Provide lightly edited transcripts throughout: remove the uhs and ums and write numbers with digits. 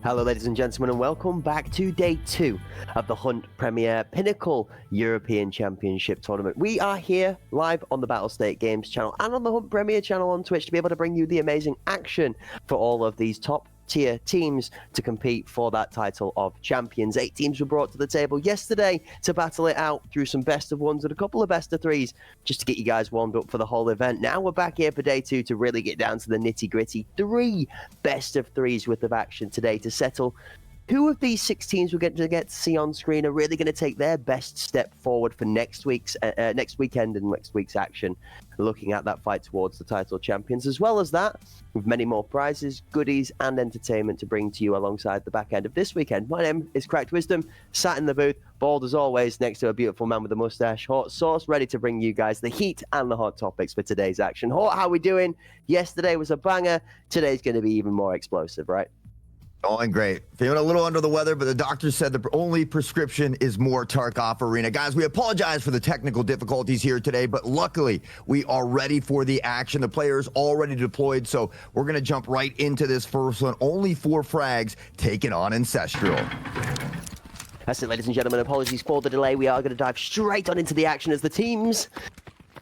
Hello ladies and gentlemen, and welcome back to day 2 of the Hunt Premier Pinnacle European Championship Tournament. We are here live on the Battle State Games channel and on the Hunt Premier channel on Twitch to be able to bring you the amazing action for all of these top tier teams to compete for that title of champions. 8 teams were brought to the table yesterday to battle it out through some best of ones and a couple of best of threes just to get you guys warmed up for the whole event. Now we're back here for day 2 to really get down to the nitty gritty. 3 best of threes worth of action today to settle who of these 6 teams we're going to get to see on screen are really going to take their best step forward for next weekend and next week's action, looking at that fight towards the title champions. As well as that, with many more prizes, goodies, and entertainment to bring to you alongside the back end of this weekend. My name is Cracked Wisdom, sat in the booth, bald as always, next to a beautiful man with a mustache, Hot Sauce, ready to bring you guys the heat and the hot topics for today's action. Hot, how we doing? Yesterday was a banger. Today's going to be even more explosive, right? Going great. Feeling a little under the weather, but the doctor said the only prescription is more Tarkov Arena. Guys, we apologize for the technical difficulties here today, but luckily we are ready for the action. The players already deployed, so we're going to jump right into this first one. Only 4 frags taken on Ancestral. That's it, ladies and gentlemen. Apologies for the delay. We are going to dive straight on into the action as the teams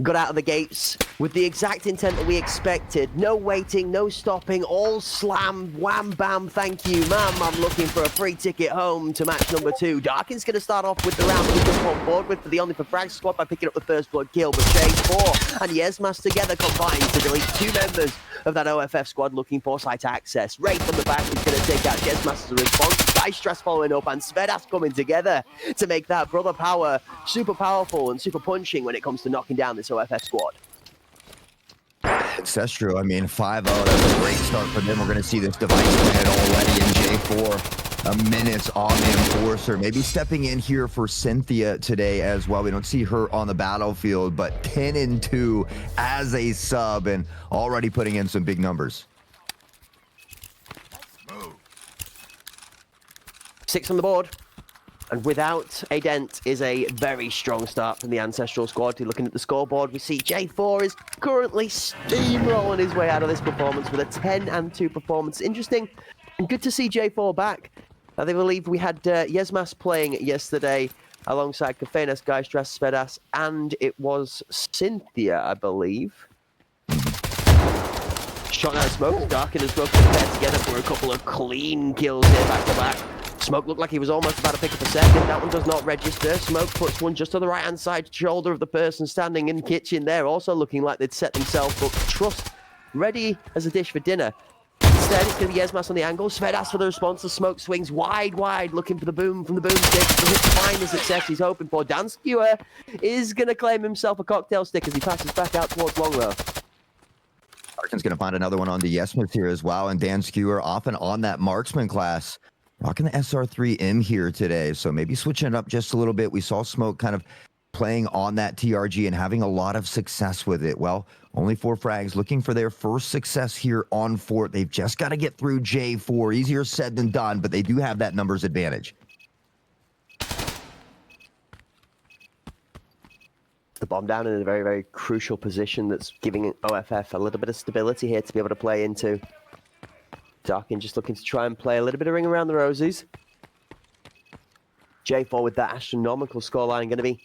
got out of the gates with the exact intent that we expected. No waiting, no stopping, all slam, wham, bam, thank you, ma'am. I'm looking for a free ticket home to match number 2. Darkin's going to start off with the round to jump on board with for the Only for Frag squad by picking up the first blood kill, but Chase 4 and Yesmas together combined to delete 2 members of that OFF squad looking for site access. Right from the back is going to take out Yesmas as a response. Stress following up and Svedas coming together to make that brother power super powerful and super punching when it comes to knocking down this OFF squad. Ancestral, I mean, 5-0, that's a great start for them. We're going to see this device planted already in J4. A minute on the Enforcer. Maybe stepping in here for Cynthia today as well. We don't see her on the battlefield, but 10-2 as a sub and already putting in some big numbers. 6 on the board, and without a dent is a very strong start from the Ancestral squad. Looking at the scoreboard, we see J4 is currently steamrolling his way out of this performance with a 10-2 performance. Interesting and good to see J4 back. I believe we had Yesmas playing yesterday alongside Kafenas, Geistras, Svedas, and it was Cynthia, I believe. Shot out of Smoke, Darkin and Smoke paired together for a couple of clean kills here back to back. Smoke looked like he was almost about to pick up a second. That one does not register. Smoke puts one just to the right-hand side shoulder of the person standing in the kitchen there, also looking like they'd set themselves up. Trust ready as a dish for dinner. Instead, it's going to be Yesmas on the angle. Svedas for the response. The Smoke swings wide, looking for the boom from the boomstick. To find the success he's hoping for. Dan Skewer is going to claim himself a cocktail stick as he passes back out towards long row. Arkin's going to find another one on the Yesmas here as well, and Dan Skewer often on that marksman class. Rocking the SR3M here today, so maybe switching it up just a little bit. We saw Smoke kind of playing on that TRG and having a lot of success with it. Well, only 4 frags looking for their first success here on Fort. They've just got to get through J4. Easier said than done, but they do have that numbers advantage. The bomb down in a very, very crucial position that's giving OFF a little bit of stability here to be able to play into. Darkin just looking to try and play a little bit of ring around the roses. J4 with that astronomical scoreline going to be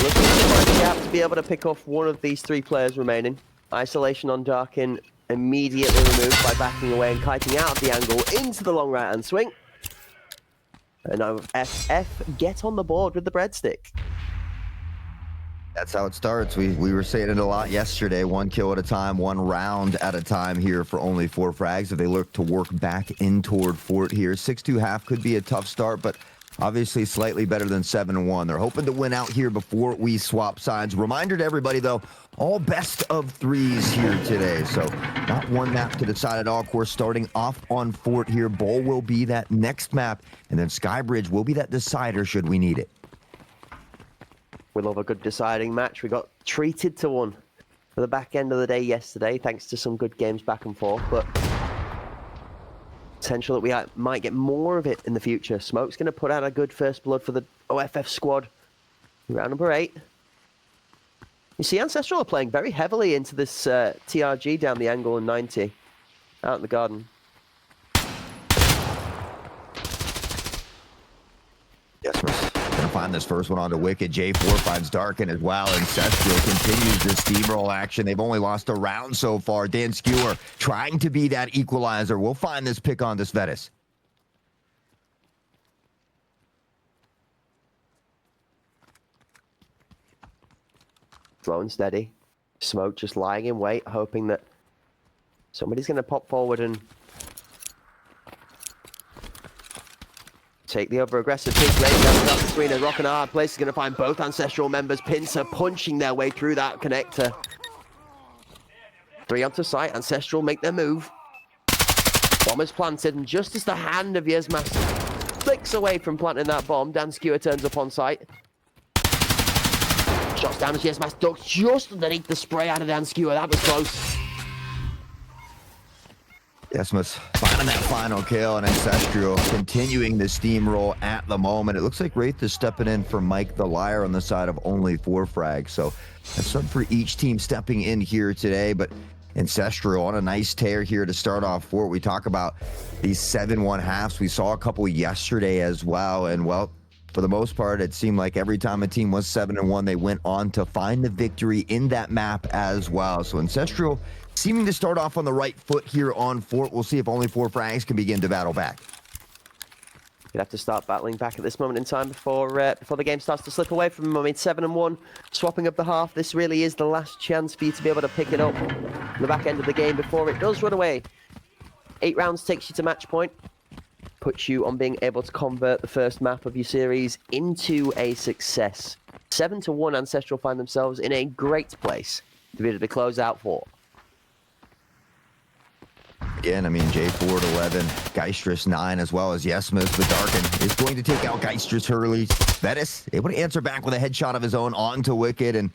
looking to find a gap to be able to pick off one of these 3 players remaining. Isolation on Darkin immediately removed by backing away and kiting out of the angle into the long right-hand swing. And now FF get on the board with the breadstick. That's how it starts. We were saying it a lot yesterday. 1 kill at a time, 1 round at a time here for only 4 frags. If they look to work back in toward Fort here, 6-2 half could be a tough start, but obviously slightly better than 7-1. They're hoping to win out here before we swap sides. Reminder to everybody, though, all best of 3s here today. So not one map to decide at all. Of course, starting off on Fort here, Bowl will be that next map, and then Skybridge will be that decider should we need it. We love a good deciding match. We got treated to one for the back end of the day yesterday, thanks to some good games back and forth, but potential that we might get more of it in the future. Smoke's going to put out a good first blood for the OFF squad. Round number 8. You see, Ancestral are playing very heavily into this TRG down the angle in 90, out in the garden. Yes, we're gonna find this first one onto Wicked. J4 finds Darkin as well. Ancestral continues the steamroll action. They've only lost a round so far. Dan Skewer trying to be that equalizer. We'll find this pick on this Vetus. Slow and steady. Smoke just lying in wait, hoping that somebody's going to pop forward and take the over-aggressive pick. Between a rock and a hard place is going to find both Ancestral members. Pincer punching their way through that connector. 3 onto sight. Ancestral make their move. Bomb is planted, and just as the hand of Yesmas flicks away from planting that bomb, Dan Skewer turns up on sight. Shots damage. Yesmas ducks just underneath the spray out of Dan Skewer. That was close. Yesmas finding that final kill, and Ancestral continuing the steamroll at the moment. It looks like Wraith is stepping in for Mike the Liar on the side of only 4 frags. So a sub for each team stepping in here today, but Ancestral on a nice tear here to start off for it. We talk about these 7-1 halves. We saw a couple yesterday as well, and well, for the most part, it seemed like every time a team was 7-1, they went on to find the victory in that map as well. So Ancestral seeming to start off on the right foot here on Fort. We'll see if only 4 frags can begin to battle back. You'd have to start battling back at this moment in time before the game starts to slip away from them. I mean, 7-1, swapping up the half. This really is the last chance for you to be able to pick it up in the back end of the game before it does run away. 8 rounds takes you to match point. Puts you on being able to convert the first map of your series into a success. 7-1, Ancestral find themselves in a great place to be able to close out for. Again, I mean, J4 at 11, Geistress 9, as well as Yesmas, but Darkin is going to take out Geistress early. Vetus able to answer back with a headshot of his own onto Wicked, and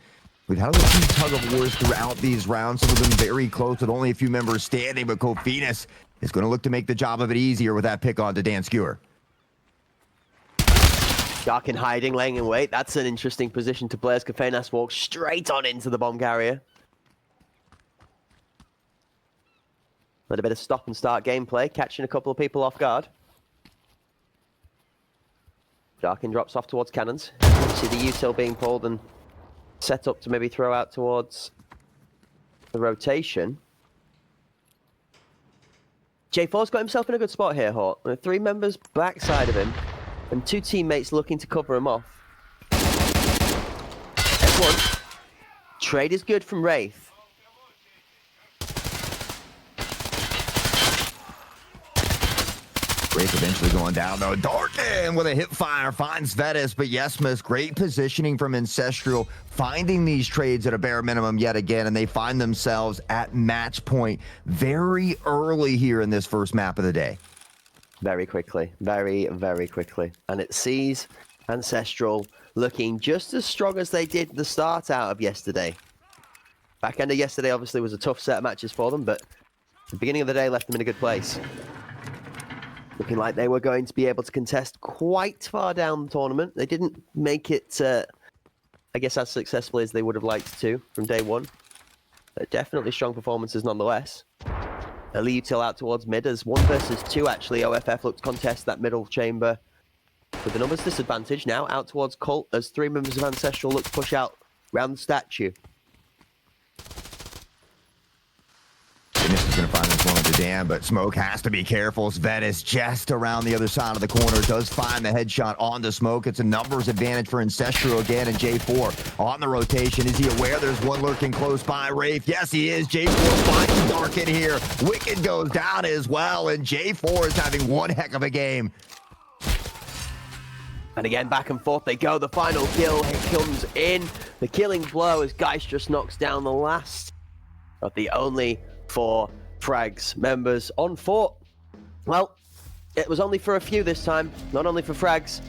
we've had a few tug of wars throughout these rounds, some of them very close with only a few members standing, but Kofinas is going to look to make the job of it easier with that pick on to Dan Skewer. Darkin hiding, laying in wait. That's an interesting position to play as Kofinas walks straight on into the bomb carrier. A little bit of stop and start gameplay, catching a couple of people off guard. Darkin drops off towards cannons. See the util being pulled and set up to maybe throw out towards the rotation. J4's got himself in a good spot here, Hawk. With 3 members backside of him and 2 teammates looking to cover him off. F1. Trade is good from Wraith. Wraith eventually going down, though. Darkin with a hip fire finds Vetus, but Yesmas, great positioning from Ancestral, finding these trades at a bare minimum yet again, and they find themselves at match point very early here in this first map of the day. Very quickly. Very, very quickly. And it sees Ancestral looking just as strong as they did the start out of yesterday. Back end of yesterday obviously was a tough set of matches for them, but the beginning of the day left them in a good place. Looking like they were going to be able to contest quite far down the tournament. They didn't make it, I guess, as successfully as they would have liked to from day one. Definitely strong performances nonetheless. Elite util out towards mid as 1 versus 2 actually. OFF looked to contest that middle chamber with the numbers disadvantage. Now out towards Cult as 3 members of Ancestral look to push out round the statue. This is going to find this one with the dam, but Smoke has to be careful. Vetus just around the other side of the corner does find the headshot on the Smoke. It's a numbers advantage for Ancestral again, and J4 on the rotation. Is he aware there's one lurking close by? Wraith, yes he is. J4 finds Darkin here. Wicked goes down as well, and J4 is having one heck of a game. And again, back and forth they go. The final kill comes in. The killing blow as Geistress knocks down the last of the only 4 frags members on Fort. Well, it was only for a few this time, not only for frags.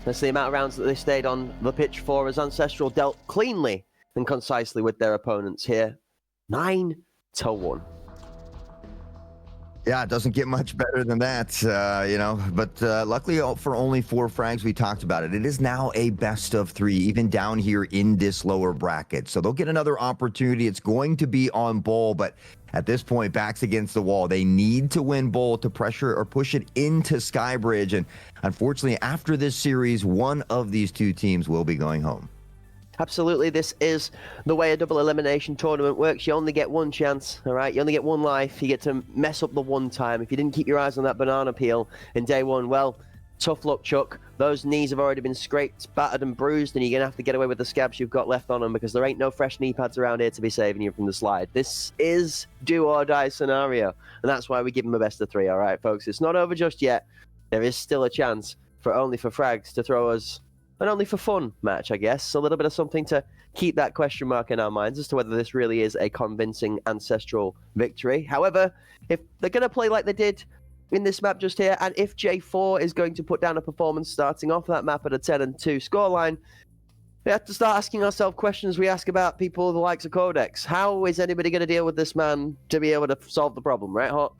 That's the amount of rounds that they stayed on the pitch for, as Ancestral dealt cleanly and concisely with their opponents here. 9-1. Yeah, it doesn't get much better than that, But luckily for only 4 frags, we talked about it. It is now a best of 3, even down here in this lower bracket. So they'll get another opportunity. It's going to be on Bowl, but at this point, backs against the wall. They need to win Bowl to pressure or push it into Skybridge. And unfortunately, after this series, one of these two teams will be going home. Absolutely, this is the way a double elimination tournament works. You only get one chance, all right? You only get one life. You get to mess up the one time. If you didn't keep your eyes on that banana peel in day one, well, tough luck, Chuck. Those knees have already been scraped, battered, and bruised, and you're going to have to get away with the scabs you've got left on them because there ain't no fresh knee pads around here to be saving you from the slide. This is do or die scenario, and that's why we give them a best of 3, all right, folks? It's not over just yet. There is still a chance for Only for Frags to throw us an only for fun match, I guess. A little bit of something to keep that question mark in our minds as to whether this really is a convincing Ancestral victory. However, if they're going to play like they did in this map just here, and if J4 is going to put down a performance starting off that map at a 10-2 scoreline, we have to start asking ourselves questions we ask about people the likes of Codex. How is anybody going to deal with this man to be able to solve the problem, right, Hot?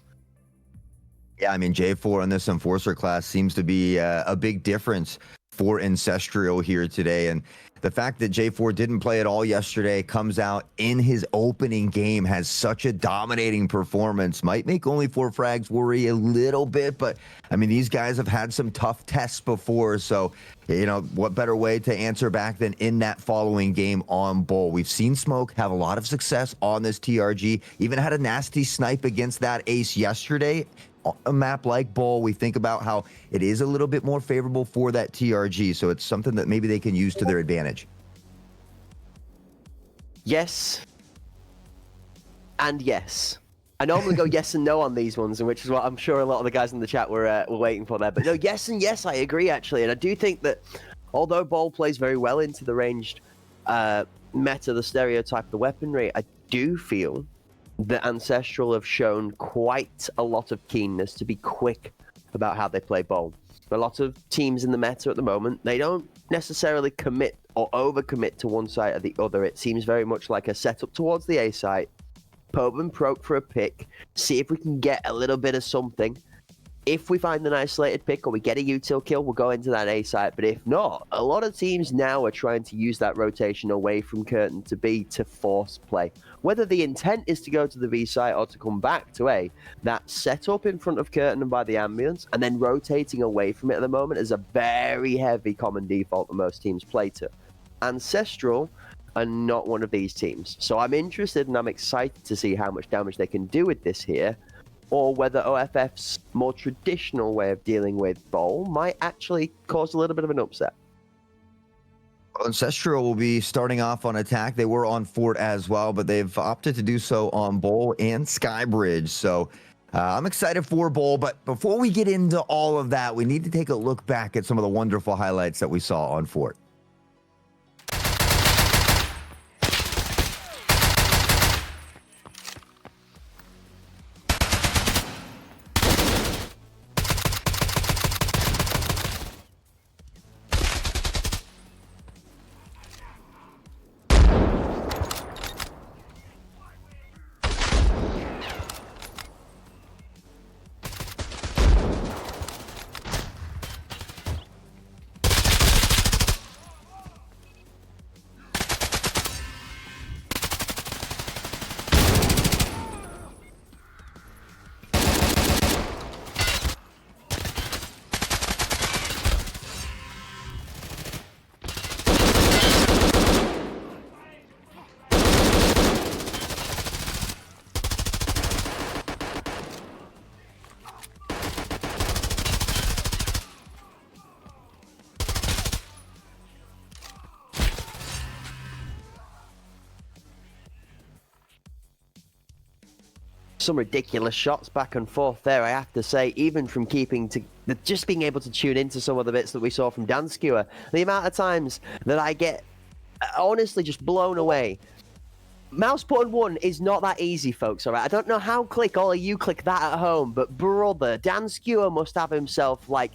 Yeah, I mean, J4 in this Enforcer class seems to be a big difference for Ancestral here today. And the fact that J4 didn't play at all yesterday, comes out in his opening game, has such a dominating performance, might make Only 4Frags worry a little bit. But I mean, these guys have had some tough tests before. So, what better way to answer back than in that following game on Bull? We've seen Smoke have a lot of success on this TRG, even had a nasty snipe against that ace yesterday. A map like Bull, we think about how it is a little bit more favorable for that TRG, so it's something that maybe they can use to their advantage. Yes. And yes. I normally go yes and no on these ones, which is what I'm sure a lot of the guys in the chat were waiting for there. But no, yes and yes, I agree, actually. And I do think that although Bull plays very well into the ranged meta, the stereotype, the weaponry, I do feel the Ancestral have shown quite a lot of keenness to be quick about how they play Bowl. A lot of teams in the meta at the moment, they don't necessarily commit or overcommit to one side or the other. It seems very much like a setup towards the A site, probe and probe for a pick, see if we can get a little bit of something. If we find an isolated pick or we get a util kill, we'll go into that A site. But if not, a lot of teams now are trying to use that rotation away from Curtain to force play. Whether the intent is to go to the B site or to come back to A, that setup in front of Curtain and by the ambulance and then rotating away from it at the moment is a very heavy common default that most teams play to. Ancestral are not one of these teams. So I'm interested and I'm excited to see how much damage they can do with this here, or whether OFF's more traditional way of dealing with Bowl might actually cause a little bit of an upset. Ancestral will be starting off on attack. They were on Fort as well, but they've opted to do so on Bowl and Skybridge. So I'm excited for Bowl, but before we get into all of that, we need to take a look back at some of the wonderful highlights that we saw on Fort. Some ridiculous shots back and forth there, I have to say, even from keeping to just being able to tune into some of the bits that we saw from Dan Skewer. The amount of times that I get honestly just blown away. Mouse button 1 is not that easy, folks, all right? I don't know how all of you click that at home, but brother, Dan Skewer must have himself, like,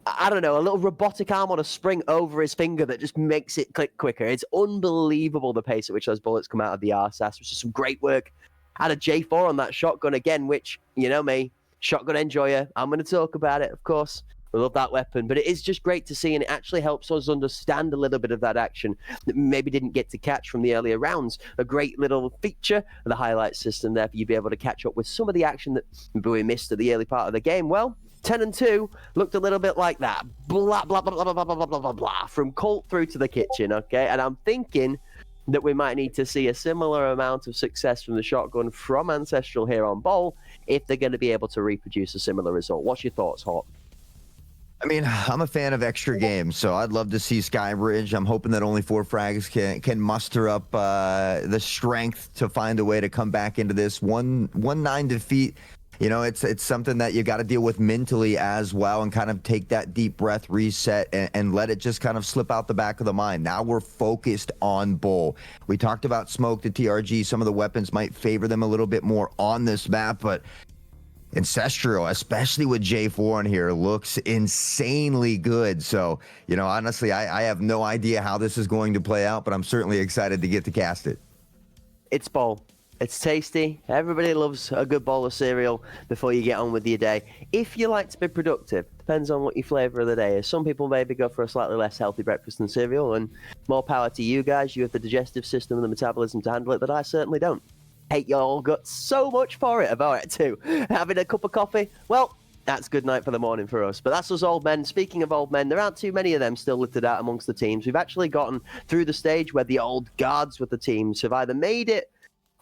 I don't know, a little robotic arm on a spring over his finger that just makes it click quicker. It's unbelievable the pace at which those bullets come out of the RSS, which is some great work out of J4 on that shotgun again, which, you know me, Shotgun enjoyer. I'm going to talk about it, of course. I love that weapon, but it is just great to see, and it actually helps us understand a little bit of that action that maybe didn't get to catch from the earlier rounds. A great little feature of the highlight system there for you to be able to catch up with some of the action that we missed at the early part of the game. Well, 10-2 looked a little bit like that. Blah, blah, blah, blah, blah, blah, blah, blah, blah, blah, from Colt through to the kitchen, okay? And I'm thinking that we might need to see a similar amount of success from the shotgun from Ancestral here on Bowl if they're going to be able to reproduce a similar result. What's your thoughts, Hawk? I mean, I'm a fan of extra games, so I'd love to see Skybridge. I'm hoping that only 4 frags can muster up the strength to find a way to come back into this 1-9 defeat. You know, it's something that you got to deal with mentally as well, and kind of take that deep breath, reset, and let it just kind of slip out the back of the mind. Now we're focused on Bull. We talked about Smoke, the TRG. Some of the weapons might favor them a little bit more on this map, but Ancestral, especially with J4 in here, looks insanely good. So, you know, honestly, I have no idea how this is going to play out, but I'm certainly excited to get to cast it. It's Bowl. It's tasty. Everybody loves a good bowl of cereal before you get on with your day. If you like to be productive, depends on what your flavor of the day is. Some people maybe go for a slightly less healthy breakfast than cereal, and more power to you guys. You have the digestive system and the metabolism to handle it, but I certainly don't. Hate y'all got so much for it about it too. Having a cup of coffee, well, that's good night for the morning for us. But that's us old men. Speaking of old men, there aren't too many of them still littered out amongst the teams. We've actually gotten through the stage where the old guards with the teams have either made it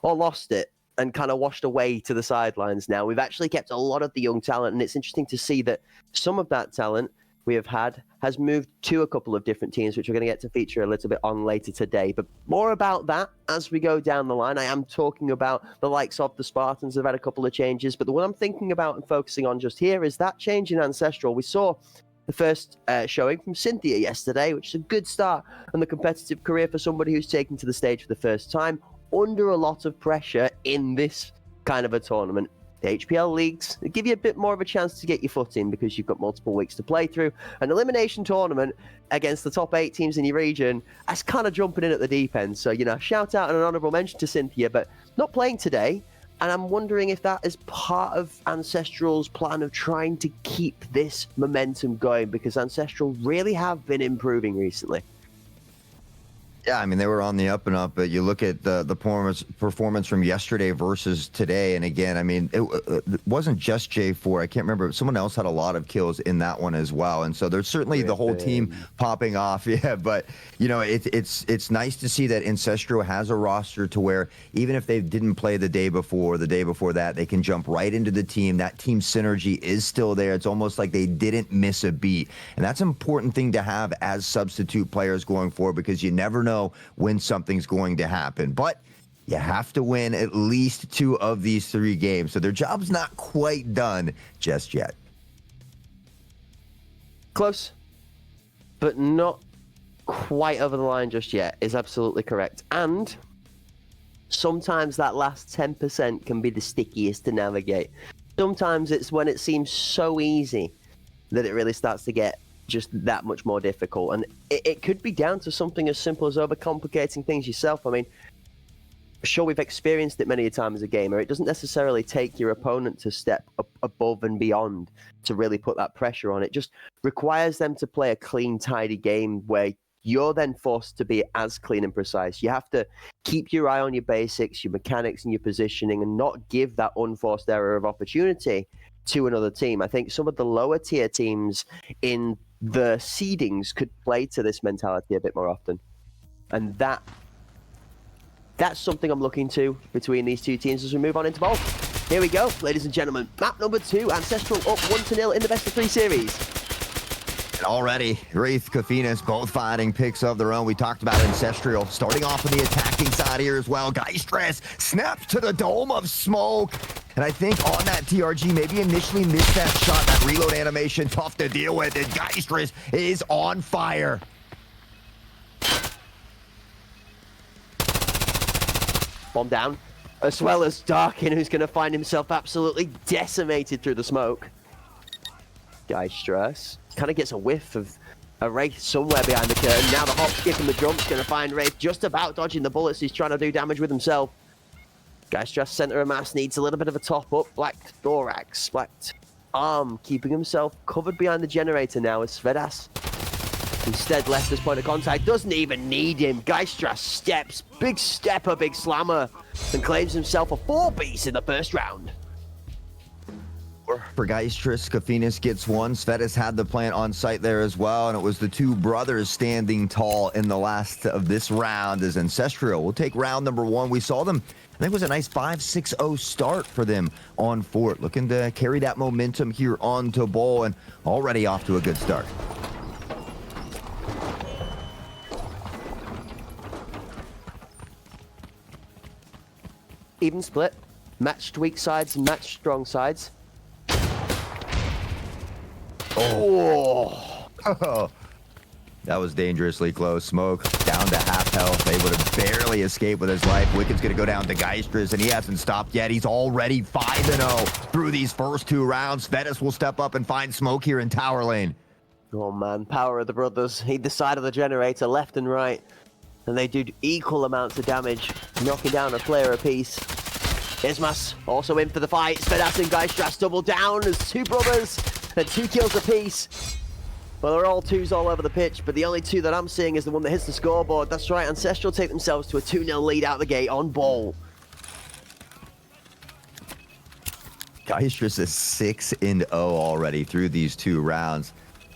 or lost it and kind of washed away to the sidelines now. We've actually kept a lot of the young talent, and it's interesting to see that some of that talent we have had has moved to a couple of different teams, which we're going to get to feature a little bit on later today. But more about that as we go down the line. I am talking about the likes of the Spartans have had a couple of changes, but the one I'm thinking about and focusing on just here is that change in Ancestral. We saw the first showing from Cynthia yesterday, which is a good start on the competitive career for somebody who's taken to the stage for the first time under a lot of pressure in this kind of a tournament. The HPL leagues give you a bit more of a chance to get your foot in because you've got multiple weeks to play through. An elimination tournament against the top 8 teams in your region, that's kind of jumping in at the deep end. So, you know, shout out and an honourable mention to Cynthia, but not playing today. And I'm wondering if that is part of Ancestral's plan of trying to keep this momentum going, because Ancestral really have been improving recently. Yeah, I mean, they were on the up and up, but you look at the performance from yesterday versus today, and again, I mean, it wasn't just J4. I can't remember. Someone else had a lot of kills in that one as well, and so there's certainly the whole team popping off. Yeah, but, you know, it's nice to see that Ancestral has a roster to where even if they didn't play the day before, or the day before that, they can jump right into the team. That team synergy is still there. It's almost like they didn't miss a beat, and that's an important thing to have as substitute players going forward, because you never know when something's going to happen. But you have to win at least 2 of these 3 games, so their job's not quite done just yet. Close, but not quite over the line just yet is absolutely correct. And sometimes that last 10% can be the stickiest to navigate. Sometimes it's when it seems so easy that it really starts to get just that much more difficult. And it could be down to something as simple as overcomplicating things yourself. I mean, sure, we've experienced it many a time as a gamer. It doesn't necessarily take your opponent to step up above and beyond to really put that pressure on. It just requires them to play a clean, tidy game where you're then forced to be as clean and precise. You have to keep your eye on your basics, your mechanics, and your positioning, and not give that unforced error of opportunity to another team. I think some of the lower tier teams in the seedings could play to this mentality a bit more often. And that's something I'm looking to between these 2 teams as we move on into Bowl. Here we go, ladies and gentlemen. Map number 2, Ancestral up 1-0 in the best of 3 series. And already, Wraith, Kafinas, both finding picks of their own. We talked about Ancestral starting off on the attacking side here as well. Geistress snaps to the dome of smoke. And I think on that TRG, maybe initially missed that shot, that reload animation, tough to deal with. And Geistress is on fire. Bomb down, as well as Darkin, who's going to find himself absolutely decimated through the smoke. Geistress kind of gets a whiff of a Wraith somewhere behind the curtain. Now the hop, skip, and the jump's going to find Wraith just about dodging the bullets. He's trying to do damage with himself. Geistras center of mass needs a little bit of a top up. Black thorax, black arm, keeping himself covered behind the generator now as Svedas instead left this point of contact. Doesn't even need him. Geistras steps, big stepper, big slammer, and claims himself a 4-piece in the first round. For Geistras, Kafinis gets one. Svedas had the plant on site there as well, and it was the two brothers standing tall in the last of this round as Ancestral will take round number one. We saw them, I think it was a nice 5-6-0 start for them on Fort, looking to carry that momentum here on to Bowl, and already off to a good start. Even split, matched weak sides, matched strong sides. Oh. That was dangerously close. Smoke down to half health, able to barely escape with his life. Wicked's going to go down to Geistras, and he hasn't stopped yet. He's already 5-0 through these first two rounds. Svedas will step up and find Smoke here in tower lane. Oh man, power of the brothers. Either side of the generator, left and right. And they do equal amounts of damage, knocking down a player apiece. Ismas also in for the fight. Svedas and Geistras double down as two brothers and 2 kills apiece. Well, they're all 2s all over the pitch, but the only 2 that I'm seeing is the one that hits the scoreboard. That's right, Ancestral take themselves to a 2-0 lead out the gate on Bowl. Geistras is 6-0 already through these 2 rounds.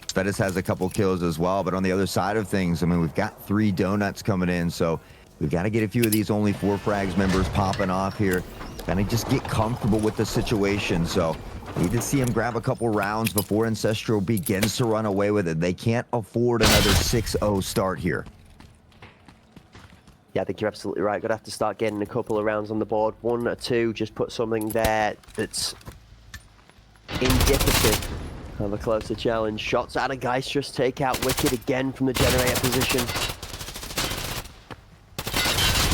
Svedas has a couple kills as well, but on the other side of things, I mean, we've got 3 donuts coming in, so we've got to get a few of these only 4 frags members popping off here. Kind of just get comfortable with the situation, so need to see him grab a couple rounds before Ancestral begins to run away with it. They can't afford another 6-0 start here. Yeah, I think you're absolutely right. Gonna have to start getting a couple of rounds on the board. 1 or 2, just put something there that's indicative of a closer challenge. Shots out of Geistras, take out Wicked again from the generator position.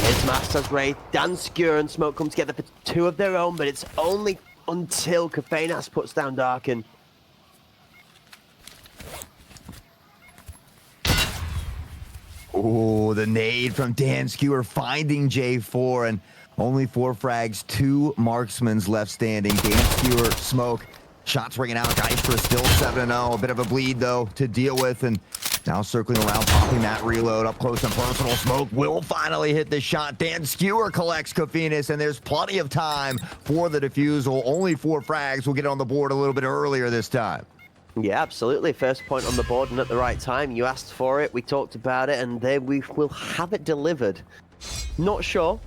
Here's Masters Wraith, Danskjur and Smoke come together for 2 of their own, but it's only until Kafenas puts down Darken. Oh, the nade from Danskjur finding J4, and only 4 frags, 2 marksmans left standing. Danskjur, Smoke, shots ringing out. Geistras still 7-0. A bit of a bleed, though, to deal with, and now circling around, popping that reload up close and personal. Smoke will finally hit the shot. Danskjur collects Kafinis, and there's plenty of time for the defusal. Only 4 frags will get on the board a little bit earlier this time. Yeah, absolutely. First point on the board and at the right time. You asked for it, we talked about it, and then we will have it delivered. Not sure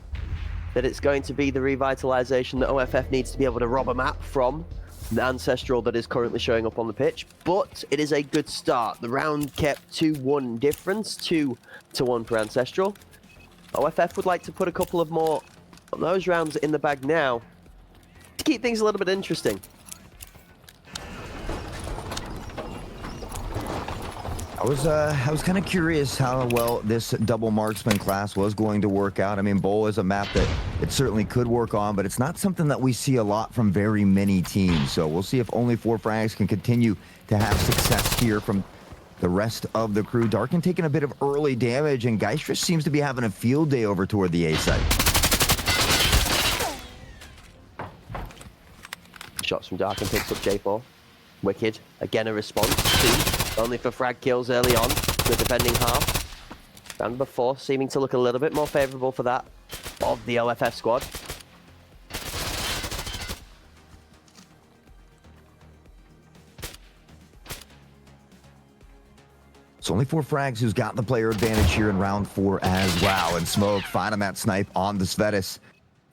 that it's going to be the revitalization that OFF needs to be able to rob a map from the Ancestral that is currently showing up on the pitch, but it is a good start. The round kept 2-1 difference, 2-1 for Ancestral. OFF would like to put a couple of more of those rounds in the bag now to keep things a little bit interesting. I was kind of curious how well this double marksman class was going to work out. I mean, Bowl is a map that it certainly could work on, but it's not something that we see a lot from very many teams. So we'll see if only 4 frags can continue to have success here from the rest of the crew. Darken taking a bit of early damage, and Geistras seems to be having a field day over toward the A site. Shots from Darken picks up J4. Wicked, again a response. 2, only for frag kills early on, the defending half. Round number 4 seeming to look a little bit more favourable for that of the OFF squad. It's only 4 frags who's got the player advantage here in round 4 as well. And Smoke finding that snipe on the Svedas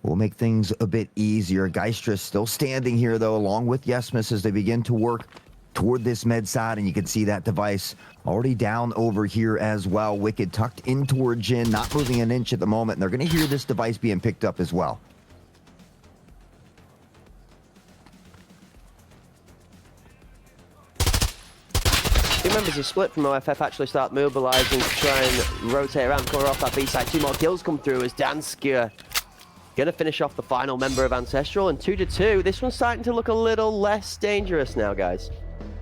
will make things a bit easier. Geistras still standing here, though, along with Yesmus as they begin to work toward this med side, and you can see that device already down over here as well. Wicked tucked in toward Jin, not moving an inch at the moment, and they're going to hear this device being picked up as well. Two members of Split from OFF actually start mobilizing to try and rotate around the corner off that B side. 2 more kills come through as Danskjur gonna finish off the final member of Ancestral, and 2-2. This one's starting to look a little less dangerous now, guys.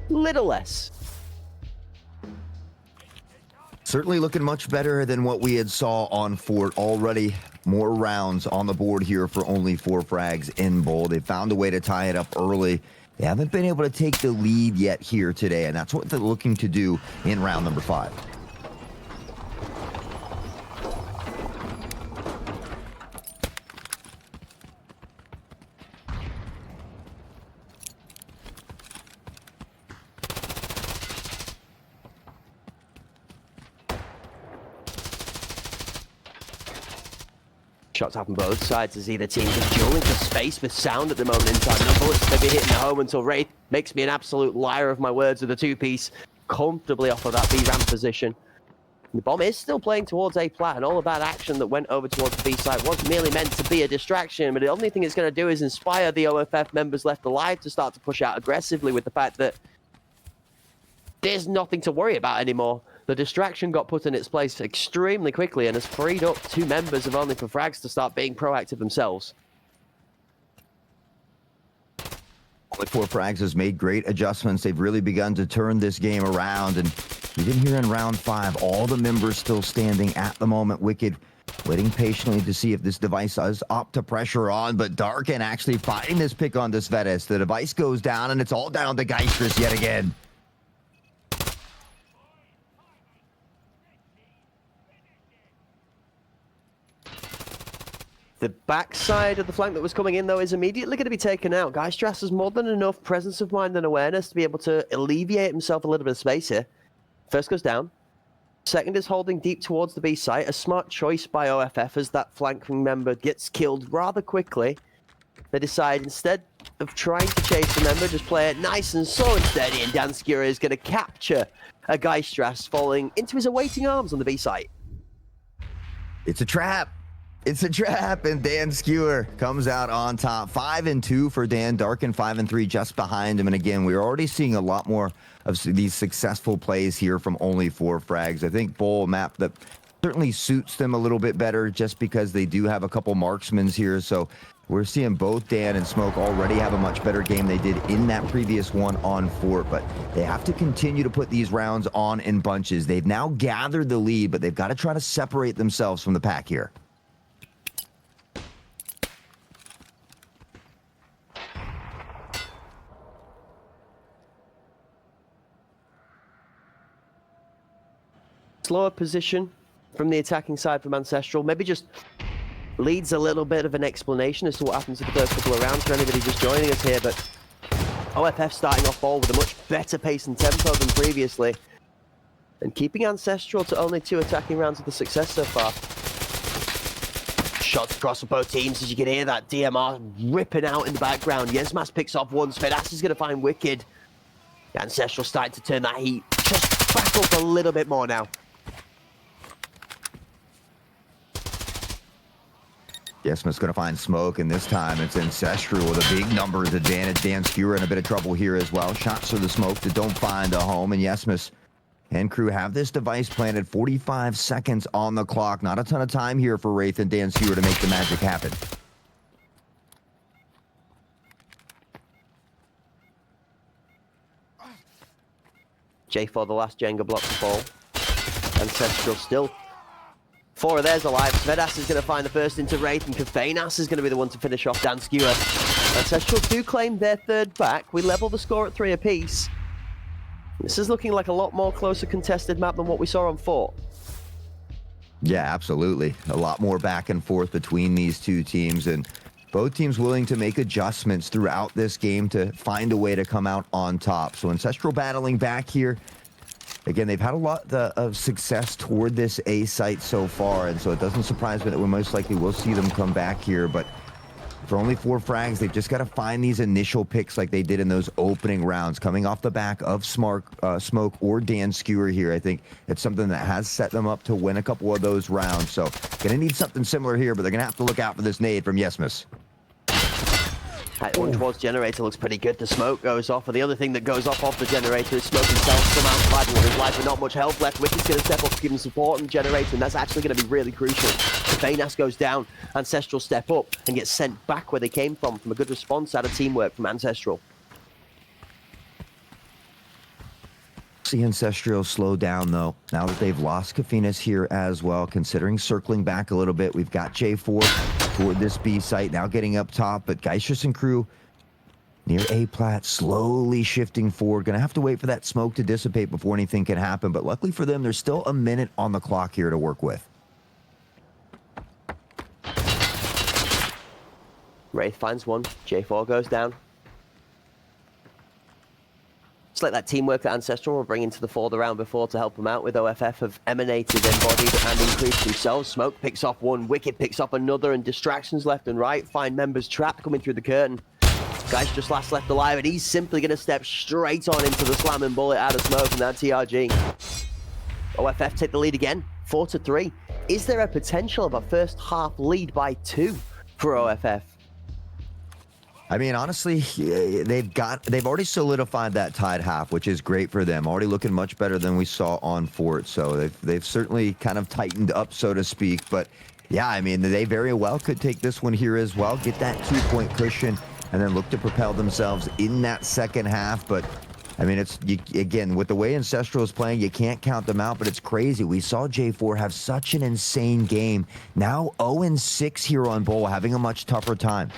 Little less. Certainly looking much better than what we had saw on Fort already. more rounds on the board here for only 4 frags in bowl. They found a way to tie it up early. They haven't been able to take the lead yet here today, and that's what they're looking to do in round number 5. Shots happen both sides as either team just dueling for space with sound at the moment in time. No bullets to be hitting the home until Wraith makes me an absolute liar of my words with a 2-piece comfortably off of that B ramp position. The bomb is still playing towards A plat, and all of that action that went over towards the B site was merely meant to be a distraction, but the only thing it's going to do is inspire the OFF members left alive to start to push out aggressively with the fact that there's nothing to worry about anymore. The distraction got put in its place extremely quickly and has freed up 2 members of Only for Frags to start being proactive themselves. Only 4 frags has made great adjustments. They've really begun to turn this game around, and even here in round 5, all the members still standing at the moment. Wicked waiting patiently to see if this device does opt to pressure on, but Darkin actually finding this pick on this Svetis. The device goes down, and it's all down to Geistrus yet again. The backside of the flank that was coming in, though, is immediately going to be taken out. Geistrus has more than enough presence of mind and awareness to be able to alleviate himself a little bit of space here. First goes down. Second is holding deep towards the B site. A smart choice by OFF as that flanking member gets killed rather quickly. They decide, instead of trying to chase the member, just play it nice and slow and steady, and Dan Skura is going to capture a Geistrus falling into his awaiting arms on the B site. It's a trap. It's a trap, and Dan Skewer comes out on top. 5-2 for Dan. Darkin 5-3 just behind him. And again, we're already seeing a lot more of these successful plays here from only 4 frags. I think bowl map that certainly suits them a little bit better just because they do have a couple marksmans here. So we're seeing both Dan and Smoke already have a much better game they did in that previous one on Fort, but they have to continue to put these rounds on in bunches. They've now gathered the lead, but they've got to try to separate themselves from the pack here. Slower position from the attacking side from Ancestral. Maybe just leads a little bit of an explanation as to what happens in the first couple of rounds for anybody just joining us here, but OFF starting off ball with a much better pace and tempo than previously, and keeping Ancestral to only 2 attacking rounds of the success so far. Shots across for both teams as you can hear that DMR ripping out in the background. Yesmas picks off one, Svedas is going to find Wicked. Ancestral starting to turn that heat just back up a little bit more now. Yesma's going to find Smoke, and this time it's Ancestral with a big numbers advantage. Dan Skewer in a bit of trouble here as well. Shots to the Smoke that don't find a home, and Yesmas and crew have this device planted. 45 seconds on the clock. Not a ton of time here for Wraith and Dan Skewer to make the magic happen. J4, the last Jenga block to fall. Ancestral still 4 of theirs alive. Svedas is going to find the first into Wraith, and Kafeinas is going to be the one to finish off Dan Skewer. Ancestral do claim their 3rd back. We level the score at 3 apiece. This is looking like a lot more closer contested map than what we saw on Fort. Yeah, absolutely. A lot more back and forth between these 2 teams, and both teams willing to make adjustments throughout this game to find a way to come out on top. So Ancestral battling back here. Again, they've had a lot of success toward this A site so far, and so it doesn't surprise me that we most likely will see them come back here. But for only 4 frags, they've just got to find these initial picks like they did in those opening rounds, coming off the back of Smoke or Dan Skewer here. I think it's something that has set them up to win a couple of those rounds. So gonna need something similar here, but they're gonna have to look out for this nade from Yesmas. That one towards Generator looks pretty good. The smoke goes off, and the other thing that goes off the Generator is Smoke himself. Some outside with his life, but not much health left. Wicked's going to step up to give him support on the Generator, and that's actually going to be really crucial. Kafeinas goes down, Ancestral step up and get sent back where they came from a good response out of teamwork from Ancestral. See Ancestral slow down, though, now that they've lost Kafinas here as well, considering circling back a little bit. We've got J4 toward this B site, now getting up top, but Geistrus and crew near A-plat, slowly shifting forward. Gonna have to wait for that smoke to dissipate before anything can happen, but luckily for them, there's still a minute on the clock here to work with. Wraith finds one. J4 goes down. It's like that teamwork that Ancestral were bringing to the fore the round before to help them out with. OFF have emanated, embodied, and increased themselves. Smoke picks off one, Wicked picks up another, and distractions left and right. Find members trapped coming through the curtain. Guy's just last left alive, and he's simply going to step straight on into the slamming bullet out of Smoke and that TRG. OFF take the lead again, 4-3. Is there a potential of a first half lead by 2 for OFF? I mean, honestly, they've already solidified that tied half, which is great for them. Already looking much better than we saw on Fort. So they've certainly kind of tightened up, so to speak. But yeah, I mean, they very well could take this one here as well, get that 2-point cushion, and then look to propel themselves in that second half. But I mean, again, with the way Ancestral is playing, you can't count them out, but it's crazy. We saw J4 have such an insane game. Now 0-6 here on Bowl, having a much tougher time.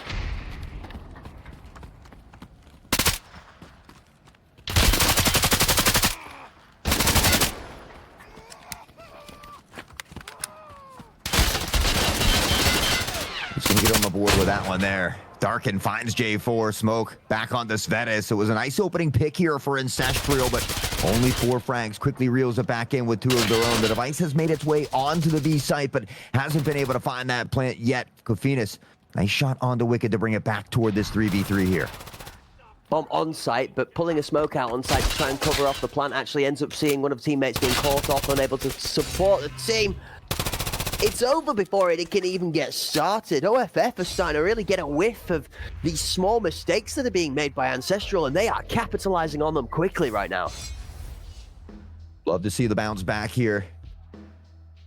He's going to get on the board with that one there. Darkin finds J4. Smoke back on this Svetis. It was a nice opening pick here for Ancestral, but only 4 frags. Quickly reels it back in with 2 of their own. The device has made its way onto the B site, but hasn't been able to find that plant yet. Kofinas, nice shot onto Wicked to bring it back toward this 3v3 here. Bomb on site, but pulling a smoke out on site to try and cover off the plant actually ends up seeing one of the teammates being caught off, unable to support the team. It's over before it can even get started. OFF are starting to really get a whiff of these small mistakes that are being made by Ancestral, and they are capitalizing on them quickly right now. Love to see the bounce back here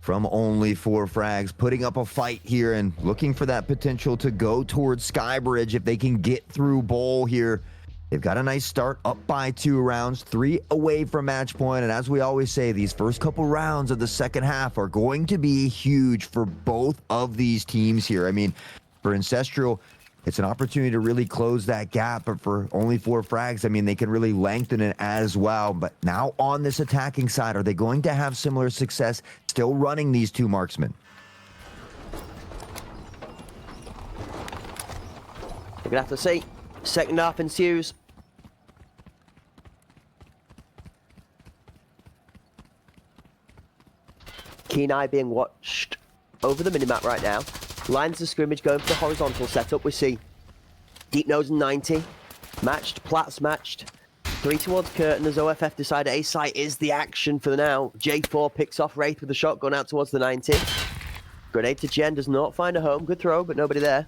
from only 4 frags, putting up a fight here and looking for that potential to go towards Skybridge if they can get through Bowl here. They've got a nice start, up by 2 rounds, 3 away from match point. And as we always say, these first couple rounds of the second half are going to be huge for both of these teams here. I mean, for Ancestral, it's an opportunity to really close that gap. But for only 4 frags, I mean, they can really lengthen it as well. But now on this attacking side, are they going to have similar success still running these 2 marksmen? We're going to have to see. Second half ensues. Keen eye being watched over the minimap right now. Lines of scrimmage going for the horizontal setup. We see Deep Nose and 90. Matched, Platts matched. 3 towards Curtain as OFF decide A site is the action for now. J4 picks off Wraith with a shotgun out towards the 90. Grenade to Jen, does not find a home. Good throw, but nobody there.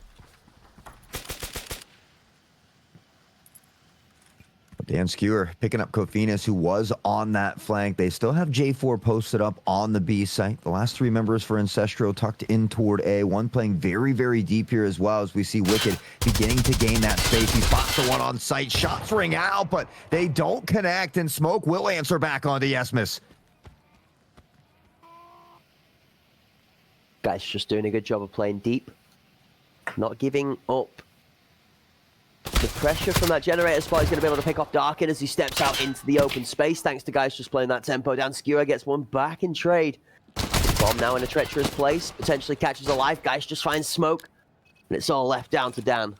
Dan Skewer picking up Kofinas, who was on that flank. They still have J4 posted up on the B site. The last 3 members for Ancestral tucked in toward A. One playing very, very deep here as well, as we see Wicked beginning to gain that space. He spots the one on site. Shots ring out, but they don't connect, and Smoke will answer back onto Yesmus. Guys just doing a good job of playing deep. Not giving up. The pressure from that generator spot is going to be able to pick off Darkin as he steps out into the open space, thanks to guys just playing that tempo down. Skewer gets one back in trade. Bomb now in a treacherous place, potentially catches a life. Guys just finds Smoke, and it's all left down to Dan.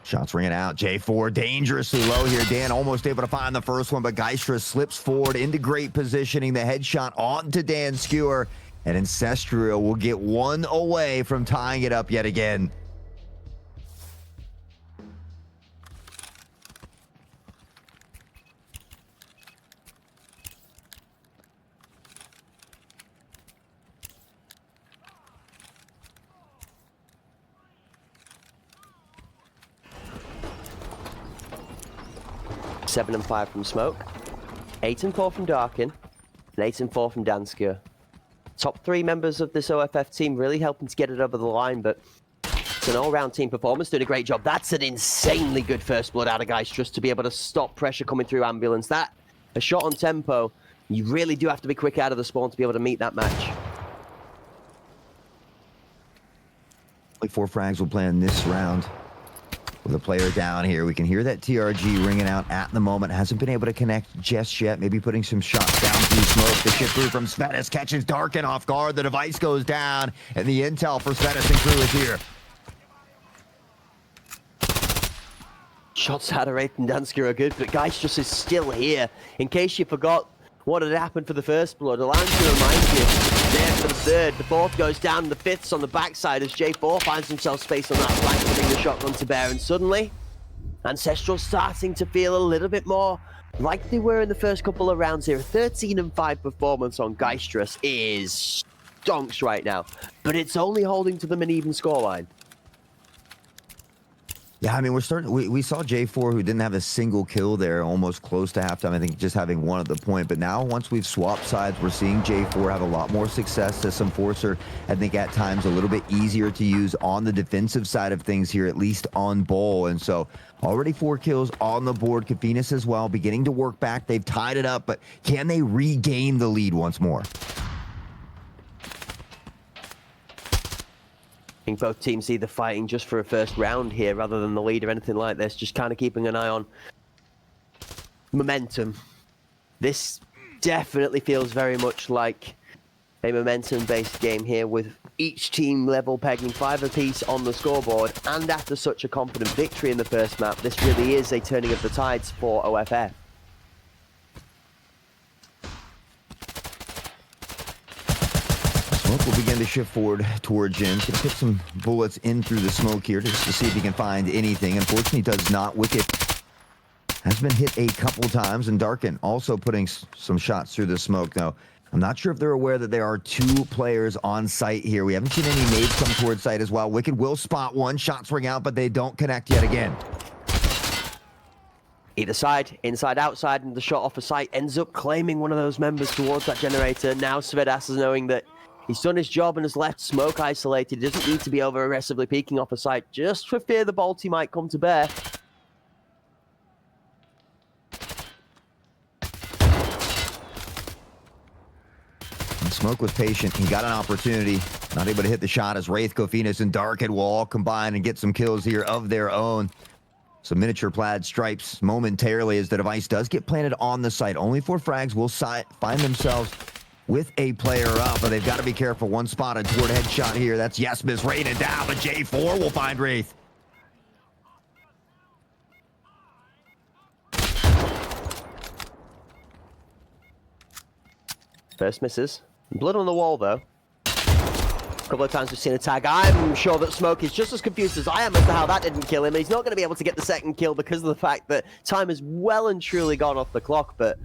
Shots ringing out. J4 dangerously low here. Dan almost able to find the first one, but Geistrus slips forward into great positioning. The headshot onto Dan Skewer, and Ancestral will get 1 away from tying it up yet again. Seven and 5 from Smoke, 8 and 4 from Darkin, and 8 and 4 from Dan Skewer. Top 3 members of this OFF team really helping to get it over the line, but It's an all-round team performance, doing a great job. That's an insanely good first blood out of guys just to be able to stop pressure coming through ambulance. That, a shot on tempo, you really do have to be quick out of the spawn to be able to meet that match. Only 4 frags will play in this round. With a player down here, we can hear that TRG ringing out at the moment. Hasn't been able to connect just yet. Maybe putting some shots down through smoke. The ship through from Svetis catches Darkin off guard. The device goes down, and the intel for Svetis and crew is here. Shots out of Wraith and Dansker are good, but Geistrus is still here. In case you forgot what had happened for the first blood, allow me to remind you, there for the third. The fourth goes down, and the fifth's on the backside as J4 finds himself space on that flank to bring the shotgun to bear. And suddenly, Ancestral starting to feel a little bit more like they were in the first couple of rounds here. A 13-5 performance on Geistrus is stonks right now, but it's only holding to them an even scoreline. Yeah, I mean, we saw J4, who didn't have a single kill there, almost close to halftime. I think just having one at the point. But now, once we've swapped sides, we're seeing J4 have a lot more success. As some Forcer, I think at times a little bit easier to use on the defensive side of things here, at least on Bull. And so already 4 kills on the board. Kafinas as well, beginning to work back. They've tied it up, but can they regain the lead once more? I think both teams either fighting just for a first round here rather than the lead or anything like this. Just kind of keeping an eye on momentum. This definitely feels very much like a momentum-based game here, with each team level pegging 5 apiece on the scoreboard. And after such a confident victory in the first map, this really is a turning of the tides for OFF. Smoke will begin to shift forward toward Jim. Gonna put some bullets in through the smoke here just to see if he can find anything. Unfortunately, does not. Wicked has been hit a couple times, and Darkin also putting some shots through the smoke. Now, I'm not sure if they're aware that there are 2 players on site here. We haven't seen any nades come towards site as well. Wicked will spot one. Shots ring out, but they don't connect yet again. Either side, inside, outside, and the shot off a site ends up claiming one of those members towards that generator. Now Svedas is knowing that he's done his job and has left smoke isolated. He doesn't need to be over aggressively peeking off a site just for fear the bolty might come to bear. And Smoke was patient. He got an opportunity. Not able to hit the shot as Wraith, Kofinas, and Darkin will all combine and get some kills here of their own. Some miniature plaid stripes momentarily as the device does get planted on the site. Only 4 frags will find themselves with a player up, but they've got to be careful. One spotted toward headshot here. That's Yesmis rated down, but J4 will find Wraith. First misses. Blood on the wall, though. A couple of times we've seen a tag. I'm sure that Smoke is just as confused as I am as to how that didn't kill him. And he's not going to be able to get the second kill because of the fact that time has well and truly gone off the clock, but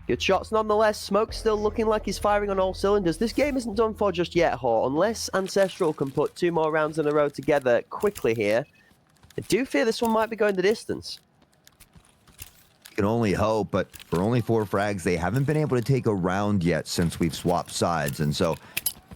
good shots nonetheless. Smoke's still looking like he's firing on all cylinders. This game isn't done for just yet, Haw. Unless Ancestral can put 2 more rounds in a row together quickly here, I do fear this one might be going the distance. You can only hope, but for only 4 frags, they haven't been able to take a round yet since we've swapped sides. And so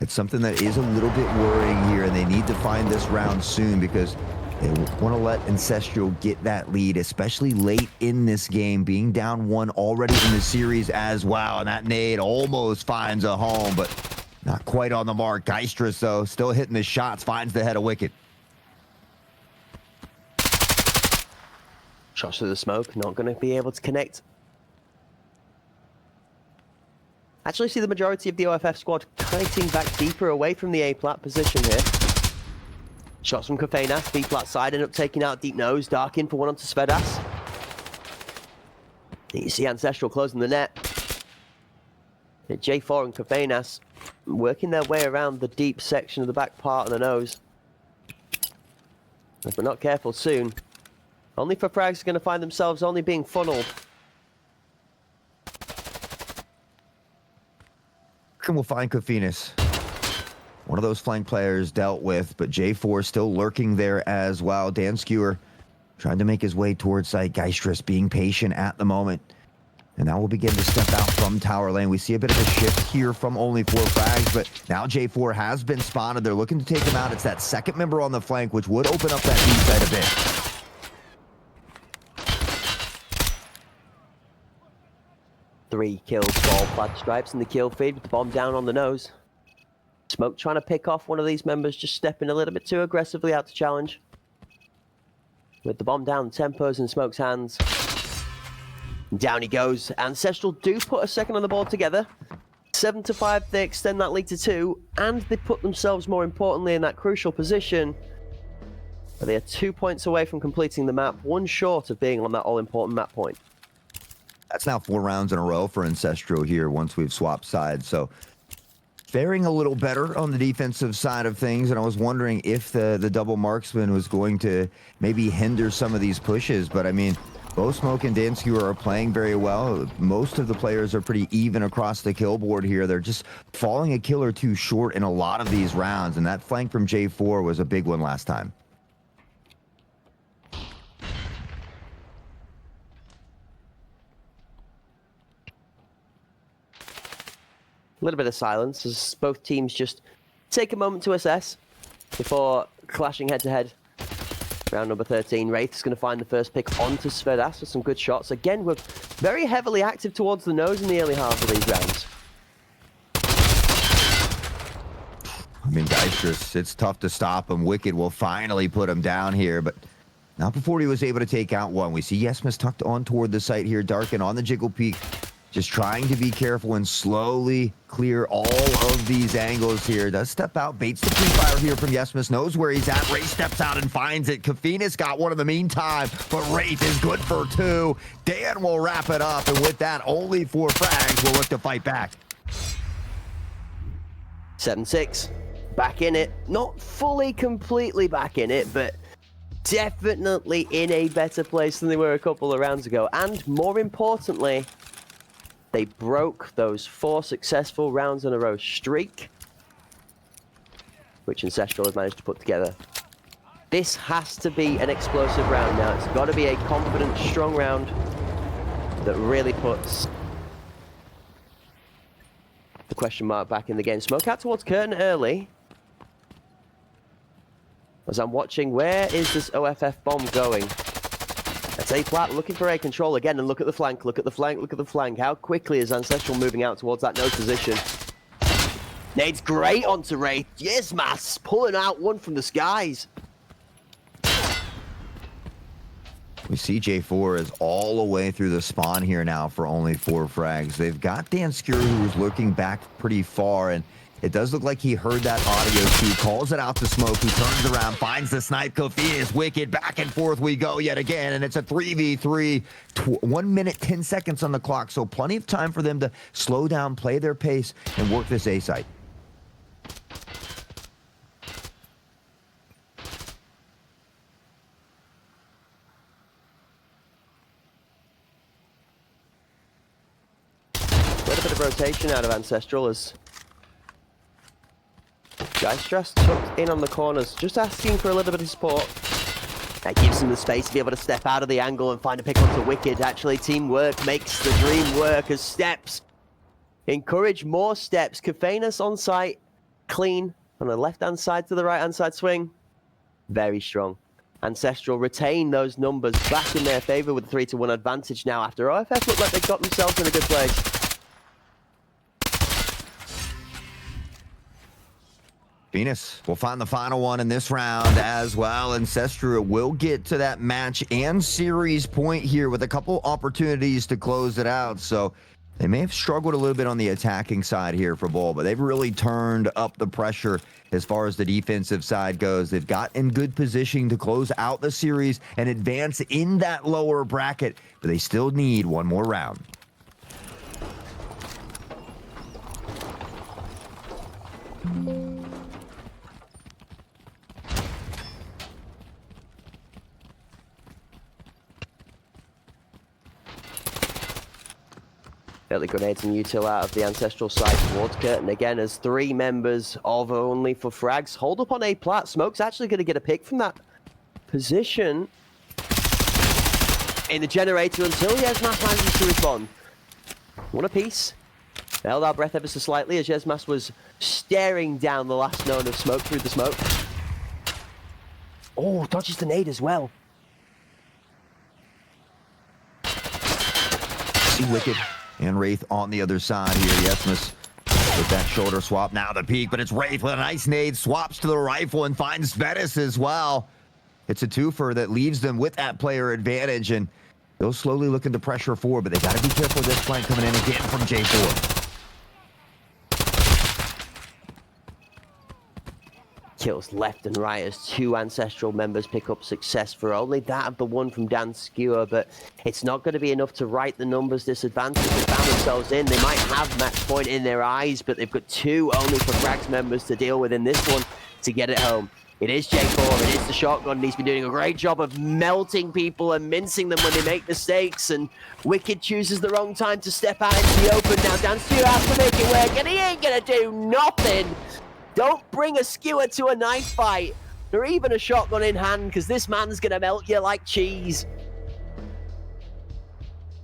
it's something that is a little bit worrying here, and they need to find this round soon because they want to let Ancestral get that lead, especially late in this game, being down 1 already in the series as well. And that nade almost finds a home, but not quite on the mark. Geistrus, though, still hitting the shots, finds the head of Wicked. Shots through the smoke, not going to be able to connect. Actually see the majority of the OFF squad kiting back deeper away from the A-plat position here. Shots from Kafenas, B-plat side, end up taking out deep nose. Dark in for one onto Svedas. You see Ancestral closing the net. J4 and Kafenas working their way around the deep section of the back part of the nose. If we're not careful soon, only for frags are going to find themselves only being funneled. And we'll find Kofinas. One of those flank players dealt with, but J4 still lurking there as well. Dan Skewer trying to make his way towards site. Geistrus being patient at the moment. And that will begin to step out from tower lane. We see a bit of a shift here from only 4 frags, but now J4 has been spotted. They're looking to take him out. It's that second member on the flank, which would open up that B side a bit. 3 kills for Plaid Stripes in the kill feed with the bomb down on the nose. Smoke trying to pick off one of these members, just stepping a little bit too aggressively out to challenge. With the bomb down, Tempo's in Smoke's hands. Down he goes. Ancestral do put a second on the board together. 7-5, they extend that lead to 2, and they put themselves, more importantly, in that crucial position. But they are 2 points away from completing the map, 1 short of being on that all-important map point. That's now 4 rounds in a row for Ancestral here once we've swapped sides. So faring a little better on the defensive side of things, and I was wondering if the double marksman was going to maybe hinder some of these pushes, but I mean, both Smoke and Danskew are playing very well. Most of the players are pretty even across the kill board here. They're just falling a kill or 2 short in a lot of these rounds, and that flank from J4 was a big one last time. A little bit of silence as both teams just take a moment to assess before clashing head-to-head. Round number 13, Wraith is going to find the first pick onto Svedas with some good shots. Again, we're very heavily active towards the nose in the early half of these rounds. I mean, Geistrus, it's tough to stop him. Wicked will finally put him down here, but not before he was able to take out one. We see Yesmus tucked on toward the site here, Darken on the Jiggle Peak. Just trying to be careful and slowly clear all of these angles here. Does step out, baits the pre-fire here from Yesmus, knows where he's at. Wraith steps out and finds it. Kafinas got one in the meantime, but Wraith is good for 2. Dan will wrap it up, and with that, only 4 frags will look to fight back. 7-6, back in it. Not fully, completely back in it, but definitely in a better place than they were a couple of rounds ago. And more importantly, they broke those 4 successful rounds in a row streak, which Ancestral has managed to put together. This has to be an explosive round now. It's got to be a confident, strong round that really puts the question mark back in the game. Smoke out towards Curtain early. As I'm watching, where is this OFF bomb going? That's A-Plat looking for A control again, and look at the flank, look at the flank, look at the flank. How quickly is Ancestral moving out towards that nose position? Nade's great onto Wraith. Yes, Mass, pulling out one from the skies. We see J4 is all the way through the spawn here now for only 4 frags. They've got Danskew, who's looking back pretty far, and it does look like he heard that audio cue, calls it out to Smoke, who turns around, finds the snipe. Kofi is Wicked, back and forth we go yet again, and it's a 3v3, 1 minute, 10 seconds on the clock, so plenty of time for them to slow down, play their pace, and work this A site. A little bit of rotation out of Ancestral as Geistrus tucked in on the corners, just asking for a little bit of support. That gives him the space to be able to step out of the angle and find a pick onto Wicked. Actually, teamwork makes the dream work as steps encourage more steps. Kafinas on site, clean on the left-hand side to the right-hand side swing. Very strong. Ancestral retain those numbers back in their favor with a 3-1 advantage now after OFF looked like they got themselves in a good place. Venus will find the final one in this round as well. Ancestral will get to that match and series point here with a couple opportunities to close it out. So they may have struggled a little bit on the attacking side here for Bull, but they've really turned up the pressure as far as the defensive side goes. They've got in good position to close out the series and advance in that lower bracket, but they still need one more round. Early grenades and util out of the Ancestral side towards Curtain again as 3 members of only 4 frags hold up on A-Plat. Smoke's actually going to get a pick from that position in the generator until he has mass manages to respond. One apiece. They held our breath ever so slightly as Yesmas was staring down the last known of smoke through the smoke. Oh, dodges the nade as well. See Wicked and Wraith on the other side here. Yesmas with that shoulder swap. Now the peak, but it's Wraith with a nice nade. Swaps to the rifle and finds Svedis as well. It's a twofer that leaves them with that player advantage, and they'll slowly look into pressure forward, but they got to be careful of this flank coming in again from J4. Kills left and right as two Ancestral members pick up success for only that of the one from Dan Skewer, but it's not going to be enough to right the numbers disadvantage they found themselves in. They might have match point in their eyes, but they've got two only for Frags members to deal with in this one to get it home. It is J4, it is the shotgun, and he's been doing a great job of melting people and mincing them when they make mistakes, and Wicked chooses the wrong time to step out into the open. Now Dan Skewer has to make it work, and he ain't going to do nothing. Don't bring a skewer to a knife fight, or even a shotgun in hand, because this man's going to melt you like cheese.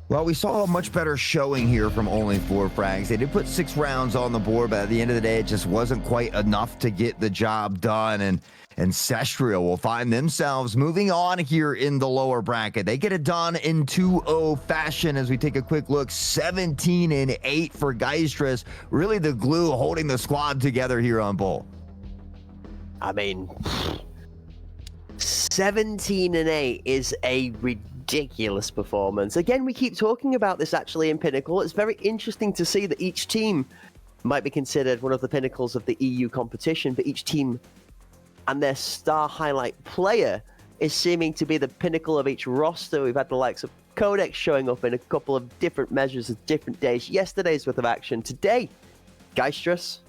Well, we saw a much better showing here from only 4 frags. They did put 6 rounds on the board, but at the end of the day, it just wasn't quite enough to get the job done. And Ancestral will find themselves moving on here in the lower bracket. They get it done in 2-0 fashion as we take a quick look. 17-8 for Geistress. Really the glue holding the squad together here on Bull. I mean, 17-8 is a ridiculous performance. Again, we keep talking about this actually in Pinnacle. It's very interesting to see that each team might be considered one of the pinnacles of the EU competition, but each team and their star highlight player is seeming to be the pinnacle of each roster. We've had the likes of Codex showing up in a couple of different measures of different days. Yesterday's worth of action. Today, Geistress,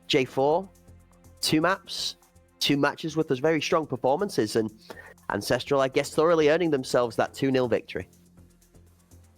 J4, 2 maps, 2 matches with those very strong performances, and Ancestral, I guess, thoroughly earning themselves that 2-0 victory.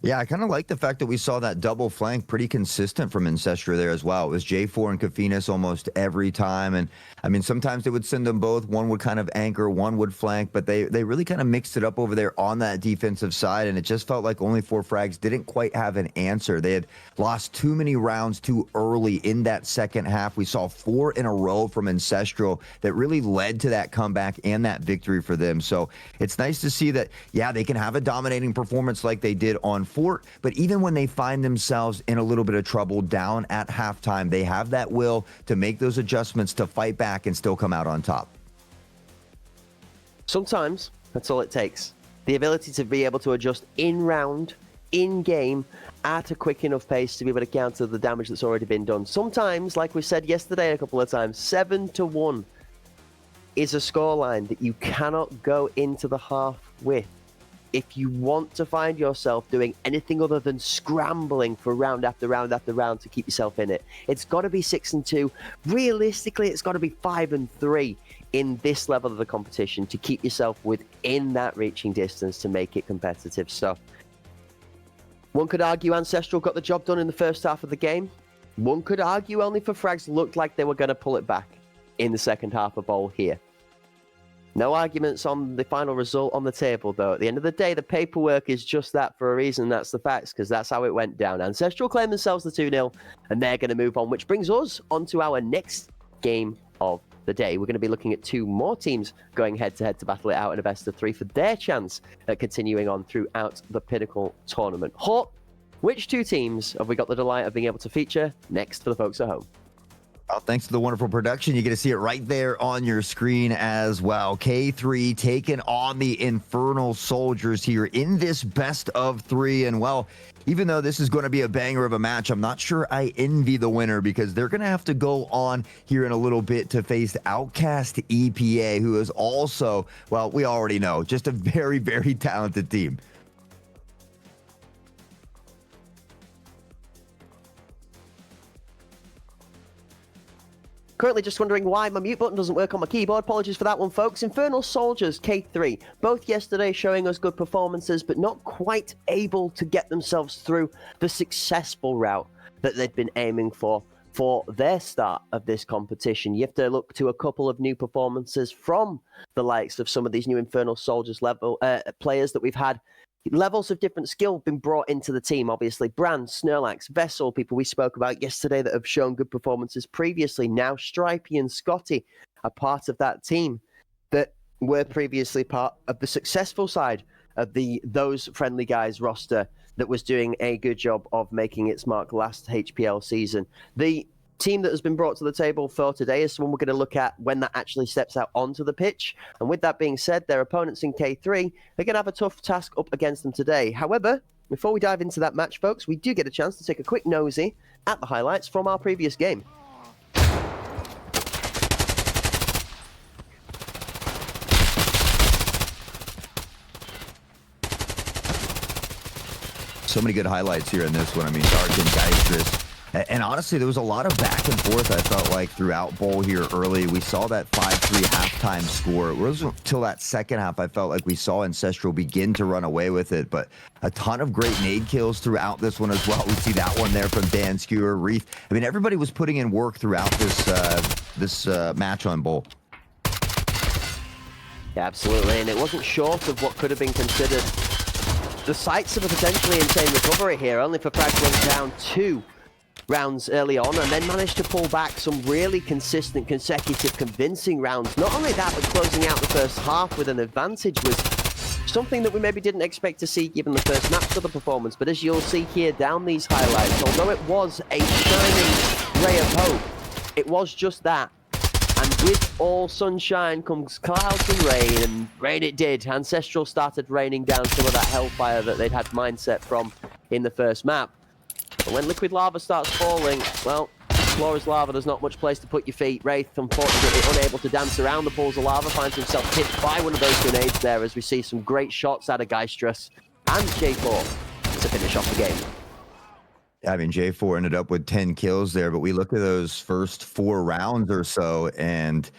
Yeah, I kind of like the fact that we saw that double flank pretty consistent from Ancestral there as well. It was J4 and Kafinas almost every time. And I mean, sometimes they would send them both. One would kind of anchor, one would flank, but they really kind of mixed it up over there on that defensive side. And it just felt like only 4 frags didn't quite have an answer. They had lost too many rounds too early in that second half. We saw 4 in a row from Ancestral that really led to that comeback and that victory for them. So it's nice to see that, yeah, they can have a dominating performance like they did on Fort, but even when they find themselves in a little bit of trouble down at halftime, they have that will to make those adjustments to fight back and still come out on top. Sometimes that's all it takes. The ability to be able to adjust in round, in game, at a quick enough pace to be able to counter the damage that's already been done. Sometimes, like we said yesterday a couple of times, 7-1 is a scoreline that you cannot go into the half with. If you want to find yourself doing anything other than scrambling for round after round after round to keep yourself in it, it's got to be 6-2. Realistically, it's got to be 5-3 in this level of the competition to keep yourself within that reaching distance to make it competitive. So one could argue Ancestral got the job done in the first half of the game. One could argue only for frags looked like they were going to pull it back in the second half of Bowl here. No arguments on the final result on the table, though. At the end of the day, the paperwork is just that for a reason. That's the facts, because that's how it went down. Ancestral claim themselves the 2-0, and they're going to move on, which brings us on to our next game of the day. We're going to be looking at 2 more teams going head-to-head to battle it out in a best-of-3 for their chance at continuing on throughout the Pinnacle tournament. Hawk, which 2 teams have we got the delight of being able to feature next for the folks at home? Well, thanks to the wonderful production, you get to see it right there on your screen as well. K3 taking on the Infernal Soldiers here in this best of 3. And well, even though this is going to be a banger of a match, I'm not sure I envy the winner, because they're going to have to go on here in a little bit to face Outcast EPA, who is also, well, we already know, just a very, very talented team. Currently just wondering why my mute button doesn't work on my keyboard. Apologies for that one, folks. Infernal Soldiers, K3. Both yesterday showing us good performances, but not quite able to get themselves through the successful route that they'd been aiming for their start of this competition. You have to look to a couple of new performances from the likes of some of these new Infernal Soldiers level players that we've had levels of different skill have been brought into the team. Obviously, Brand, Snorlax, Vessel, people we spoke about yesterday that have shown good performances previously. Now Stripey and Scotty are part of that team that were previously part of the successful side of those friendly guys roster that was doing a good job of making its mark last HPL season. The team that has been brought to the table for today is someone we're going to look at when that actually steps out onto the pitch. And with that being said, their opponents in K3 are going to have a tough task up against them today. However, before we dive into that match, folks, we do get a chance to take a quick nosy at the highlights from our previous game. So many good highlights here in this one. I mean, Dark and Geistress. And honestly, there was a lot of back and forth, I felt like, throughout Bowl here early. We saw that 5-3 halftime score. It wasn't until that second half I felt like we saw Ancestral begin to run away with it. But a ton of great nade kills throughout this one as well. We see that one there from Dan Skewer, Reef. I mean, everybody was putting in work throughout this match on Bowl. Yeah, absolutely. And it wasn't short of what could have been considered the sights of a potentially insane recovery here, only for Frags went down 2 rounds early on and then managed to pull back some really consistent, consecutive, convincing rounds. Not only that, but closing out the first half with an advantage was something that we maybe didn't expect to see given the first match of the performance. But as you'll see here down these highlights, although it was a shining ray of hope, it was just that. And with all sunshine comes clouds and rain, and rain it did. Ancestral started raining down some of that hellfire that they'd had mindset from in the first map. But when liquid lava starts falling, well, floor is lava, there's not much place to put your feet. Wraith, unfortunately, unable to dance around the pools of lava, finds himself hit by one of those grenades there as we see some great shots out of Geistress and J4 to finish off the game. I mean, J4 ended up with 10 kills there, but we look at those first 4 rounds or so, and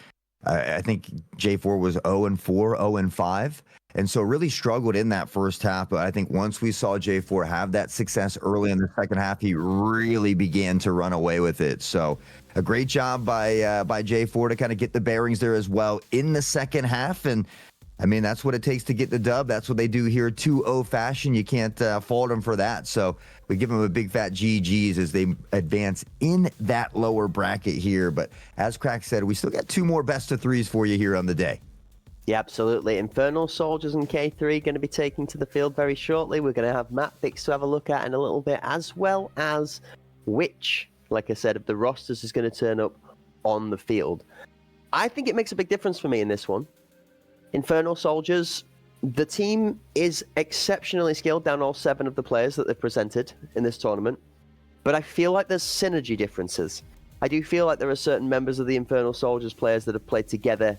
I think J4 was 0-4, 0-5. And so really struggled in that first half. But I think once we saw J4 have that success early in the second half, he really began to run away with it. So a great job by J4 to kind of get the bearings there as well in the second half. And I mean, that's what it takes to get the dub. That's what they do here, 2-0 fashion. You can't fault them for that. So we give them a big fat GGs as they advance in that lower bracket here. But as Crack said, we still got 2 more best of 3s for you here on the day. Yeah, absolutely. Infernal Soldiers and K3 going to be taking to the field very shortly. We're going to have map picks to have a look at in a little bit, as well as which, like I said, of the rosters is going to turn up on the field. I think it makes a big difference for me in this one. Infernal Soldiers, the team is exceptionally skilled down all 7 of the players that they've presented in this tournament, but I feel like there's synergy differences. I do feel like there are certain members of the Infernal Soldiers players that have played together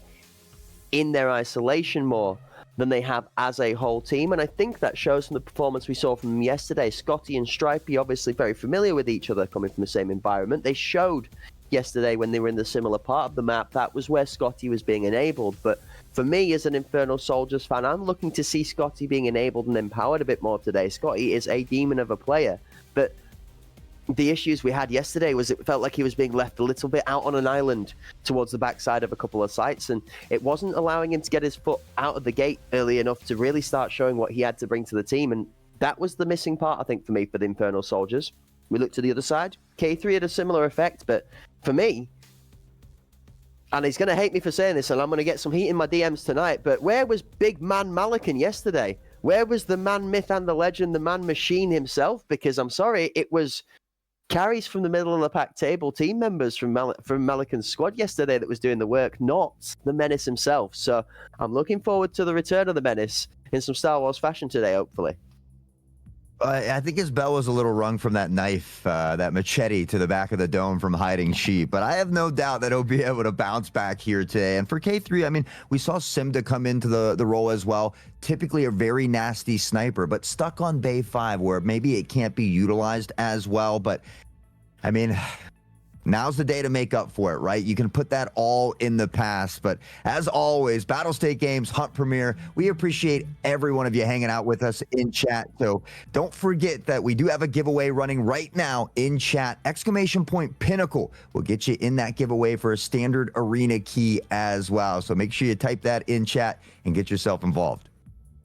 in their isolation more than they have as a whole team, and I think that shows from the performance we saw from them yesterday. Scotty and Stripey obviously very familiar with each other, coming from the same environment. They showed yesterday when they were in the similar part of the map, that was where Scotty was being enabled. But for me, as an Infernal Soldiers fan, I'm looking to see Scotty being enabled and empowered a bit more today. Scotty is a demon of a player, but the issues we had yesterday was it felt like he was being left a little bit out on an island towards the backside of a couple of sites, and it wasn't allowing him to get his foot out of the gate early enough to really start showing what he had to bring to the team. And that was the missing part, I think, for me, for the Infernal Soldiers. We look to the other side. K3 had a similar effect, but for me, and he's going to hate me for saying this, and I'm going to get some heat in my DMs tonight, but where was big man Malikan yesterday? Where was the man myth and the legend, the man machine himself? Because I'm sorry, it was carries from the middle of the pack table, team members from Malikan's squad yesterday that was doing the work, not the Menace himself. So I'm looking forward to the return of the Menace in some Star Wars fashion today, hopefully. I think his bell was a little rung from that knife, that machete to the back of the dome from hiding sheep. But I have no doubt that he'll be able to bounce back here today. And for K3, I mean, we saw Simda come into the role as well. Typically a very nasty sniper, but stuck on Bay 5 where maybe it can't be utilized as well. But, I mean, now's the day to make up for it, right? You can put that all in the past. But as always, Battle State Games, Hunt Premiere, we appreciate every one of you hanging out with us in chat. So don't forget that we do have a giveaway running right now in chat. ! Pinnacle will get you in that giveaway for a standard arena key as well. So make sure you type that in chat and get yourself involved.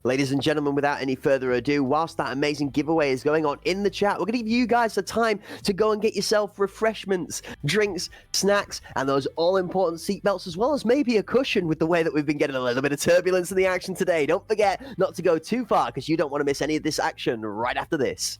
Ladies and gentlemen, without any further ado, whilst that amazing giveaway is going on in the chat, we're going to give you guys the time to go and get yourself refreshments, drinks, snacks, and those all-important seatbelts, as well as maybe a cushion with the way that we've been getting a little bit of turbulence in the action today. Don't forget not to go too far because you don't want to miss any of this action right after this.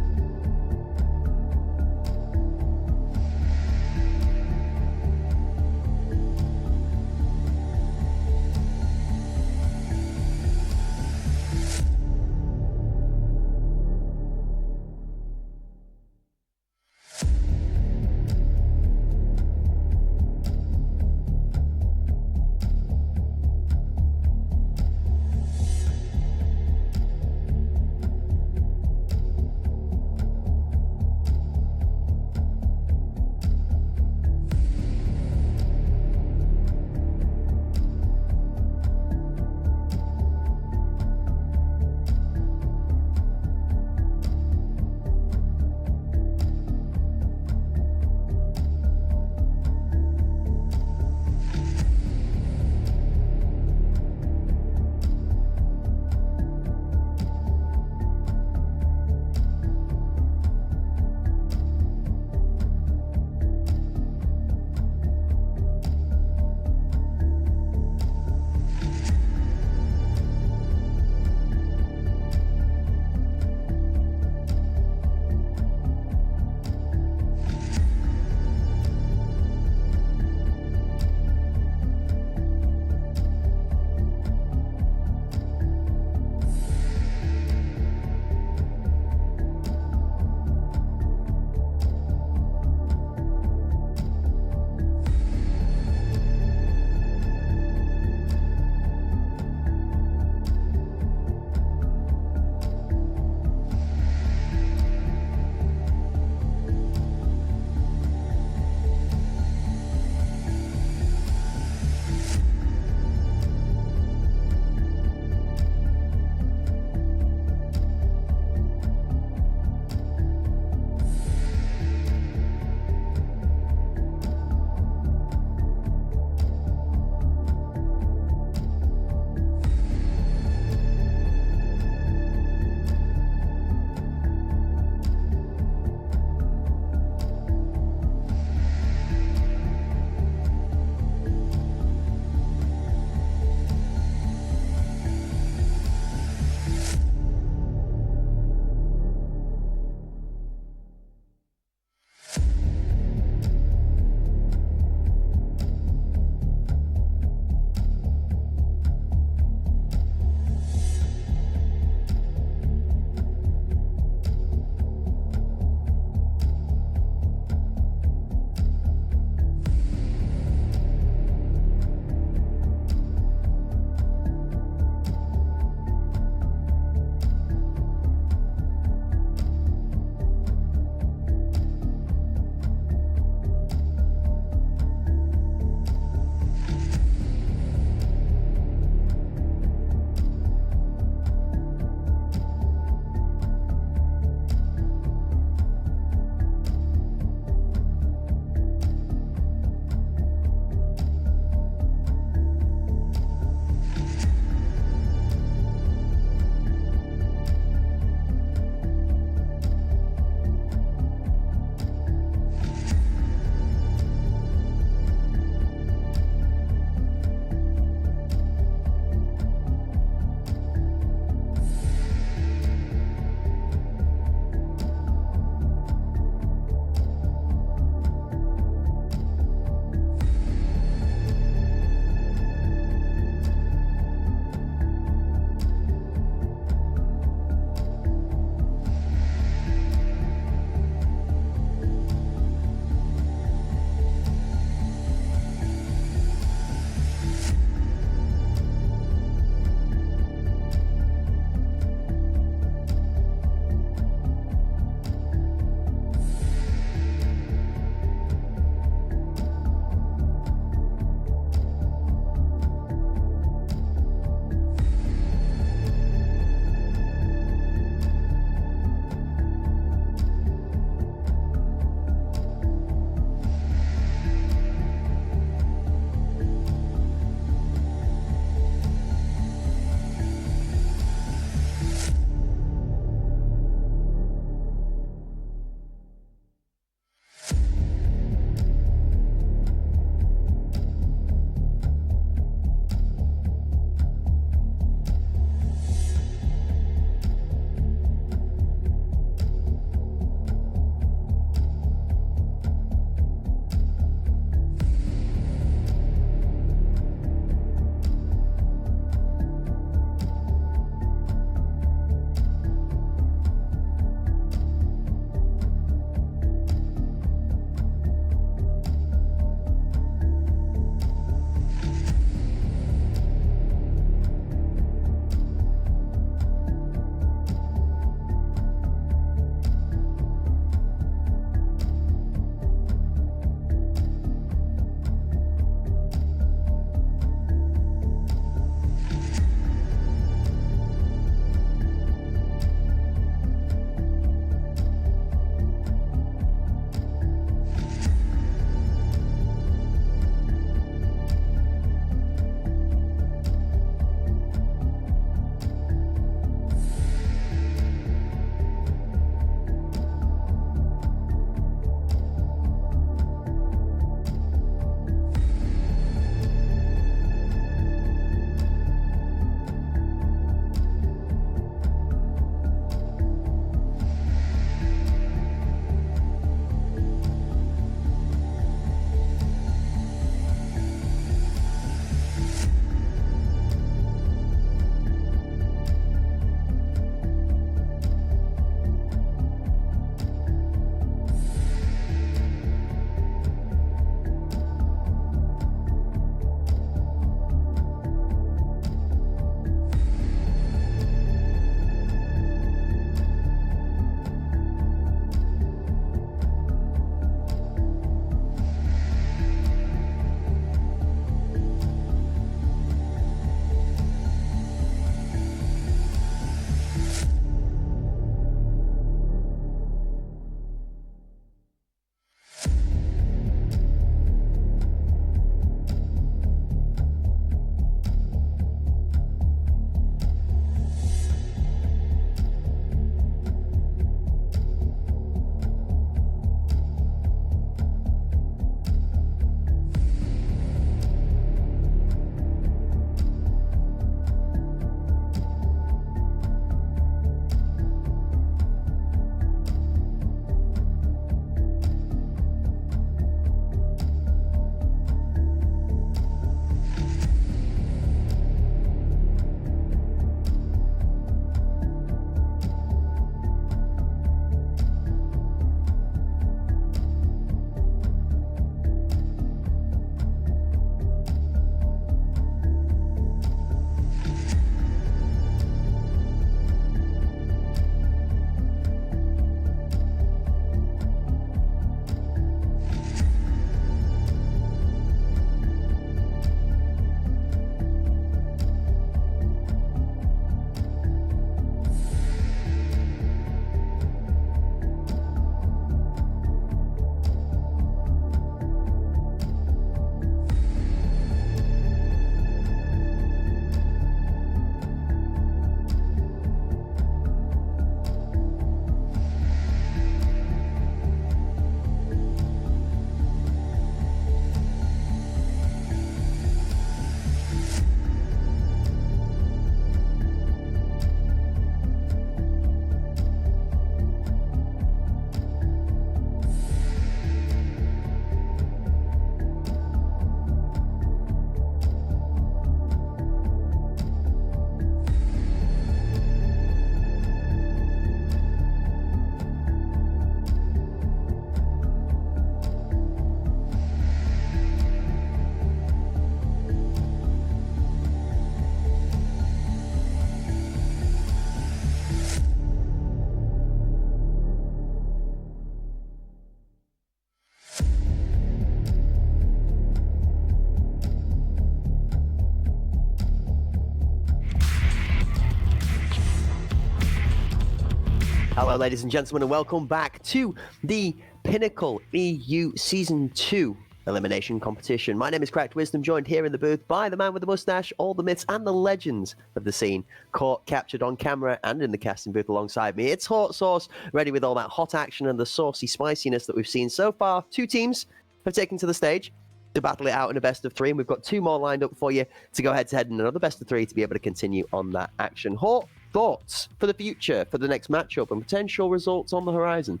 Hello, ladies and gentlemen, and welcome back to the Pinnacle EU Season 2 elimination competition. My name is Cracked Wisdom, joined here in the booth by the man with the mustache, all the myths and the legends of the scene, caught, captured on camera and in the casting booth alongside me. It's Hot Sauce, ready with all that hot action and the saucy spiciness that we've seen so far. Two teams have taken to the stage to battle it out in a best of three, and we've got two more lined up for you to go head-to-head in another best of three to be able to continue on that action. Hort, thoughts for the future, for the next matchup, and potential results on the horizon?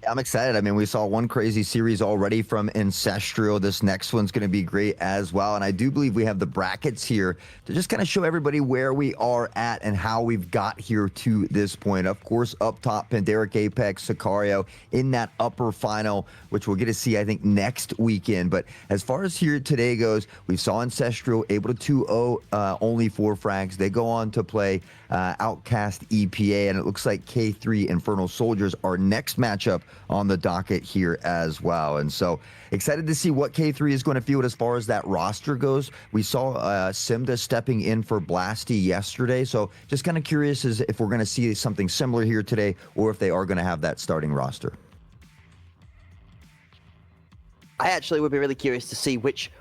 I'm excited. I mean, we saw one crazy series already from Ancestral. This next one's going to be great as well. And I do believe we have the brackets here to just kind of show everybody where we are at and how we've got here to this point. Of course, up top, Pandaric Apex, Sicario in that upper final, which we'll get to see, I think, next weekend. But as far as here today goes, we saw Ancestral able to 2-0 only 4 frags. They go on to play Outcast EPA, and it looks like K3 Infernal Soldiers, our next matchup on the docket here as well. And so excited to see what K3 is going to field as far as that roster goes. We saw Simda stepping in for Blasty yesterday, so just kind of curious as if we're going to see something similar here today or if they are going to have that starting roster. I actually would be really curious to see which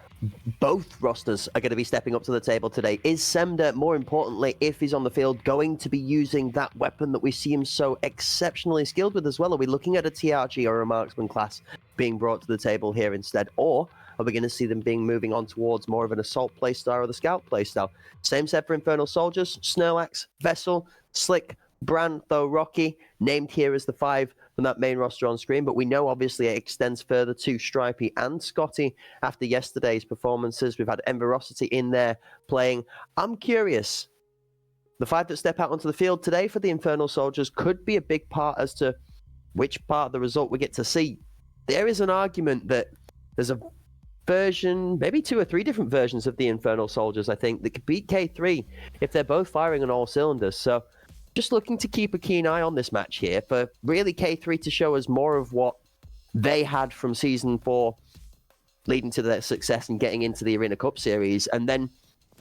both rosters are going to be stepping up to the table today. Is Semda, more importantly, if he's on the field, going to be using that weapon that we see him so exceptionally skilled with as well? Are we looking at a TRG or a marksman class being brought to the table here instead? Or are we going to see them moving on towards more of an assault playstyle or the scout playstyle? Same set for Infernal Soldiers, Snorlax, Vessel, Slick, Bran, though Rocky, named here as the 5 from that main roster on screen, but we know obviously it extends further to Stripey and Scotty after yesterday's performances. We've had Enverosity in there playing. I'm curious, the 5 that step out onto the field today for the Infernal Soldiers could be a big part as to which part of the result we get to see. There is an argument that there's a version, maybe 2 or 3 different versions of the Infernal Soldiers, I think, that could beat K3 if they're both firing on all cylinders. So just looking to keep a keen eye on this match here for really K3 to show us more of what they had from Season 4 leading to their success and getting into the Arena Cup series, and then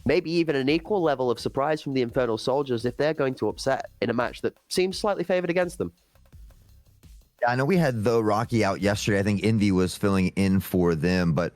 maybe even an equal level of surprise from the Infernal Soldiers if they're going to upset in a match that seems slightly favored against them. I know we had the Rocky out yesterday. I think Indy was filling in for them, but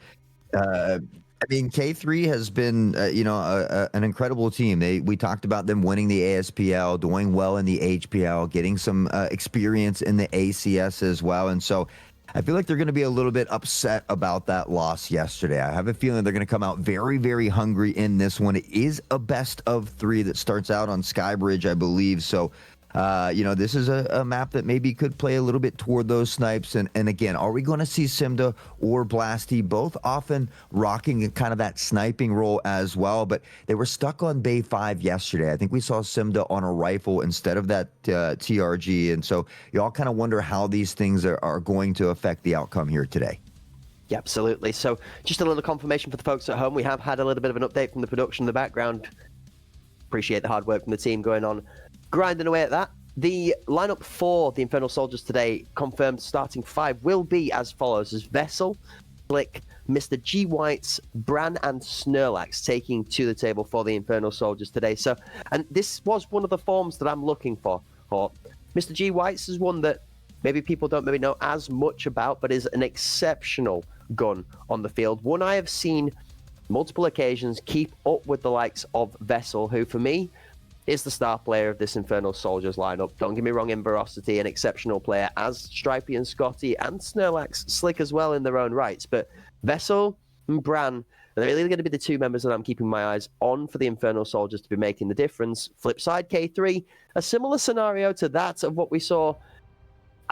I mean, K3 has been, an incredible team. We talked about them winning the ASPL, doing well in the HPL, getting some experience in the ACS as well. And so I feel like they're going to be a little bit upset about that loss yesterday. I have a feeling they're going to come out very, very hungry in this one. It is a best of 3 that starts out on Skybridge, I believe. So this is a map that maybe could play a little bit toward those snipes. And again, are we going to see Simda or Blasty both often rocking kind of that sniping role as well? But they were stuck on Bay 5 yesterday. I think we saw Simda on a rifle instead of that TRG. And so you all kind of wonder how these things are going to affect the outcome here today. Yeah, absolutely. So just a little confirmation for the folks at home. We have had a little bit of an update from the production in the background. Appreciate the hard work from the team going on, grinding away at that. The lineup for the Infernal Soldiers today, confirmed starting 5, will be as follows: as Vessel, Slick, Mr. G Whites, Bran, and Snorlax taking to the table for the Infernal Soldiers today. So, and this was one of the forms that I'm looking for. Mr. G Whites is one that maybe people don't maybe know as much about, but is an exceptional gun on the field. One I have seen multiple occasions keep up with the likes of Vessel, who for me is the star player of this Infernal Soldiers lineup. Don't get me wrong, Enverosity, an exceptional player, as Stripey and Scotty and Snorlax, slick as well in their own rights. But Vessel and Bran are really going to be the 2 members that I'm keeping my eyes on for the Infernal Soldiers to be making the difference. Flip side, K3, a similar scenario to that of what we saw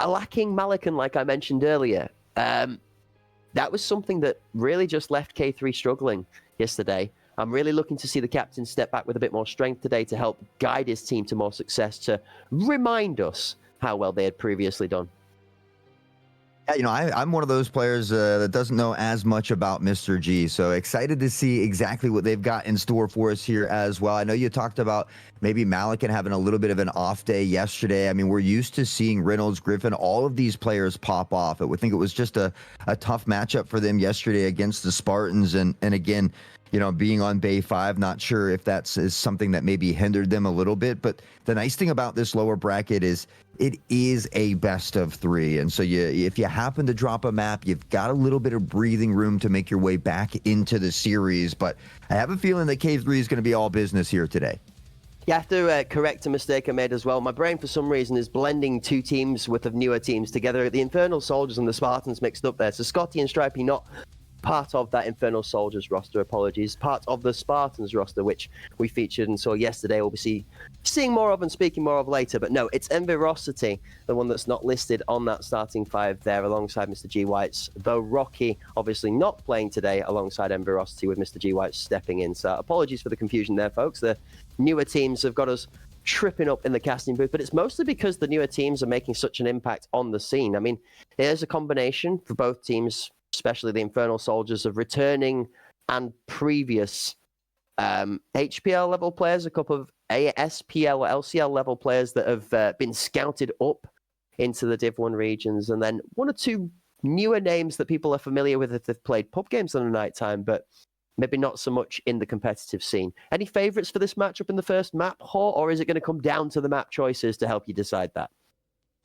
lacking Malikan, like I mentioned earlier. That was something that really just left K3 struggling yesterday. I'm really looking to see the captain step back with a bit more strength today to help guide his team to more success, to remind us how well they had previously done. Yeah, I'm one of those players that doesn't know as much about Mr. G, so excited to see exactly what they've got in store for us here as well. I know you talked about maybe Malikan having a little bit of an off day yesterday. I mean, we're used to seeing Reynolds, Griffin, all of these players pop off. I would think it was just a tough matchup for them yesterday against the Spartans, and again, being on Bay 5, not sure if is something that maybe hindered them a little bit. But the nice thing about this lower bracket is it is a best of 3. And so if you happen to drop a map, you've got a little bit of breathing room to make your way back into the series. But I have a feeling that K3 is going to be all business here today. You have to correct a mistake I made as well. My brain, for some reason, is blending two teams with the newer teams together. The Infernal Soldiers and the Spartans mixed up there. So Scotty and Stripey not part of that Infernal Soldiers roster, apologies. Part of the Spartans roster, which we featured and saw yesterday. We'll be seeing more of and speaking more of later. But no, it's Envirosity, the one that's not listed on that starting 5 there alongside Mr. G. Whites. Though Rocky obviously not playing today alongside Envirosity with Mr. G. Whites stepping in. So apologies for the confusion there, folks. The newer teams have got us tripping up in the casting booth, but it's mostly because the newer teams are making such an impact on the scene. I mean, there's a combination for both teams, especially the Infernal Soldiers, of returning and previous HPL level players, a couple of ASPL or LCL level players that have been scouted up into the Div 1 regions, and then 1 or 2 newer names that people are familiar with if they've played pub games on the night time, but maybe not so much in the competitive scene. Any favourites for this matchup in the first map, or is it going to come down to the map choices to help you decide that?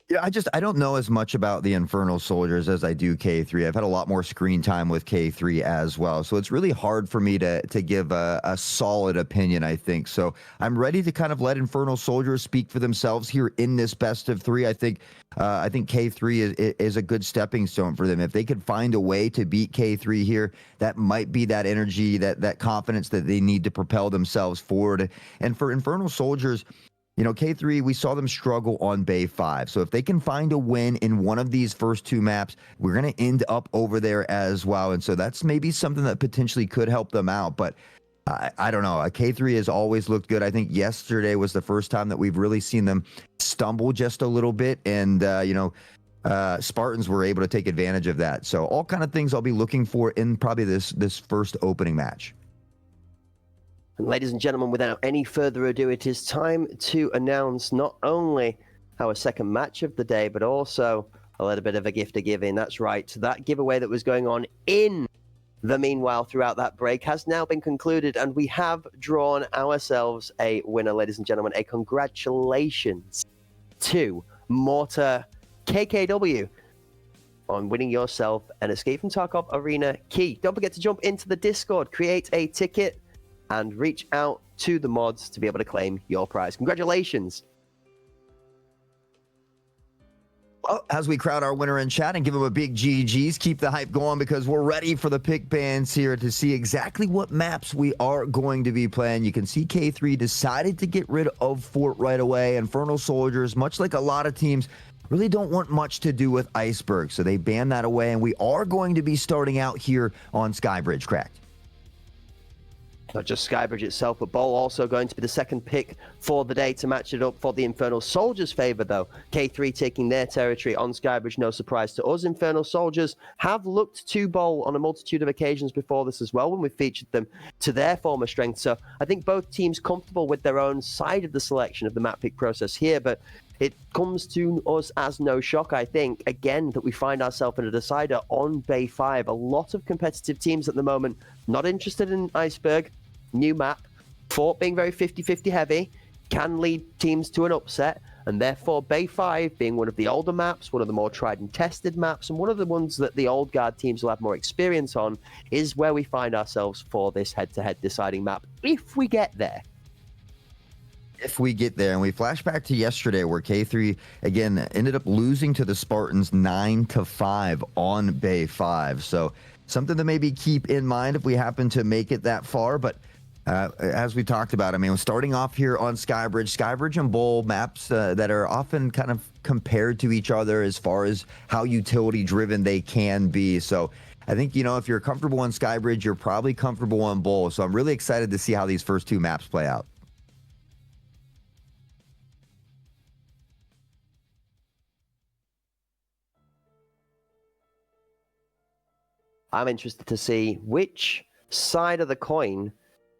Yeah, I don't know as much about the Infernal Soldiers as I do K3. I've had a lot more screen time with K3 as well. So it's really hard for me to give a solid opinion, I think. So I'm ready to kind of let Infernal Soldiers speak for themselves here in this best of 3. I think K3 is a good stepping stone for them. If they could find a way to beat K3 here, that might be that energy, that confidence that they need to propel themselves forward. And for Infernal Soldiers, you know, K3, we saw them struggle on Bay 5. So if they can find a win in one of these first 2 maps, we're going to end up over there as well. And so that's maybe something that potentially could help them out. But I don't know. K3 has always looked good. I think yesterday was the first time that we've really seen them stumble just a little bit. And, Spartans were able to take advantage of that. So all kind of things I'll be looking for in probably this first opening match. And ladies and gentlemen, without any further ado, it is time to announce not only our second match of the day, but also a little bit of a gift of giving. That's right. That giveaway that was going on in the meanwhile throughout that break has now been concluded, and we have drawn ourselves a winner, ladies and gentlemen. A congratulations to Mortar KKW on winning yourself an Escape from Tarkov Arena key. Don't forget to jump into the Discord, create a ticket, and reach out to the mods to be able to claim your prize. Congratulations. Well, as we crowd our winner in chat and give him a big GG's, keep the hype going because we're ready for the pick bands here to see exactly what maps we are going to be playing. You can see K3 decided to get rid of Fort right away. Infernal Soldiers, much like a lot of teams, really don't want much to do with Iceberg, so they banned that away, and we are going to be starting out here on Skybridge, correct? Not just Skybridge itself, but Bol also going to be the second pick for the day to match it up for the Infernal Soldiers' favor, though. K3 taking their territory on Skybridge, no surprise to us. Infernal Soldiers have looked to Bol on a multitude of occasions before this as well, when we featured them to their former strength. So I think both teams comfortable with their own side of the selection of the map pick process here, but it comes to us as no shock, I think, again, that we find ourselves in a decider on Bay 5. A lot of competitive teams at the moment not interested in Iceberg. New map, Fort being very 50-50 heavy, can lead teams to an upset, and therefore Bay 5 being one of the older maps, one of the more tried and tested maps, and one of the ones that the old guard teams will have more experience on, is where we find ourselves for this head-to-head deciding map, if we get there. If we get there, and we flash back to yesterday where K3 again ended up losing to the Spartans 9-5 on Bay 5. So something to maybe keep in mind if we happen to make it that far. But as we talked about, I mean, starting off here on Skybridge and Bol maps that are often kind of compared to each other as far as how utility driven they can be. So I think, you know, if you're comfortable on Skybridge, you're probably comfortable on Bol. So I'm really excited to see how these first 2 maps play out. I'm interested to see which side of the coin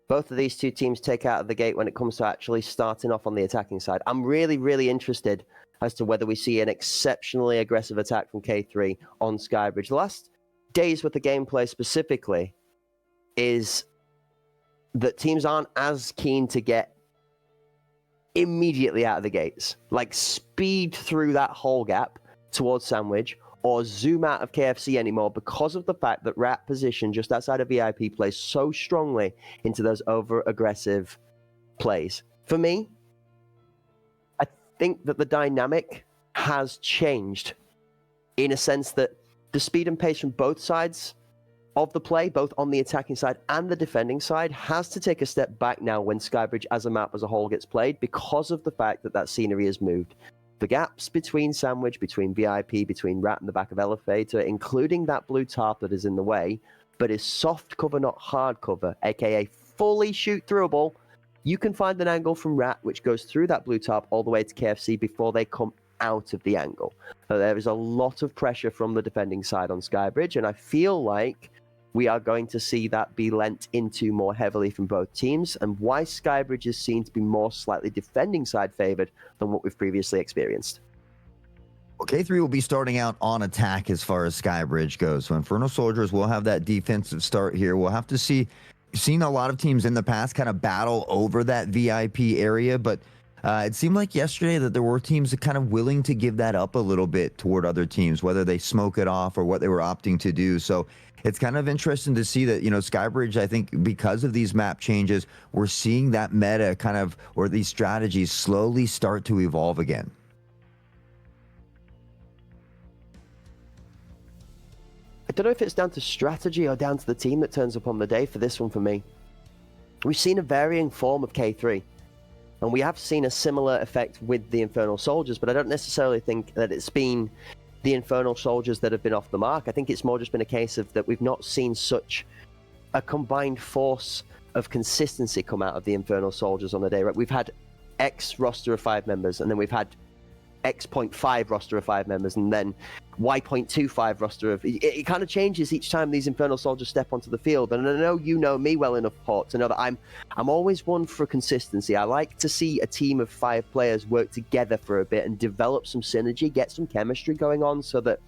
both of these 2 teams take out of the gate when it comes to actually starting off on the attacking side. I'm really, really interested as to whether we see an exceptionally aggressive attack from K3 on Skybridge. The last days with the gameplay specifically is that teams aren't as keen to get immediately out of the gates, like speed through that whole gap towards Sandwich, or zoom out of KFC anymore because of the fact that Rat position just outside of VIP plays so strongly into those over-aggressive plays. For me, I think that the dynamic has changed in a sense that the speed and pace from both sides of the play, both on the attacking side and the defending side, has to take a step back now when Skybridge as a map as a whole gets played because of the fact that that scenery has moved. The gaps between Sandwich, between VIP, between Rat and the back of Elevator, including that blue tarp that is in the way, but is soft cover, not hard cover, aka fully shoot throughable. You can find an angle from Rat which goes through that blue tarp all the way to KFC before they come out of the angle. So there is a lot of pressure from the defending side on Skybridge, and I feel like we are going to see that be lent into more heavily from both teams, and why Skybridge is seen to be more slightly defending side favored than what we've previously experienced. Well, K3 will be starting out on attack as far as Skybridge goes. So Infernal Soldiers will have that defensive start here. We'll have to see. Seen a lot of teams in the past kind of battle over that VIP area, but it seemed like yesterday that there were teams that kind of willing to give that up a little bit toward other teams, whether they smoke it off or what they were opting to do. So it's kind of interesting to see that, Skybridge, I think because of these map changes, we're seeing that meta kind of, or these strategies slowly start to evolve again. I don't know if it's down to strategy or down to the team that turns up on the day for this one for me. We've seen a varying form of K3. And we have seen a similar effect with the Infernal Soldiers, but I don't necessarily think that it's been the Infernal Soldiers that have been off the mark. I think it's more just been a case of that we've not seen such a combined force of consistency come out of the Infernal Soldiers on the day. Right? We've had X roster of 5 members, and then we've had X.5 roster of 5 members, and then Y.25 roster of... It kind of changes each time these Infernal Soldiers step onto the field. And I know you know me well enough, Port, to know that I'm always one for consistency. I like to see a team of 5 players work together for a bit and develop some synergy, get some chemistry going on so that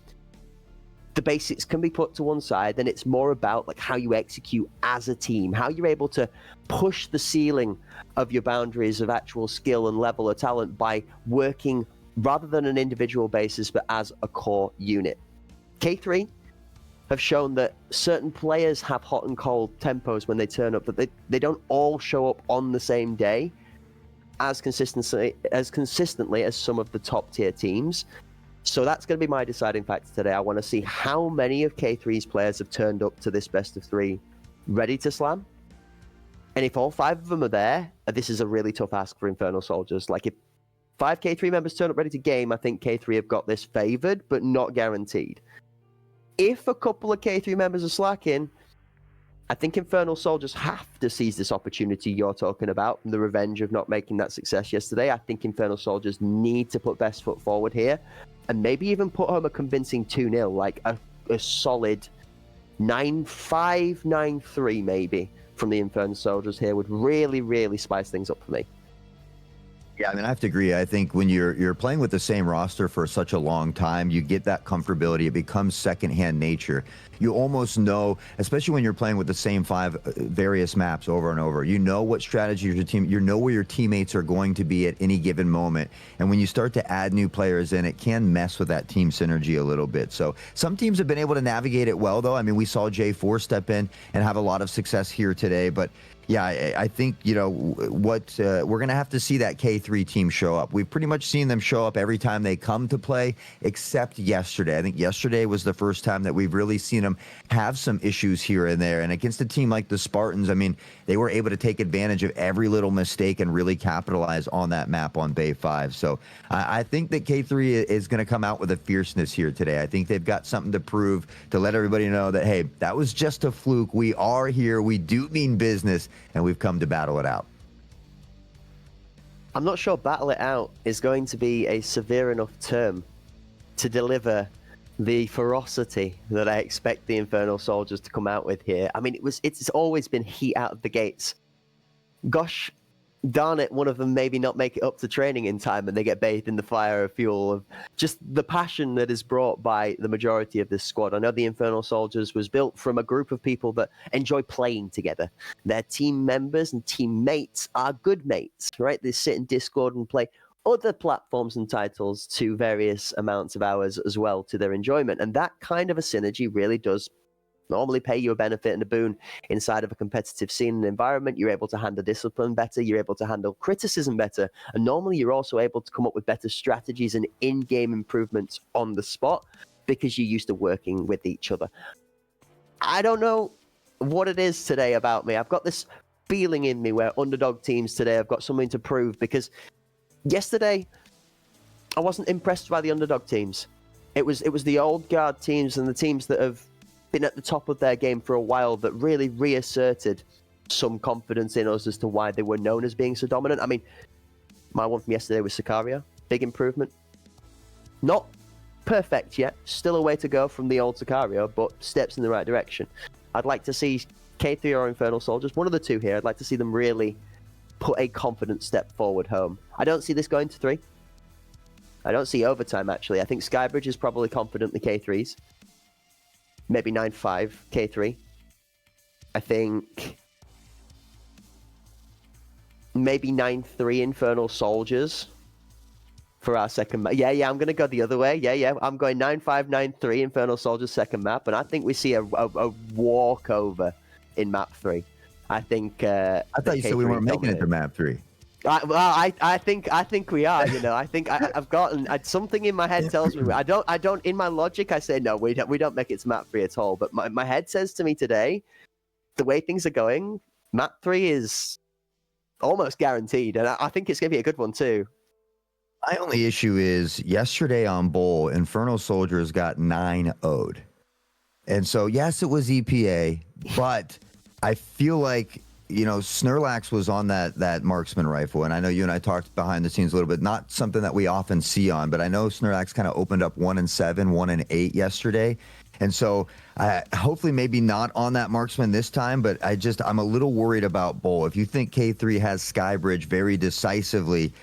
the basics can be put to one side, and it's more about like how you execute as a team, how you're able to push the ceiling of your boundaries of actual skill and level of talent by working rather than an individual basis, but as a core unit. K3 have shown that certain players have hot and cold tempos when they turn up, that they don't all show up on the same day as consistently as some of the top tier teams. So that's going to be my deciding factor today. I want to see how many of K3's players have turned up to this best of 3 ready to slam. And if all 5 of them are there, this is a really tough ask for Infernal Soldiers. Like if 5 K3 members turn up ready to game, I think K3 have got this favored, but not guaranteed. If a couple of K3 members are slacking, I think Infernal Soldiers have to seize this opportunity you're talking about, from the revenge of not making that success yesterday. I think Infernal Soldiers need to put best foot forward here, and maybe even put home a convincing 2-0, like a solid 9-5, 9-3 maybe from the Infernal Soldiers here would really, really spice things up for me. Yeah, I mean, I have to agree. I think when you're playing with the same roster for such a long time, you get that comfortability. It becomes secondhand nature. You almost know, especially when you're playing with the same 5 various maps over and over, you know what strategy your team, you know where your teammates are going to be at any given moment. And when you start to add new players in, it can mess with that team synergy a little bit. So some teams have been able to navigate it well, though. I mean, we saw J4 step in and have a lot of success here today, but yeah, I think, what we're going to have to see that K3 team show up. We've pretty much seen them show up every time they come to play, except yesterday. I think yesterday was the first time that we've really seen them have some issues here and there. And against a team like the Spartans, I mean, they were able to take advantage of every little mistake and really capitalize on that map on Bay 5. So I think that K3 is going to come out with a fierceness here today. I think they've got something to prove, to let everybody know that, hey, that was just a fluke. We are here. We do mean business. And we've come to battle it out. I'm not sure battle it out is going to be a severe enough term to deliver the ferocity that I expect the Infernal Soldiers to come out with here. I mean, it's always been heat out of the gates. Gosh, darn it, one of them maybe not make it up to training in time and they get bathed in the fire of fuel of just the passion that is brought by the majority of this squad. I know the Infernal Soldiers was built from a group of people that enjoy playing together. Their team members and teammates are good mates, right? They sit in Discord and play other platforms and titles to various amounts of hours as well to their enjoyment. And that kind of a synergy really does normally pay you a benefit and a boon inside of a competitive scene and environment. You're able to handle discipline better, you're able to handle criticism better, and normally you're also able to come up with better strategies and in-game improvements on the spot because you're used to working with each other. I don't know what it is today about me. I've got this feeling in me where underdog teams today have got something to prove, because yesterday I wasn't impressed by the underdog teams. It was the old guard teams and the teams that have been at the top of their game for a while that really reasserted some confidence in us as to why they were known as being so dominant. I mean, my one from yesterday was Sicaria. Big improvement. Not perfect yet. Still a way to go from the old Sicario, but steps in the right direction. I'd like to see K3 or Infernal Soldiers, one of the two here, I'd like to see them really put a confident step forward home. I don't see this going to 3. I don't see overtime, actually. I think Skybridge is probably confidently K3s. Maybe 9-5 K3. I think maybe 9-3 Infernal Soldiers for our second map. Yeah, I'm going to go the other way. Yeah. I'm going 9-5, 9-3 Infernal Soldiers second map, and I think we see a walkover in map 3. I think. I thought you said we weren't making it to map 3. I think we are. You know, I think I've gotten something in my head tells me I don't. In my logic, I say no. We don't make it to map 3 at all. But my head says to me today, the way things are going, map 3 is almost guaranteed, and I think it's going to be a good one too. My only issue is yesterday on Bowl, Infernal Soldiers got 9-0'd. And so, yes, it was EPA, but I feel like, you know, Snorlax was on that marksman rifle, and I know you and I talked behind the scenes a little bit, not something that we often see on, but I know Snorlax kind of opened up 1-7, 1-8 yesterday. And so hopefully maybe not on that marksman this time, but I'm a little worried about Bull. If you think K3 has Skybridge very decisively,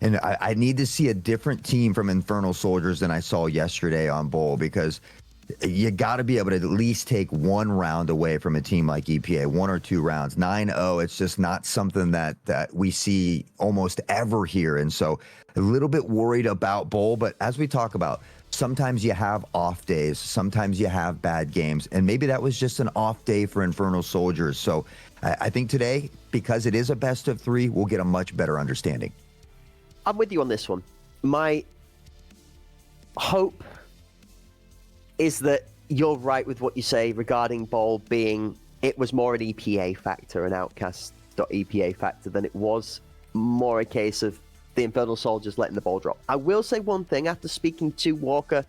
and I need to see a different team from Infernal Soldiers than I saw yesterday on Bull, because you got to be able to at least take one round away from a team like EPA, 1 or 2 rounds. 9-0, it's just not something that we see almost ever here. And so a little bit worried about Bull, but as we talk about, sometimes you have off days, sometimes you have bad games, and maybe that was just an off day for Infernal Soldiers. So I think today, because it is a best of 3, we'll get a much better understanding. I'm with you on this one. My hope is that you're right with what you say regarding Ball being, it was more an EPA factor, an Outcast.EPA factor, than it was more a case of the Infernal Soldiers letting the ball drop. I will say one thing, after speaking to Walker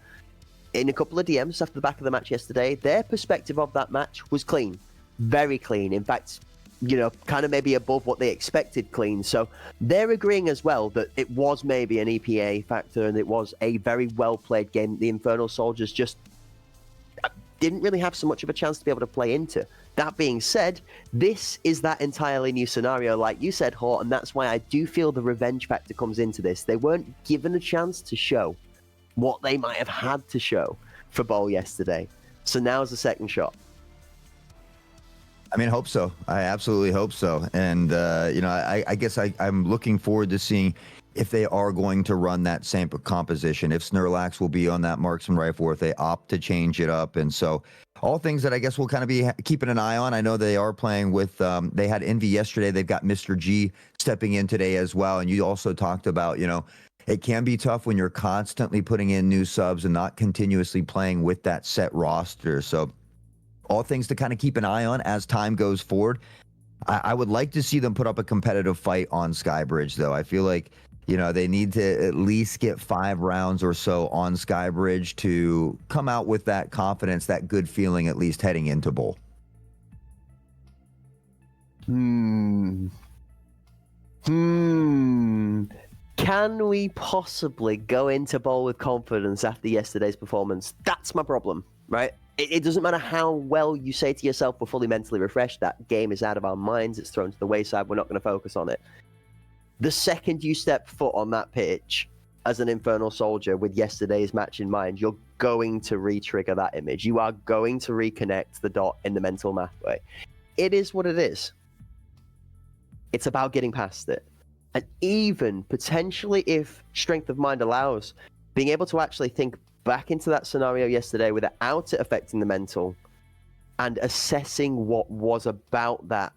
in a couple of DMs after the back of the match yesterday, their perspective of that match was clean. Very clean. In fact, you know, kind of maybe above what they expected clean. So they're agreeing as well that it was maybe an EPA factor and it was a very well-played game. The Infernal Soldiers just didn't really have so much of a chance to be able to play into. That being said, this is that entirely new scenario, like you said, Hort, and that's why I do feel the revenge factor comes into this. They weren't given a chance to show what they might have had to show for Bowl yesterday. So now's the second shot. I mean, hope so. I absolutely hope so. And, you know, I guess I'm looking forward to seeing if they are going to run that same composition, if Snorlax will be on that marksman rifle, or if they opt to change it up. And so all things that I guess we'll kind of be keeping an eye on. I know they are playing with, they had Envy yesterday. They've got Mr. G stepping in today as well. And you also talked about, you know, it can be tough when you're constantly putting in new subs and not continuously playing with that set roster. So all things to kind of keep an eye on as time goes forward. I would like to see them put up a competitive fight on Skybridge, though. I feel like, you know, they need to at least get 5 rounds or so on Skybridge to come out with that confidence, that good feeling, at least heading into Bowl. Can we possibly go into Bowl with confidence after yesterday's performance? That's my problem, right? It doesn't matter how well you say to yourself, we're fully mentally refreshed, that game is out of our minds, it's thrown to the wayside, we're not going to focus on it. The second you step foot on that pitch as an Infernal Soldier with yesterday's match in mind, you're going to re-trigger that image. You are going to reconnect the dot in the mental pathway. It is what it is. It's about getting past it. And even potentially, if strength of mind allows, being able to actually think back into that scenario yesterday without it affecting the mental and assessing what was about that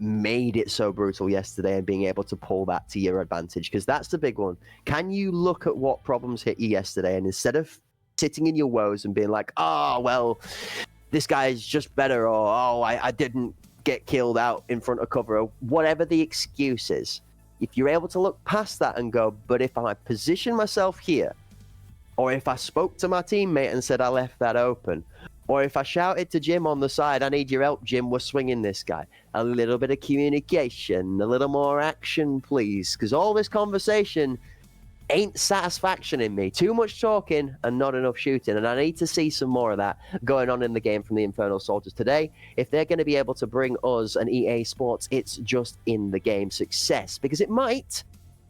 made it so brutal yesterday and being able to pull that to your advantage, because that's the big one. Can you look at what problems hit you yesterday, and instead of sitting in your woes and being like, oh, well, this guy's just better, or oh, I didn't get killed out in front of cover, or whatever the excuse is, if you're able to look past that and go, but if I position myself here, or if I spoke to my teammate and said I left that open, or if I shouted to Jim on the side, I need your help, Jim, we're swinging this guy. A little bit of communication, a little more action, please. Because all this conversation ain't satisfaction in me. Too much talking and not enough shooting. And I need to see some more of that going on in the game from the Infernal Soldiers today. If they're going to be able to bring us an EA Sports, it's just in the game success. Because it might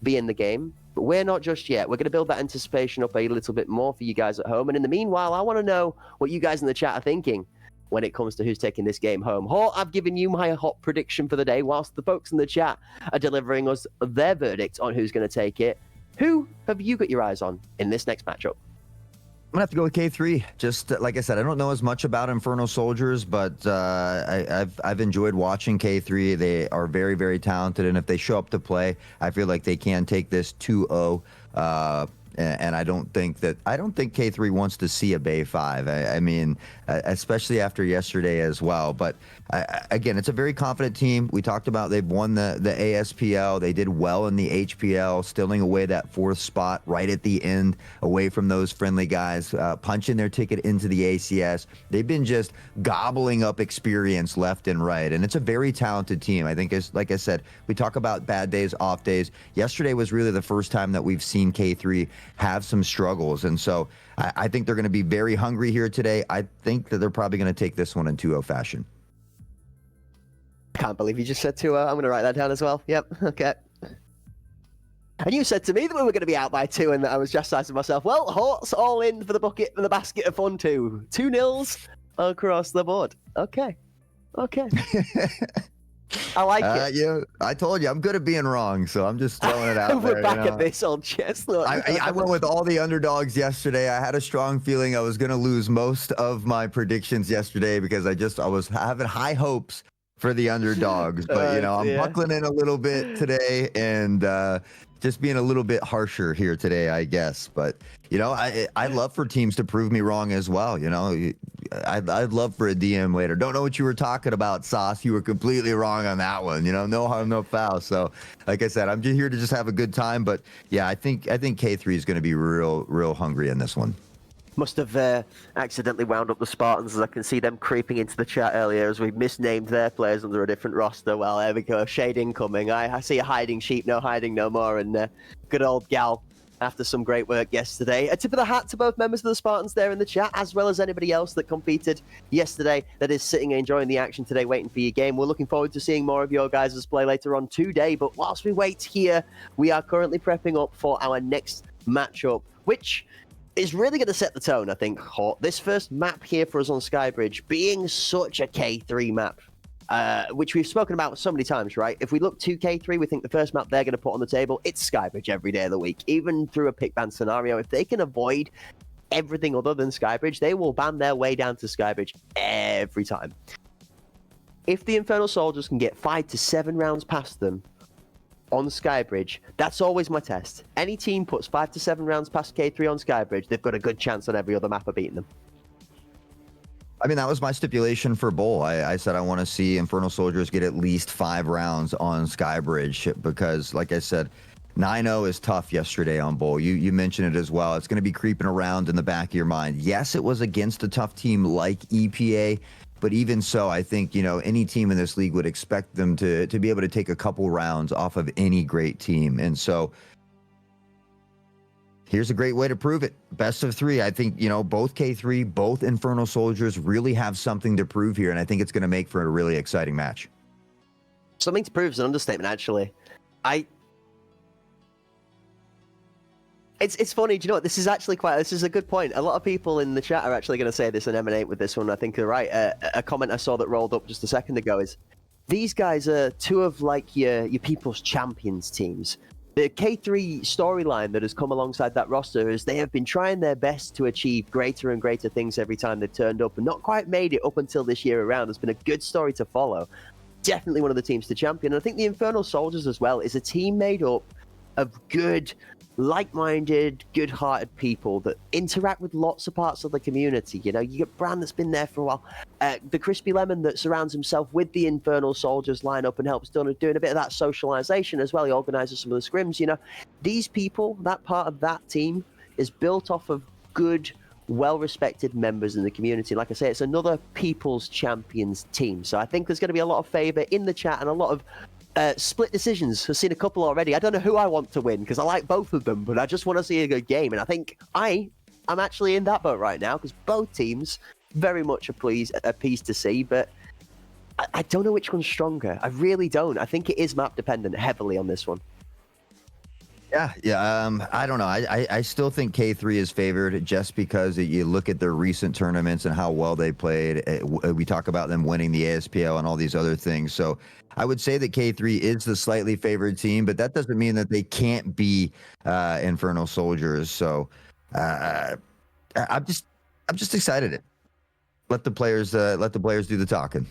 be in the game, but we're not just yet. We're going to build that anticipation up a little bit more for you guys at home. And in the meanwhile, I want to know what you guys in the chat are thinking when it comes to who's taking this game home. Hort, I've given you my hot prediction for the day, whilst the folks in the chat are delivering us their verdict on who's going to take it. Who have you got your eyes on in this next matchup? I'm gonna have to go with K3. Just like I said, I don't know as much about Infernal Soldiers, but I've enjoyed watching K3. They are very, very talented, and if they show up to play, I feel like they can take this 2-0. And I don't think K3 wants to see a Bay 5. I mean, especially after yesterday as well. But again, it's a very confident team. We talked about they've won the ASPL. They did well in the HPL, stealing away that 4th spot right at the end, away from those friendly guys, punching their ticket into the ACS. They've been just gobbling up experience left and right. And it's a very talented team. I think, like I said, we talk about bad days, off days. Yesterday was really the first time that we've seen K3 have some struggles. And so I think they're going to be very hungry here today. I think that they're probably going to take this one in 2-0 fashion. Can't believe you just said 2-0. I'm going to write that down as well. Yep. Okay. And you said to me that we were going to be out by 2, and that I was just saying to myself, well, Hort's all in for the bucket and the basket of fun too. 2-0 across the board. Okay. Okay. I like it. Yeah, I told you I'm good at being wrong, so I'm just throwing it out We're there. back at this old chestnut. I went with all the underdogs yesterday. I had a strong feeling I was going to lose most of my predictions yesterday because I was having high hopes for the underdogs, but I'm buckling in a little bit today and just being a little bit harsher here today, I guess. But I'd love for teams to prove me wrong as well. I'd love for a DM later. Don't know what you were talking about, Sauce. You were completely wrong on that one. No harm, no foul. So, like I said, I'm just here to just have a good time. But yeah, I think K3 is going to be real hungry in this one. Must have accidentally wound up the Spartans, as I can see them creeping into the chat earlier as we misnamed their players under a different roster. Well, there we go. Shade incoming. I see a hiding sheep, no hiding no more. And good old Gal, after some great work yesterday. A tip of the hat to both members of the Spartans there in the chat, as well as anybody else that competed yesterday that is sitting and enjoying the action today, waiting for your game. We're looking forward to seeing more of your guys' play later on today. But whilst we wait here, we are currently prepping up for our next matchup, which is really going to set the tone, I think, Hort. This first map here for us on Skybridge being such a K3 map, which we've spoken about so many times, right? If we look to K3, we think the first map they're going to put on the table, it's Skybridge every day of the week. Even through a pick ban scenario, if they can avoid everything other than Skybridge, they will ban their way down to Skybridge every time. If the Infernal Soldiers can get 5 to 7 rounds past them on Skybridge, that's always my test. Any team puts 5 to 7 rounds past K3 on Skybridge, they've got a good chance on every other map of beating them. I mean, that was my stipulation for Bowl. I said I want to see Infernal Soldiers get at least 5 rounds on Skybridge because, like I said, 9-0 is tough yesterday on Bowl. You mentioned it as well. It's going to be creeping around in the back of your mind. Yes, it was against a tough team like EPA, but even so, I think, any team in this league would expect them to be able to take a couple rounds off of any great team. And so here's a great way to prove it. Best of 3. I think, both K3, both Infernal Soldiers really have something to prove here. And I think it's going to make for a really exciting match. Something to prove is an understatement, actually. It's funny. Do you know what? This is a good point. A lot of people in the chat are actually going to say this and emanate with this one. I think they're right. A comment I saw that rolled up just a second ago is these guys are two of like your people's champions teams. The K3 storyline that has come alongside that roster is they have been trying their best to achieve greater and greater things every time they've turned up and not quite made it up until this year around. It's been a good story to follow. Definitely one of the teams to champion. And I think the Infernal Soldiers as well is a team made up of good, like-minded, good-hearted people that interact with lots of parts of the community. You know, you get Bran that's been there for a while, the Crispy Lemon that surrounds himself with the Infernal Soldiers lineup and helps doing a bit of that socialization as well. He organizes some of the scrims. You know, these people, that part of that team is built off of good, well-respected members in the community. Like I say, it's another People's Champions team. So I think there's going to be a lot of favor in the chat and a lot of split decisions. I've seen a couple already. I don't know who I want to win because I like both of them, but I just want to see a good game. And I think I'm actually in that boat right now because both teams very much are pleased to see, but I don't know which one's stronger. I really don't. I think it is map dependent heavily on this one. Yeah. I don't know. I still think K3 is favored just because you look at their recent tournaments and how well they played. We talk about them winning the ASPL and all these other things. So I would say that K3 is the slightly favored team, but that doesn't mean that they can't be Infernal Soldiers. So I'm just excited. Let the players do the talking.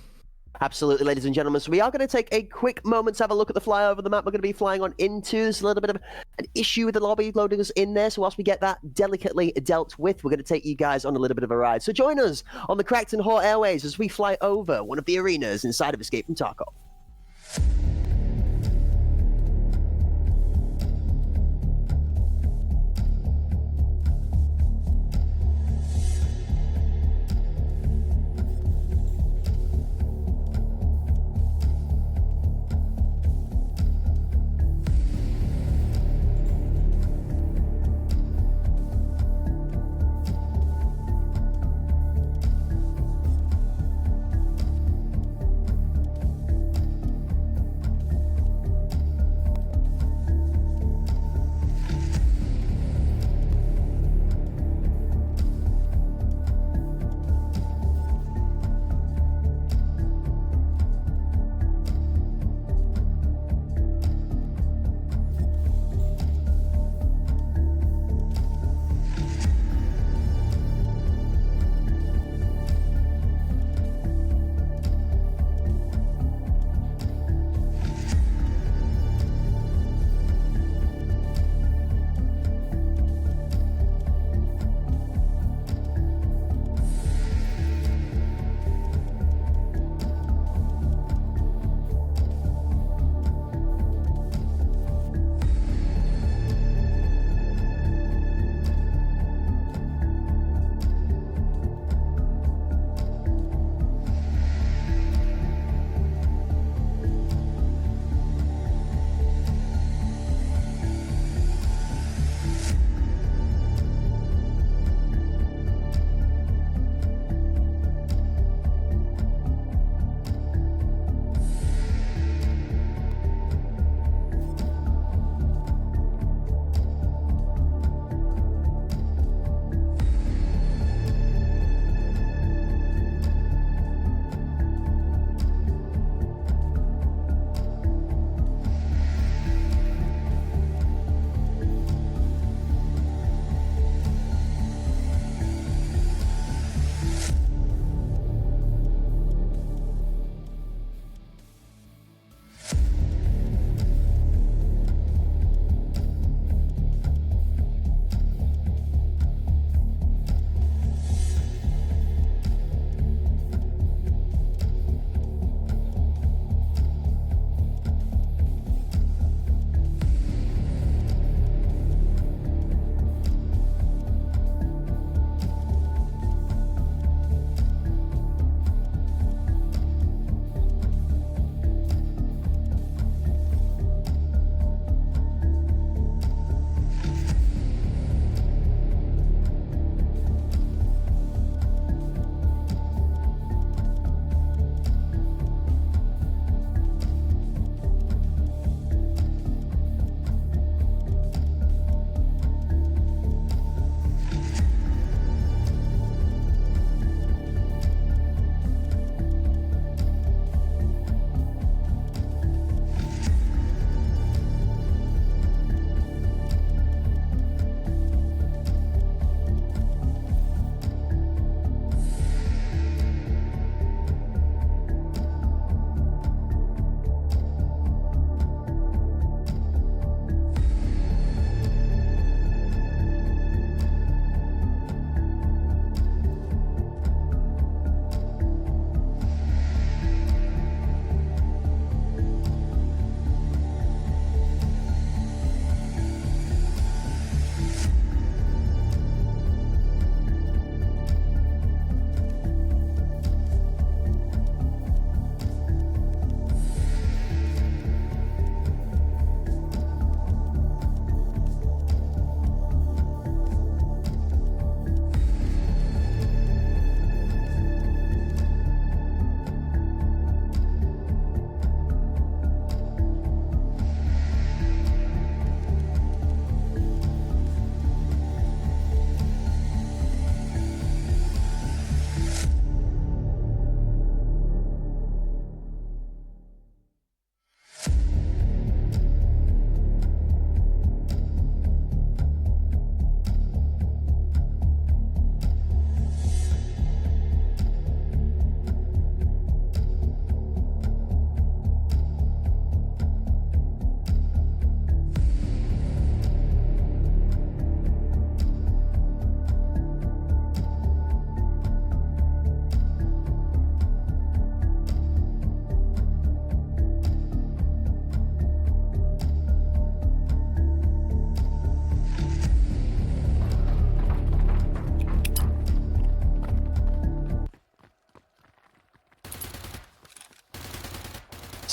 Absolutely, ladies and gentlemen. So we are going to take a quick moment to have a look at the flyover of the map we're going to be flying on into. There's a little bit of an issue with the lobby loading us in there. So whilst we get that delicately dealt with, we're going to take you guys on a little bit of a ride. So join us on the Cracked and Hot Airways as we fly over one of the arenas inside of Escape from Tarkov.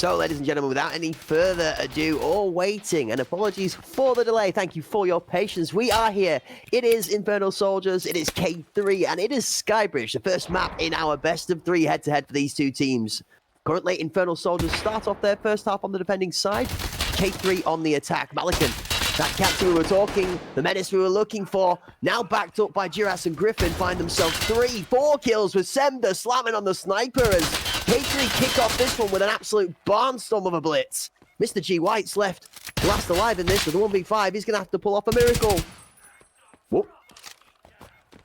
So, ladies and gentlemen, without any further ado or waiting, and apologies for the delay, thank you for your patience. We are here. It is Infernal Soldiers, it is K3, and it is Skybridge, the first map in our best of 3 head-to-head for these two teams. Currently, Infernal Soldiers start off their first half on the defending side, K3 on the attack. Malikan, that captain we were talking, the menace we were looking for, now backed up by Jiras and Griffin, find themselves 3-4 kills with Semda slamming on the sniper as K3 kick off this one with an absolute barnstorm of a blitz. Mr. G White's left last alive in this with a 1v5. He's going to have to pull off a miracle. Whoop.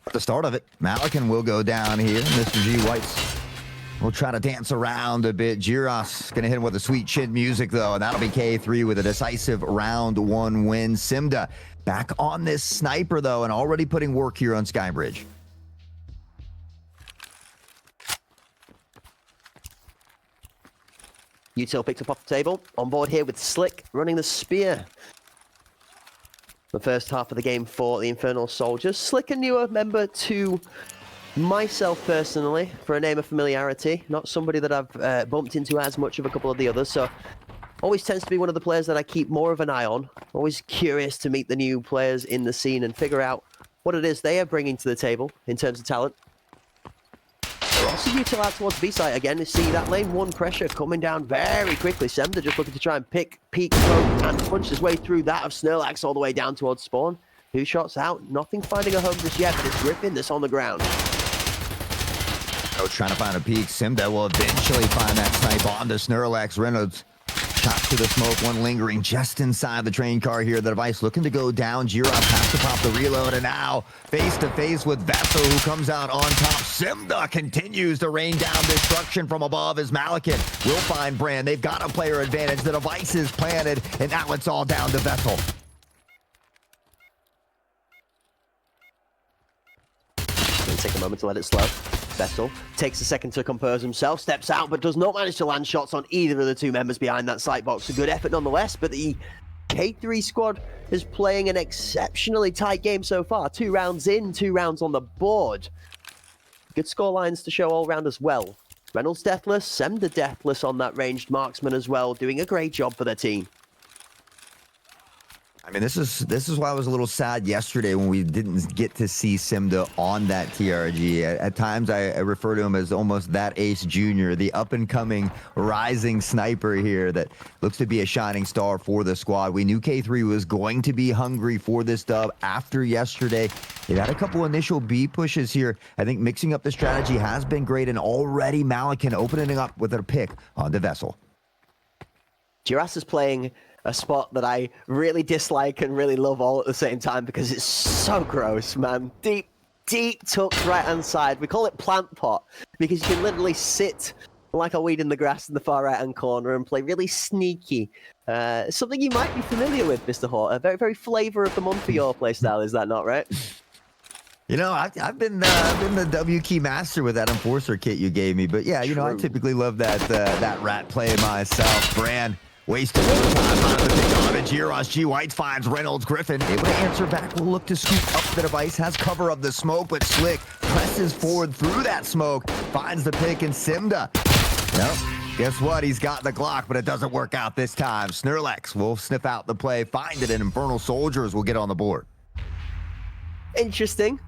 At the start of it, Malikan will go down here. Mr. G White's will try to dance around a bit. Jiras going to hit him with a sweet chin music, though, and that'll be K3 with a decisive round 1 win. Semda back on this sniper, though, and already putting work here on Skybridge. Util picked up off the table. On board here with Slick running the spear. The first half of the game for the Infernal Soldiers. Slick, a newer member to myself personally, for a name of familiarity. Not somebody that I've bumped into as much of a couple of the others, so always tends to be one of the players that I keep more of an eye on. Always curious to meet the new players in the scene and figure out what it is they are bringing to the table in terms of talent. We'll also Util out towards B-site again. You see that lane 1 pressure coming down very quickly. Semda just looking to try and peek, smoke, and punch his way through that of Snurlax all the way down towards spawn. 2 shots out, nothing finding a home just yet, but it's Griffin that's on the ground. Oh, trying to find a peek. Semda will eventually find that snipe onto Snurlax. Reynolds chops to the smoke, one lingering just inside the train car here. The device looking to go down. Jiras has to pop the reload, and now face to face with Vessel, who comes out on top. Semda continues to rain down destruction from above as Malikan will find Brand. They've got a player advantage. The device is planted, and now it's all down to Vessel. Gonna take a moment to let it slow. Vessel takes a second to compose himself, steps out, but does not manage to land shots on either of the 2 members behind that sight box. A good effort nonetheless, but the K3 squad is playing an exceptionally tight game so far. 2 rounds in, 2 rounds on the board. Good score lines to show all round as well. Reynolds deathless, Semda deathless on that ranged marksman as well, doing a great job for their team. I mean, this is why I was a little sad yesterday when we didn't get to see Semda on that TRG. At times, I refer to him as almost that Ace Jr., the up-and-coming rising sniper here that looks to be a shining star for the squad. We knew K3 was going to be hungry for this dub after yesterday. They've had a couple initial B pushes here. I think mixing up the strategy has been great, and already Malikan opening up with a pick on the Vessel. Jiras is playing a spot that I really dislike and really love all at the same time because it's so gross, man. Deep tucked right-hand side. We call it plant pot because you can literally sit like a weed in the grass in the far right-hand corner and play really sneaky. Something you might be familiar with, Mr. Hort. A very, very flavor of the month for your playstyle, is that not right? You know, I've been the W key master with that Enforcer kit you gave me, but yeah, you know, I typically love that rat play myself. Brand wasting a little time on the pick on it. Jiras, G White finds Reynolds. Griffin able to answer back. Will look to scoop up the device. Has cover of the smoke, but Slick presses forward through that smoke. Finds the pick, and Semda. Well, guess what? He's got the Glock, but it doesn't work out this time. Snurlax will sniff out the play, find it, and Infernal Soldiers will get on the board. Interesting.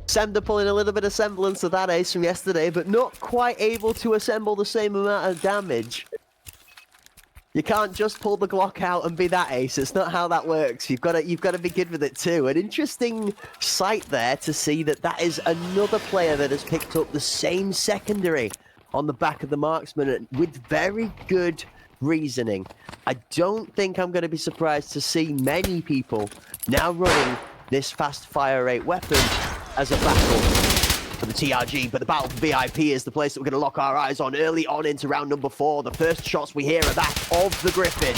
Semda pulling a little bit of semblance of that ace from yesterday, but not quite able to assemble the same amount of damage. You can't just pull the Glock out and be that ace. It's not how that works. You've got to be good with it too. An interesting sight there to see that is another player that has picked up the same secondary on the back of the marksman with very good reasoning. I don't think I'm going to be surprised to see many people now running this fast fire rate weapon as a battle for the TRG, but the battle for VIP is the place that we're going to lock our eyes on early on into round number 4. The first shots we hear are that of the Griffin.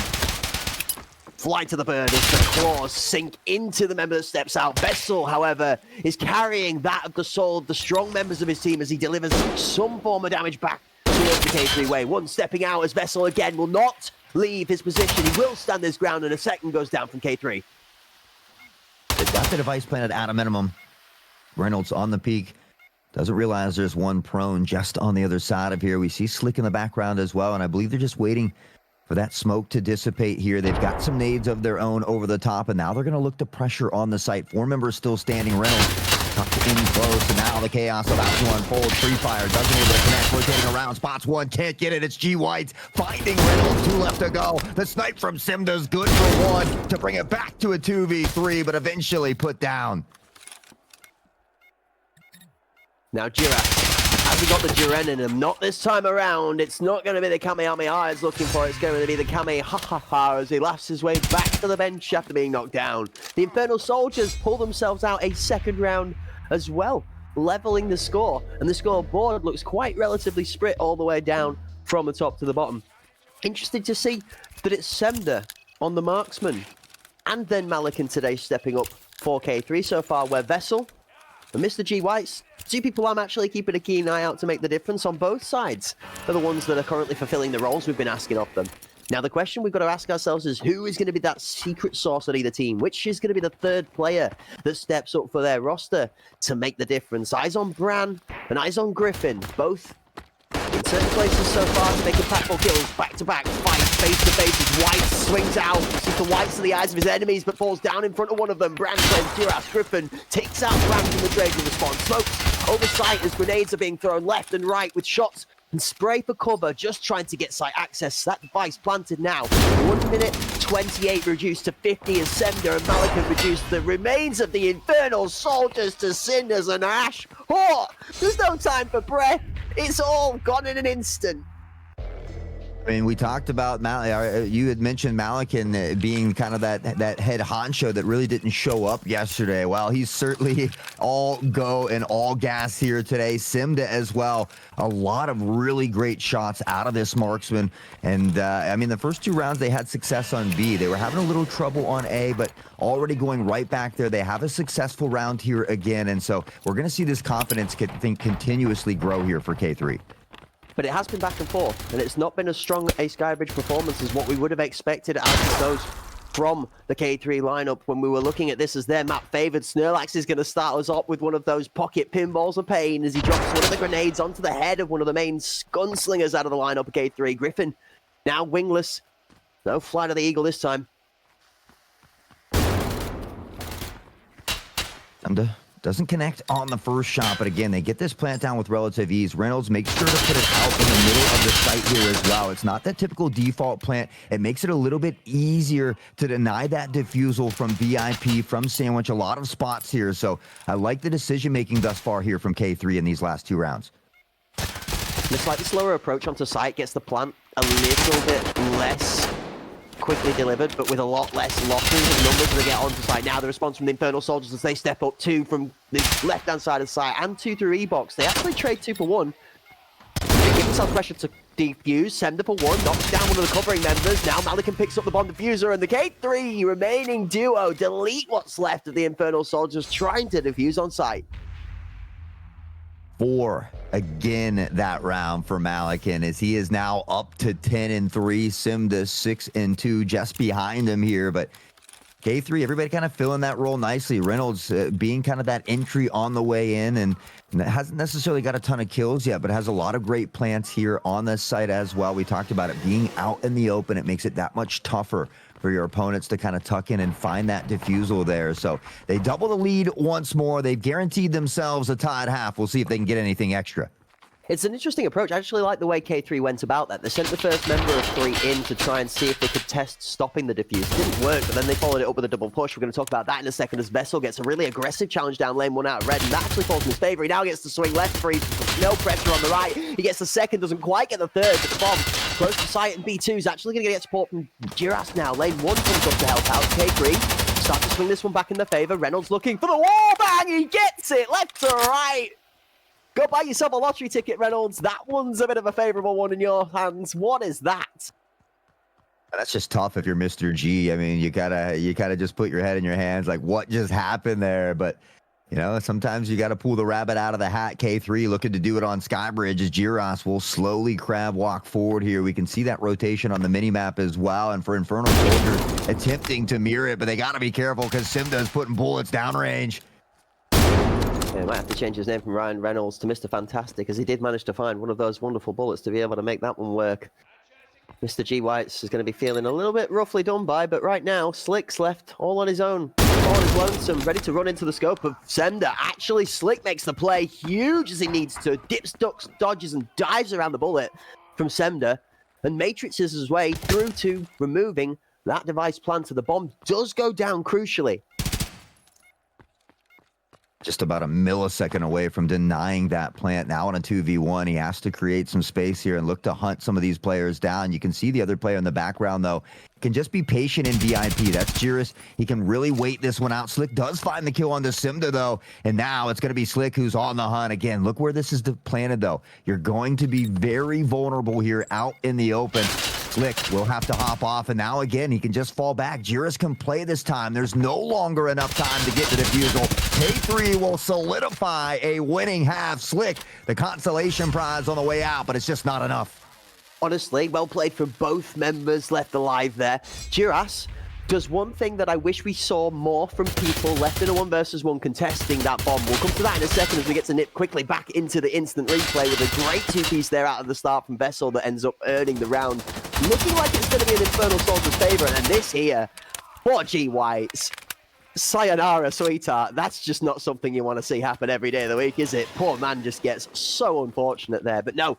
Fly to the bird as the claws sink into the member that steps out. Vessel, however, is carrying that of the soul of the strong members of his team as he delivers some form of damage back towards the K3 way. One stepping out as Vessel again will not leave his position. He will stand his ground, and a second goes down from K3. They've got the device planted at a minimum. Reynolds on the peak. Doesn't realize there's one prone just on the other side of here. We see Slick in the background as well, and I believe they're just waiting for that smoke to dissipate here. They've got some nades of their own over the top, and now they're going to look to pressure on the site. 4 members still standing. Reynolds tucked in close, and now the chaos about to unfold. Free Fire doesn't able to connect, rotating around. Spots one, can't get it. It's G Whites finding Reynolds. 2 left to go. The snipe from Simda's good for 1 to bring it back to a 2v3, but eventually put down. Now Jiras has he got the Jiren in him? Not this time around. It's not going to be the Kamehameha he's looking for. It's going to be the Kamehameha as he laughs his way back to the bench after being knocked down. The Infernal Soldiers pull themselves out a second round as well, leveling the score. And the scoreboard looks quite relatively split all the way down from the top to the bottom. Interesting to see that it's Semda on the marksman. And then Malikan today stepping up for K3 so far, where Vessel and Mr. G Whites, 2 people I'm actually keeping a keen eye out to make the difference on both sides, are the ones that are currently fulfilling the roles we've been asking of them. Now, the question we've got to ask ourselves is who is going to be that secret sauce on either team? Which is going to be the third player that steps up for their roster to make the difference? Eyes on Bran and eyes on Griffin, both in certain places so far to make impactful kills. Back-to-back fights, face-to-face as White swings out. Sees the whites of the eyes of his enemies, but falls down in front of one of them. Bran claims Jiras. Griffin takes out Bran from the trade response. Smokes over sight as grenades are being thrown left and right with shots and spray for cover, just trying to get site access. That device planted now. 1 minute 28 reduced to 50 as Semda and Malikan reduced the remains of the Infernal Soldiers to cinders and ash. Oh, there's no time for breath. It's all gone in an instant. I mean, we talked about you had mentioned Malikan being kind of that head honcho that really didn't show up yesterday. Well, he's certainly all go and all gas here today. Simda as well. A lot of really great shots out of this marksman. And I mean, the first 2 rounds they had success on B. They were having a little trouble on A, but already going right back there. They have a successful round here again. And so we're going to see this confidence continuously grow here for K3. But it has been back and forth, and it's not been as strong a Skybridge performance as what we would have expected out of those from the K3 lineup when we were looking at this as their map favored. Snurlax is going to start us up with one of those pocket pinballs of pain as he drops one of the grenades onto the head of one of the main gunslingers out of the lineup of K3. Griffin now wingless. No flight of the eagle this time. Doesn't connect on the first shot, but again, they get this plant down with relative ease. Reynolds makes sure to put it out in the middle of the site here as well. It's not that typical default plant. It makes it a little bit easier to deny that defusal from VIP, from Sandwich. A lot of spots here, so I like the decision-making thus far here from K3 in these last 2 rounds. The slightly slower approach onto site gets the plant a little bit less quickly delivered, but with a lot less losses and numbers as they get onto site. Now the response from the Infernal Soldiers as they step up 2 from the left-hand side of the site and 2 through E-Box. They actually trade 2 for 1. They give themselves pressure to defuse. Semda for 1, knocks down one of the covering members. Now Malikan picks up the bomb diffuser, and the K3 remaining duo delete what's left of the Infernal Soldiers trying to defuse on site. 4 again that round for Malikan as he is now up to 10-3. Simda 6-2 just behind him here, but K3, everybody kind of filling that role nicely. Reynolds being kind of that entry on the way in, and hasn't necessarily got a ton of kills yet, but has a lot of great plants here on this site as well. We talked about it being out in the open. It makes it that much tougher for your opponents to kind of tuck in and find that defusal there. So they double the lead once more. They've guaranteed themselves a tie at half. We'll see if they can get anything extra. It's an interesting approach. I actually like the way K3 went about that. They sent the first member of 3 in to try and see if they could test stopping the defuse. It didn't work, but then they followed it up with a double push. We're going to talk about that in a second as Vessel gets a really aggressive challenge down lane 1 out of red, and that actually falls in his favor. He now gets to swing left 3, no pressure on the right. He gets the second, doesn't quite get the third, but the bomb close to sight, and B2 is actually going to get support from Jiras now. Lane 1 comes up to help out. K3 start to swing this one back in their favor. Reynolds looking for the wall bang. He gets it left to right. Go buy yourself a lottery ticket, Reynolds. That one's a bit of a favorable one in your hands. What is that? That's just tough if you're Mr. G. I mean, you gotta just put your head in your hands, like what just happened there. But you know, sometimes you gotta pull the rabbit out of the hat. K3 looking to do it on Skybridge as Jiras will slowly crab walk forward here. We can see that rotation on the minimap as well. And for Infernal Soldiers attempting to mirror it, but they gotta be careful because Simda is putting bullets downrange. Yeah, might have to change his name from Ryan Reynolds to Mr. Fantastic, as he did manage to find one of those wonderful bullets to be able to make that one work. Mr. G. Whites is going to be feeling a little bit roughly done by, but right now, Slick's left all on his own, all on his lonesome, ready to run into the scope of Sender. Actually, Slick makes the play huge as he needs to. Dips, ducks, dodges, and dives around the bullet from Sender, and matrixes his way through to removing that device planter. The bomb does go down crucially. Just about a millisecond away from denying that plant. Now on a 2v1, he has to create some space here and look to hunt some of these players down. You can see the other player in the background, though, can just be patient in VIP. That's Jiris. He can really wait this one out. Slick does find the kill on the Simda, though, and now it's going to be Slick who's on the hunt. Again, look where this is planted, though. You're going to be very vulnerable here out in the open. Slick will have to hop off, and now again, he can just fall back. Jiris can play this time. There's no longer enough time to get to the defusal. K3 will solidify a winning half. Slick, the consolation prize on the way out, but it's just not enough. Honestly, well played for both members left alive there. Jiras does one thing that I wish we saw more from people left in a 1v1 contesting that bomb. We'll come to that in a second as we get to nip quickly back into the instant replay with a great two-piece there out of the start from Vessel that ends up earning the round. Looking like it's going to be an Infernal Soldier's favour, and then this here, poor G. Whites. Sayonara, sweetheart. That's just not something you want to see happen every day of the week, is it? Poor man just gets so unfortunate there. But no,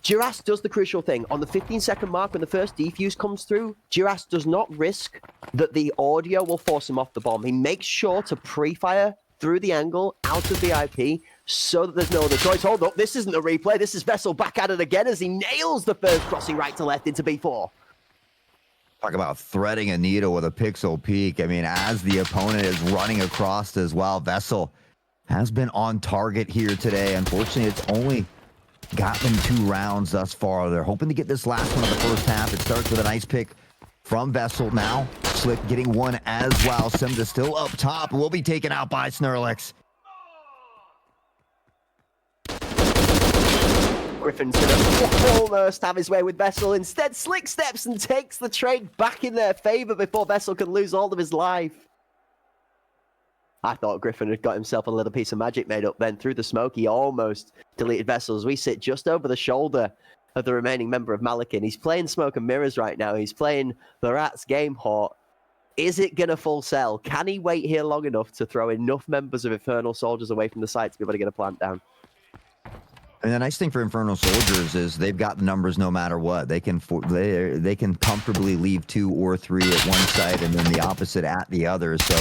Jiras does the crucial thing. On the 15-second mark, when the first defuse comes through, Jiras does not risk that the audio will force him off the bomb. He makes sure to pre-fire through the angle, out of VIP, so that there's no other choice. Hold up, this isn't a replay. This is Vessel back at it again as he nails the first crossing right to left into B4. Talk about threading a needle with a pixel peak. I mean, as the opponent is running across as well, Vessel has been on target here today. Unfortunately, it's only got them 2 rounds thus far. They're hoping to get this last one in the first half. It starts with a nice pick from Vessel. Now, Slick getting one as well. Simda still up top. Will be taken out by Snurlix. Griffin's gonna almost have his way with Vessel. Instead, Slick steps and takes the trade back in their favor before Vessel can lose all of his life. I thought Griffin had got himself a little piece of magic made up then. Through the smoke, he almost deleted Vessels. We sit just over the shoulder of the remaining member of Malakin. He's playing Smoke and Mirrors right now. He's playing the Rats game hot. Is it going to full sell? Can he wait here long enough to throw enough members of Infernal Soldiers away from the site to be able to get a plant down? And the nice thing for Infernal Soldiers is they've got the numbers no matter what. They can comfortably leave 2 or 3 at one site and then the opposite at the other. So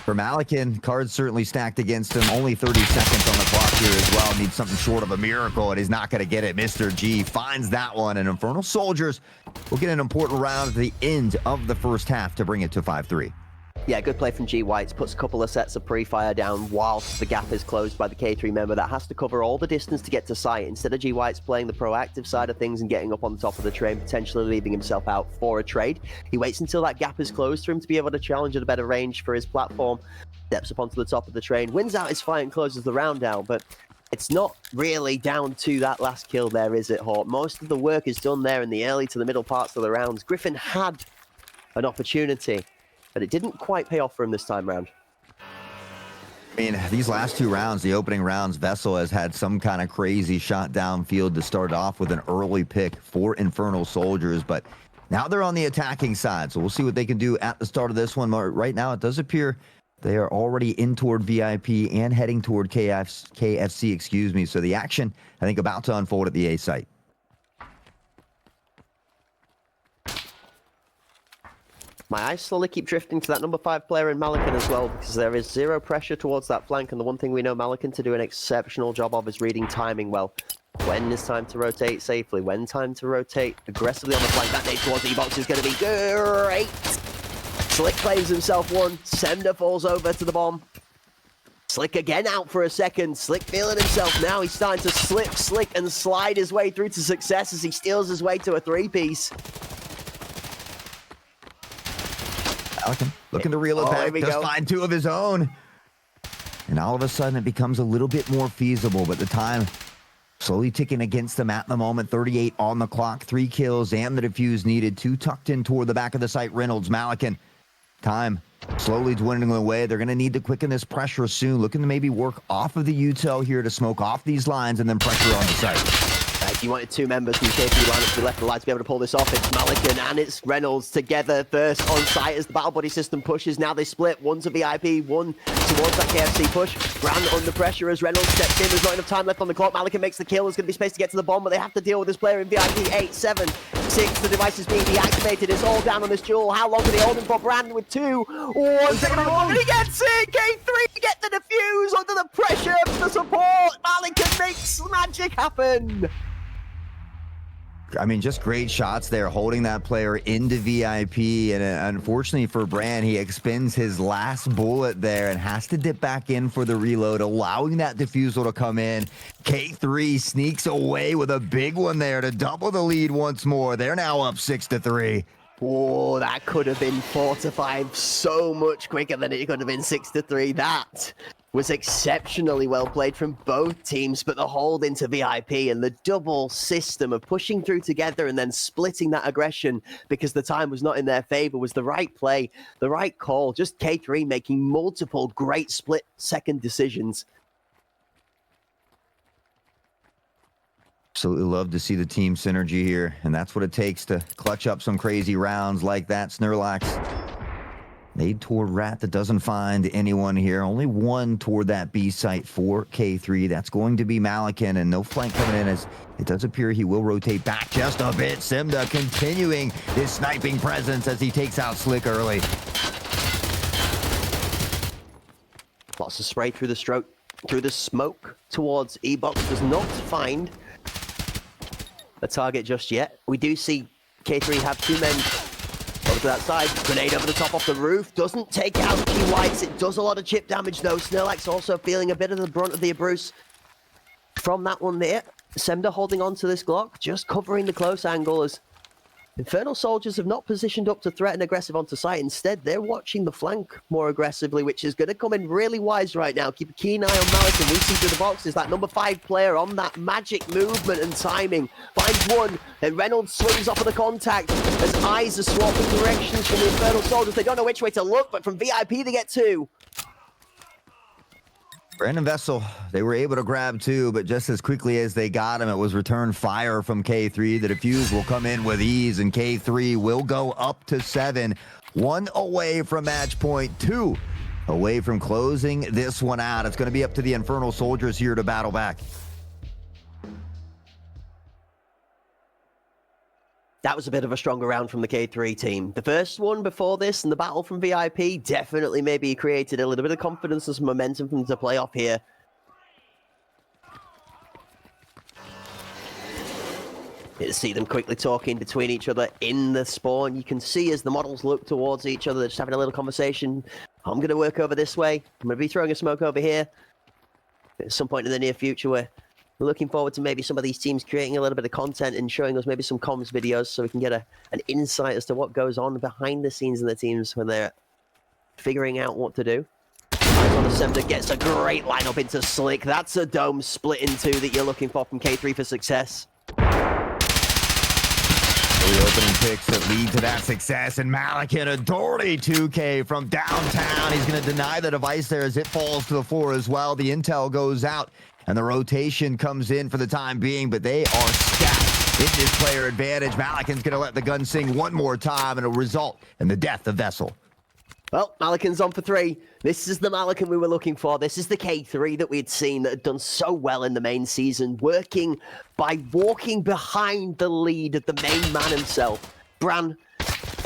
for Malakin, cards certainly stacked against him. Only 30 seconds on the clock here as well. Needs something short of a miracle, and he's not going to get it. Mr. G finds that one, and Infernal Soldiers will get an important round at the end of the first half to bring it to 5-3. Yeah, good play from G. Whites. Puts a couple of sets of pre-fire down whilst the gap is closed by the K3 member that has to cover all the distance to get to site. Instead of G. Whites playing the proactive side of things and getting up on the top of the train, potentially leaving himself out for a trade, he waits until that gap is closed for him to be able to challenge at a better range for his platform. Steps up onto the top of the train, wins out his fight and closes the round down, but it's not really down to that last kill there, is it, Hawk? Most of the work is done there in the early to the middle parts of the rounds. Griffin had an opportunity, but it didn't quite pay off for him this time round. I mean, these last 2 rounds, the opening rounds, Vessel has had some kind of crazy shot downfield to start off with an early pick for Infernal Soldiers, but now they're on the attacking side, so we'll see what they can do at the start of this one. Right now, it does appear they are already in toward VIP and heading toward KFC, excuse me, so the action, I think, about to unfold at the A site. My eyes slowly keep drifting to that number 5 player in Malakin as well, because there is 0 pressure towards that flank, and the one thing we know Malakin to do an exceptional job of is reading timing well. When is time to rotate safely? When time to rotate aggressively on the flank? That nade towards E-Box is going to be great! Slick claims himself one. Semda falls over to the bomb. Slick again out for a second. Slick feeling himself now. He's starting to slip, slick, and slide his way through to success as he steals his way to a 3-piece. Malakin looking to reel it back, just find 2 of his own. And all of a sudden it becomes a little bit more feasible, but the time slowly ticking against them at the moment. 38 on the clock, 3 kills and the defuse needed. 2 tucked in toward the back of the site. Reynolds, Malakin Time slowly dwindling away. They're going to need to quicken this pressure soon. Looking to maybe work off of the util here to smoke off these lines and then pressure on the site. If you wanted two members from the KP lineup to the left of the line to be able to pull this off, it's Malikan and it's Reynolds together first on site as the battle buddy system pushes. Now they split. One's a VIP, one towards that KFC push. Brand under pressure as Reynolds steps in. There's not enough time left on the clock. Malikan makes the kill. There's going to be space to get to the bomb, but they have to deal with this player in VIP. 8, 7, 6. The device is being deactivated. It's all down on this duel. How long are they holding for? Brand with 2. 1 second and he gets it! K3 get the defuse under the pressure from the support. Malikan makes magic happen. I mean, just great shots there, holding that player into VIP. And unfortunately for Brand, he expends his last bullet there and has to dip back in for the reload, allowing that defusal to come in. K3 sneaks away with a big one there to double the lead once more. They're now up 6-3. Oh, that could have been 4-5 so much quicker than it could have been 6-3. That was exceptionally well played from both teams, but the hold into VIP and the double system of pushing through together and then splitting that aggression because the time was not in their favor was the right play, the right call. Just K3 making multiple great split-second decisions. Absolutely love to see the team synergy here, and that's what it takes to clutch up some crazy rounds like that. Snurlax made toward Rat that doesn't find anyone here. Only one toward that B site for K3. That's going to be Malikan, and no flank coming in as it does appear he will rotate back just a bit. Simda continuing his sniping presence as he takes out Slick early. Lots of spray through the smoke towards E-Box. Does not find a target just yet. We do see K3 have 2 men over to that side. Grenade over the top off the roof. Doesn't take out Key Whites. It does a lot of chip damage though. Snurlax also feeling a bit of the brunt of the abuse from that one there. Semda holding on to this Glock, just covering the close angle as Infernal Soldiers have not positioned up to threaten aggressive onto site. Instead, they're watching the flank more aggressively, which is going to come in really wise right now. Keep a keen eye on Malikan. We see through the boxes that number 5 player on that magic movement and timing. Finds one, and Reynolds swings off of the contact as eyes are swapping directions from the Infernal Soldiers. They don't know which way to look, but from VIP they get 2. Brandon Vessel, they were able to grab 2, but just as quickly as they got him, it was return fire from K3. The defuse will come in with ease, and K3 will go up to 7. 1 away from match point, 2 away from closing this one out. It's going to be up to the Infernal Soldiers here to battle back. That was a bit of a stronger round from the K3 team. The first one before this and the battle from VIP definitely maybe created a little bit of confidence and some momentum for them to play off here. You see them quickly talking between each other in the spawn. You can see as the models look towards each other, they're just having a little conversation. I'm going to work over this way. I'm going to be throwing a smoke over here. At some point in the near future, we're looking forward to maybe some of these teams creating a little bit of content and showing us maybe some comms videos so we can get an insight as to what goes on behind the scenes in the teams when they're figuring out what to do. On the Semda gets a great lineup into Slick. That's a dome split in 2 that you're looking for from K3 for success. The opening picks that lead to that success, and Malikan, a dirty 2K from downtown. He's going to deny the device there as it falls to the floor as well. The intel goes out, and the rotation comes in for the time being, but they are stacked in this player advantage. Malikan's going to let the gun sing one more time, and it'll result in the death of Vessel. Well, Malikan's on for 3. This is the Malikan we were looking for. This is the K3 that we had seen that had done so well in the main season, working by walking behind the lead of the main man himself. Bran,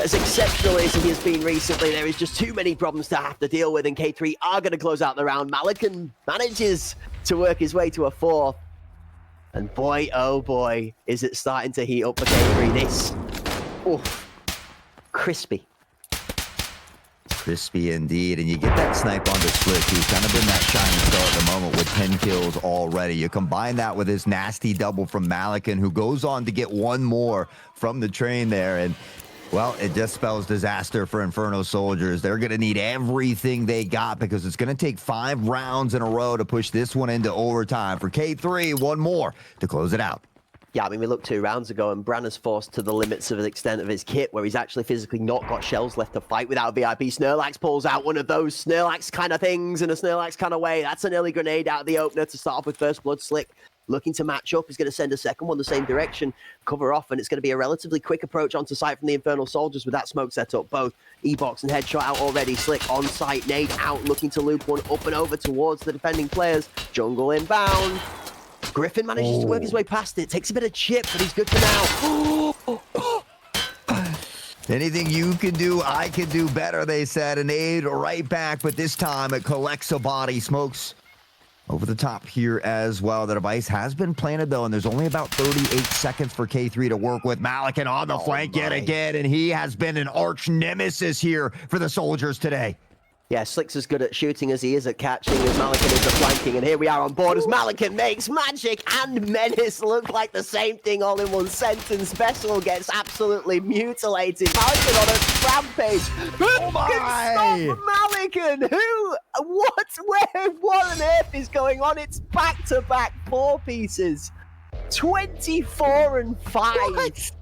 as exceptional as he has been recently, there is just too many problems to have to deal with, and K3 are going to close out the round. Malikan manages to work his way to a 4th. And boy, oh boy, is it starting to heat up for K3. This, oof, crispy. Crispy indeed, and you get that snipe onto Slick, who's kind of been that shining star at the moment with 10 kills already. You combine that with his nasty double from Malikan, who goes on to get 1 more from the train there, and well, it just spells disaster for Inferno Soldiers. They're going to need everything they got because it's going to take 5 rounds in a row to push this one into overtime. For K3, 1 more to close it out. Yeah, I mean, we looked 2 rounds ago, and Branner's forced to the limits of the extent of his kit, where he's actually physically not got shells left to fight without a VIP. Snorlax pulls out one of those Snorlax kind of things in a Snorlax kind of way. That's an early grenade out of the opener to start off with First Blood. Slick looking to match up. He's going to send a second one the same direction, cover off, and it's going to be a relatively quick approach onto site from the Infernal Soldiers with that smoke set up. Both E-Box and Headshot out already. Slick on site, nade out, looking to loop one up and over towards the defending players. Jungle inbound. Griffin manages to work his way past it. Takes a bit of chip, but he's good for now. Anything you can do, I can do better, they said. An aid right back, but this time it collects a body. Smokes over the top here as well. The device has been planted, though, and there's only about 38 seconds for K3 to work with. Malikan on the flank yet again, and he has been an arch nemesis here for the Soldiers today. Yeah, Slick's as good at shooting as he is at catching, as Malikan is at flanking, and here we are on board as Malikan makes Magic and Menace look like the same thing all in one sentence. Vessel gets absolutely mutilated. Malikan on a rampage. Who can stop Malikan? Who? What? Where? What on earth is going on? It's back-to-back 4 pieces. 24 and 5. What?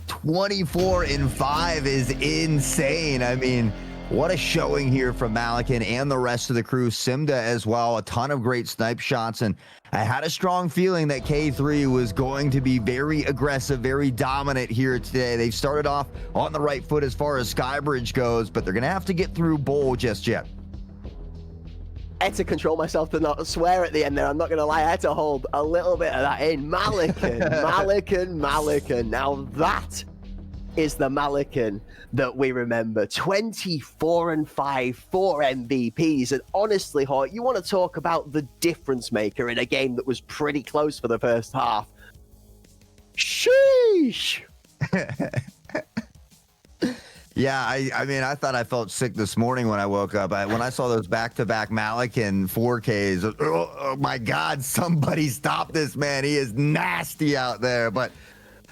24 and 5 is insane. I mean, what a showing here from Malikan and the rest of the crew. Simda as well, a ton of great snipe shots, and I had a strong feeling that K3 was going to be very aggressive, very dominant here today. They've started off on the right foot as far as Skybridge goes, but they're going to have to get through Bowl just yet. I had to control myself to not swear at the end there. I'm not going to lie. I had to hold a little bit of that in. Malikan, Malikan. Now that is the Malikan that we remember. 24 and 5, 4 MVPs. And honestly, Hort, you want to talk about the difference maker in a game that was pretty close for the first half. Sheesh. Yeah, I mean, I thought I felt sick this morning when I woke up. When I saw those back-to-back Malikan 4Ks, oh my God, somebody stop this man. He is nasty out there. But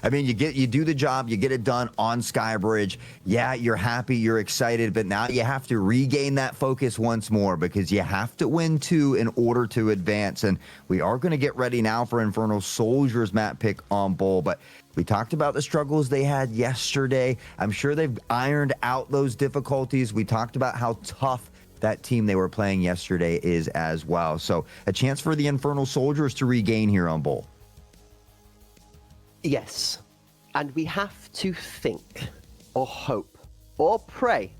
I mean, you do the job, you get it done on Skybridge. Yeah, you're happy, you're excited, but now you have to regain that focus once more because you have to win 2 in order to advance. And we are going to get ready now for Infernal Soldiers map pick on Bowl. But we talked about the struggles they had yesterday. I'm sure they've ironed out those difficulties. We talked about how tough that team they were playing yesterday is as well. So a chance for the Infernal Soldiers to regain here on Bowl. Yes, and we have to think, or hope, or pray,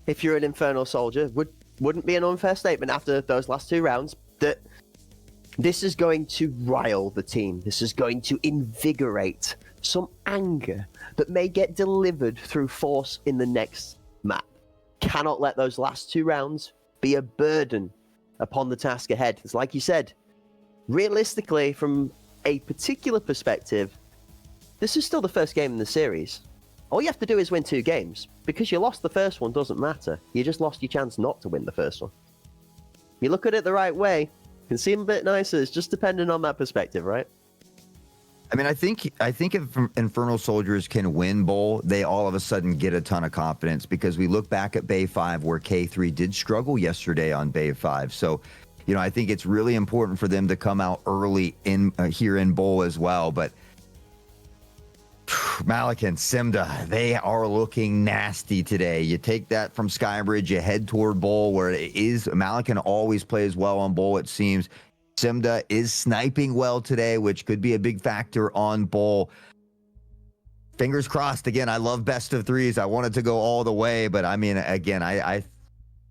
if you're an Infernal Soldier, wouldn't be an unfair statement after those last 2 rounds, that this is going to rile the team. This is going to invigorate some anger that may get delivered through force in the next map. Cannot let those last 2 rounds be a burden upon the task ahead. It's like you said, realistically, from a particular perspective, this is still the first game in the series. All you have to do is win 2 games. Because you lost the first one doesn't matter. You just lost your chance not to win the first one. You look at it the right way, it can seem a bit nicer. It's just depending on that perspective, right? I mean, I think if Infernal Soldiers can win Bowl, they all of a sudden get a ton of confidence because we look back at Bay 5 where K3 did struggle yesterday on Bay 5. So, you know, I think it's really important for them to come out early in here in Bowl as well. But Malikan, Simda, they are looking nasty today. You take that from Skybridge, you head toward Bowl, where it is Malikan always plays well on Bowl, it seems. Simda is sniping well today, which could be a big factor on Bowl. Fingers crossed. Again, I love best of 3s. I wanted to go all the way, but I mean, again, I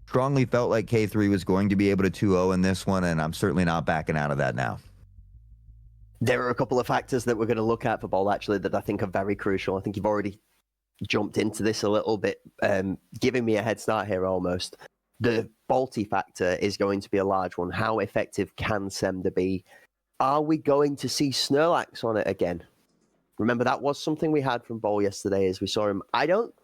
strongly felt like K3 was going to be able to 2-0 in this one, and I'm certainly not backing out of that now. There are a couple of factors that we're going to look at for Bowl, actually, that I think are very crucial. I think you've already jumped into this a little bit, giving me a head start here almost. The Bolty factor is going to be a large one. How effective can Semda be? Are we going to see Snorlax on it again? Remember, that was something we had from Bowl yesterday as we saw him. I don't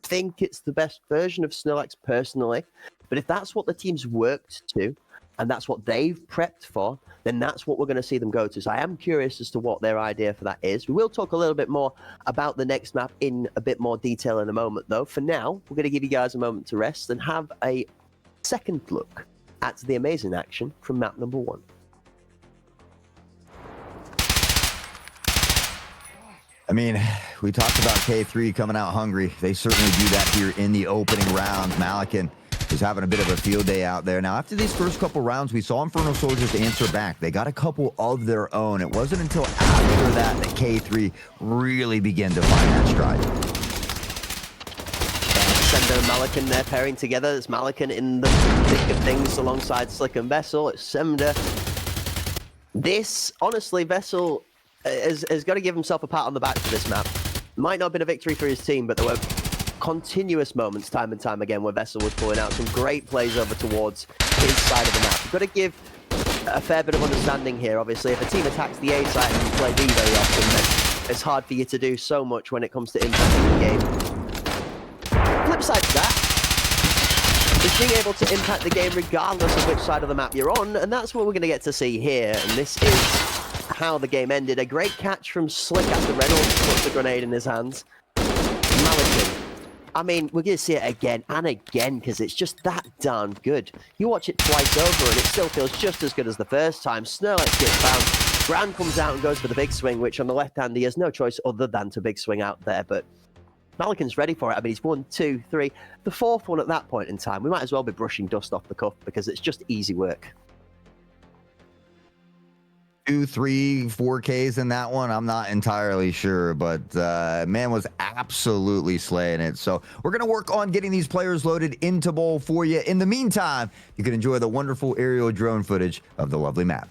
think it's the best version of Snorlax personally, but if that's what the team's worked to, and that's what they've prepped for, then that's what we're going to see them go to. So I am curious as to what their idea for that is. We will talk a little bit more about the next map in a bit more detail in a moment, though. For now, we're going to give you guys a moment to rest and have a second look at the amazing action from map number 1. I mean, we talked about K3 coming out hungry. They certainly do that here in the opening round. Malikan is having a bit of a field day out there. Now, after these first couple rounds, we saw Infernal Soldiers answer back. They got a couple of their own. It wasn't until after that that K3 really began to find that stride. Sender and Malikan, they're pairing together. It's Malikan in the thick of things alongside Slick and Vessel. It's Semder. This, honestly, Vessel has got to give himself a pat on the back for this map. Might not have been a victory for his team, but there were continuous moments, time and time again, where Vessel was pulling out some great plays over towards his side of the map. You've got to give a fair bit of understanding here, obviously. If a team attacks the A side and you play B very often, then it's hard for you to do so much when it comes to impacting the game. Flip side to that is being able to impact the game regardless of which side of the map you're on, and that's what we're going to get to see here, and this is how the game ended. A great catch from Slick after Reynolds puts the grenade in his hands. Malikan. I mean, we're going to see it again and again because it's just that darn good. You watch it twice over and it still feels just as good as the first time. Snorlax gets found. Brand comes out and goes for the big swing, which on the left hand he has no choice other than to big swing out there, but Malikan's ready for it. I mean, he's 1, 2, 3. The fourth one at that point in time, we might as well be brushing dust off the cuff because it's just easy work. 2, 3, 4Ks in that one. I'm not entirely sure, but man was absolutely slaying it. So we're going to work on getting these players loaded into bowl for you. In the meantime, you can enjoy the wonderful aerial drone footage of the lovely map.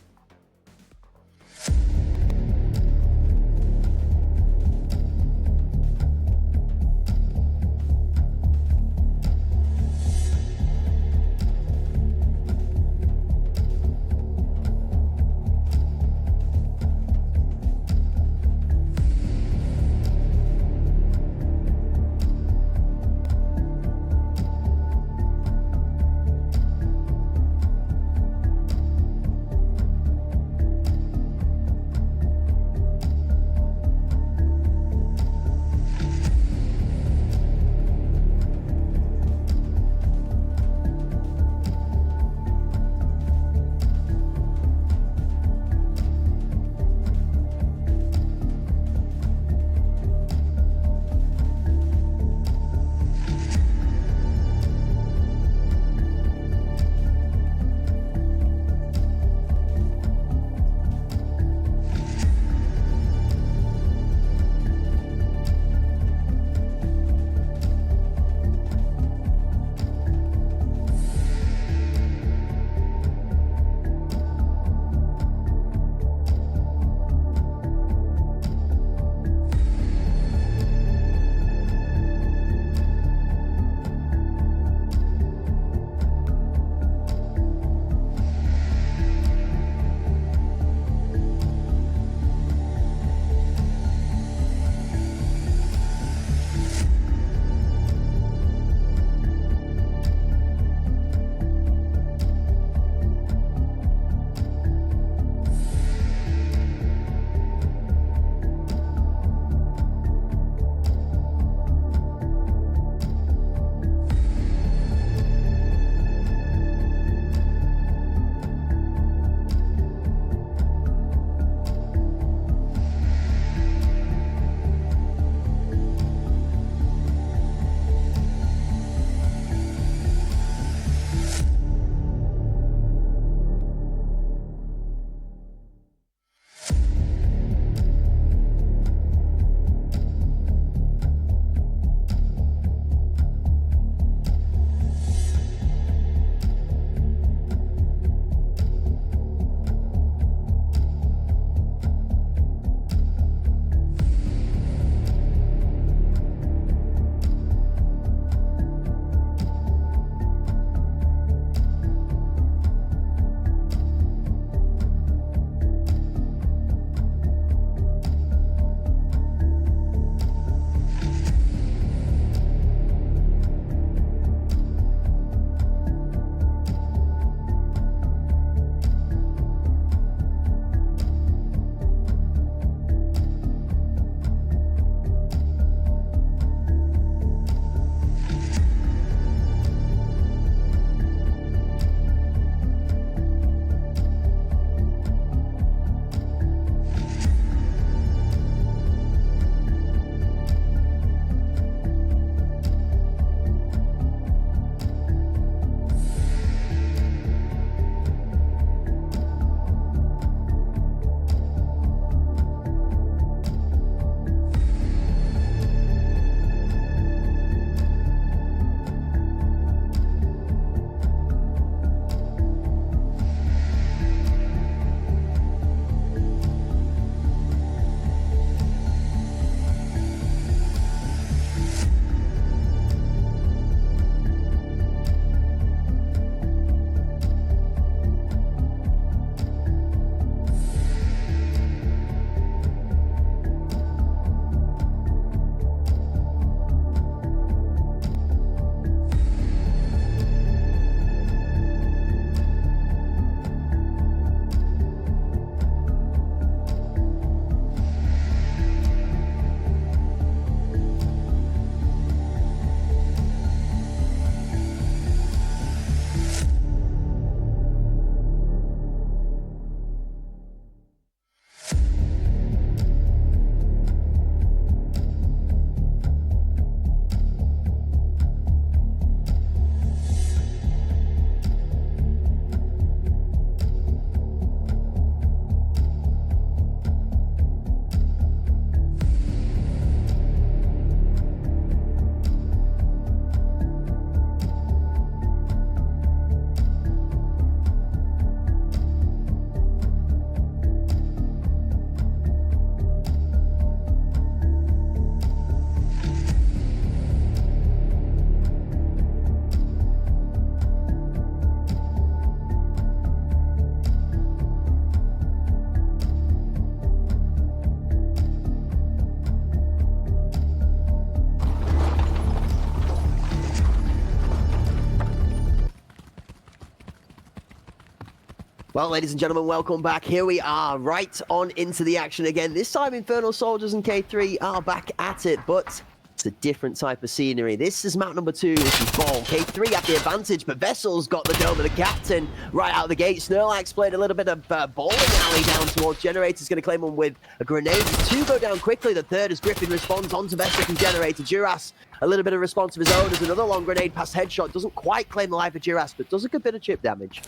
Well, ladies and gentlemen, welcome back. Here we are, right on into the action again. This time, Infernal Soldiers and K3 are back at it, but it's a different type of scenery. This is map number 2. This is Ball. K3 have the advantage, but Vessel's got the dome of the captain right out of the gate. Snorlax played a little bit of bowling alley down towards Generator's going to claim one with a grenade. 2 go down quickly. The third as Griffin responds onto Vessel from Generator. Duras, a little bit of response of his own as another long grenade past Headshot. Doesn't quite claim the life of Duras, but does a good bit of chip damage.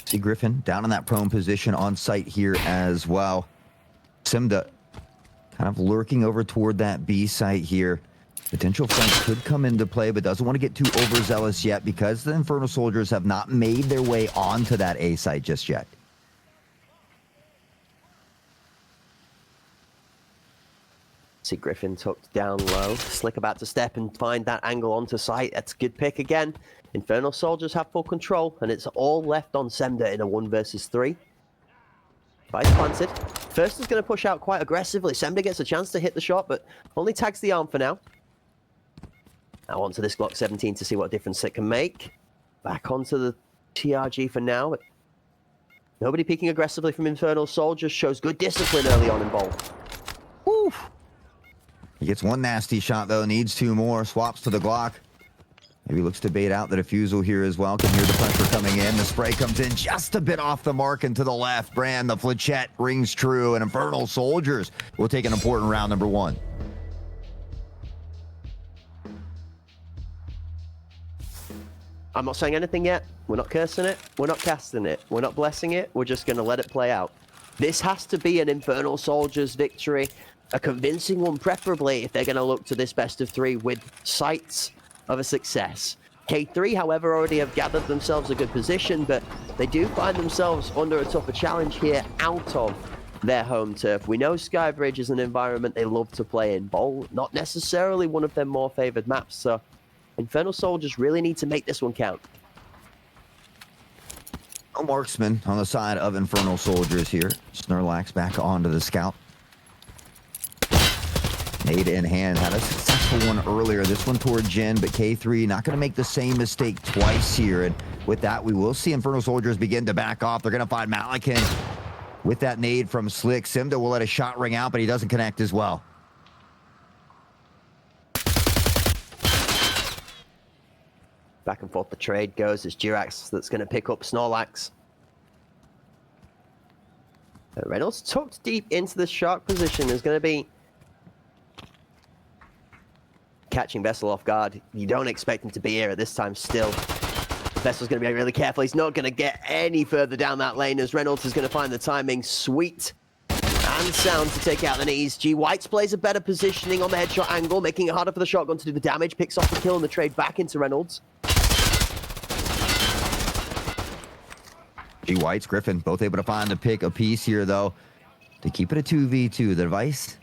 See Griffin down in that prone position on site here as well. Simda kind of lurking over toward that B site here. Potential flank could come into play, but doesn't want to get too overzealous yet because the Infernal Soldiers have not made their way onto that A site just yet. See Griffin tucked down low. Slick about to step and find that angle onto site. That's a good pick again. Infernal Soldiers have full control, and it's all left on Semda in a 1 versus 3. Vice planted. First is going to push out quite aggressively. Semda gets a chance to hit the shot, but only tags the arm for now. Now onto this Glock 17 to see what difference it can make. Back onto the TRG for now, but nobody peeking aggressively from Infernal Soldiers. Shows good discipline early on in Bowl. Woo! He gets one nasty shot though, needs 2 more. Swaps to the Glock. Maybe looks to bait out the defusal here as well. Can hear the pressure coming in. The spray comes in just a bit off the mark and to the left. Brand, the flechette rings true, and Infernal Soldiers will take an important round number 1. I'm not saying anything yet. We're not cursing it. We're not casting it. We're not blessing it. We're just going to let it play out. This has to be an Infernal Soldiers victory. A convincing one, preferably, if they're going to look to this best of 3 with sights of a success. K3, however, already have gathered themselves a good position, but they do find themselves under a tougher challenge here out of their home turf. We know Skybridge is an environment they love to play in. Bowl, not necessarily one of their more favored maps, so Infernal Soldiers really need to make this one count. A marksman on the side of Infernal Soldiers here. Snorlax back onto the scout. Nade in hand, had a successful one earlier. This one toward Jin, but K3 not going to make the same mistake twice here. And with that, we will see Infernal Soldiers begin to back off. They're going to find Malakin with that nade from Slick. Simda will let a shot ring out, but he doesn't connect as well. Back and forth the trade goes. It's Durax that's going to pick up Snorlax. Reynolds tucked deep into the shark position. There's going to be catching Vessel off guard. You don't expect him to be here at this time still. Vessel's going to be really careful. He's not going to get any further down that lane as Reynolds is going to find the timing sweet and sound to take out the knees. G. Whites plays a better positioning on the headshot angle, making it harder for the shotgun to do the damage. Picks off the kill and the trade back into Reynolds. G. Whites, Griffin, both able to find the pick a piece here, though, to keep it a 2v2. The device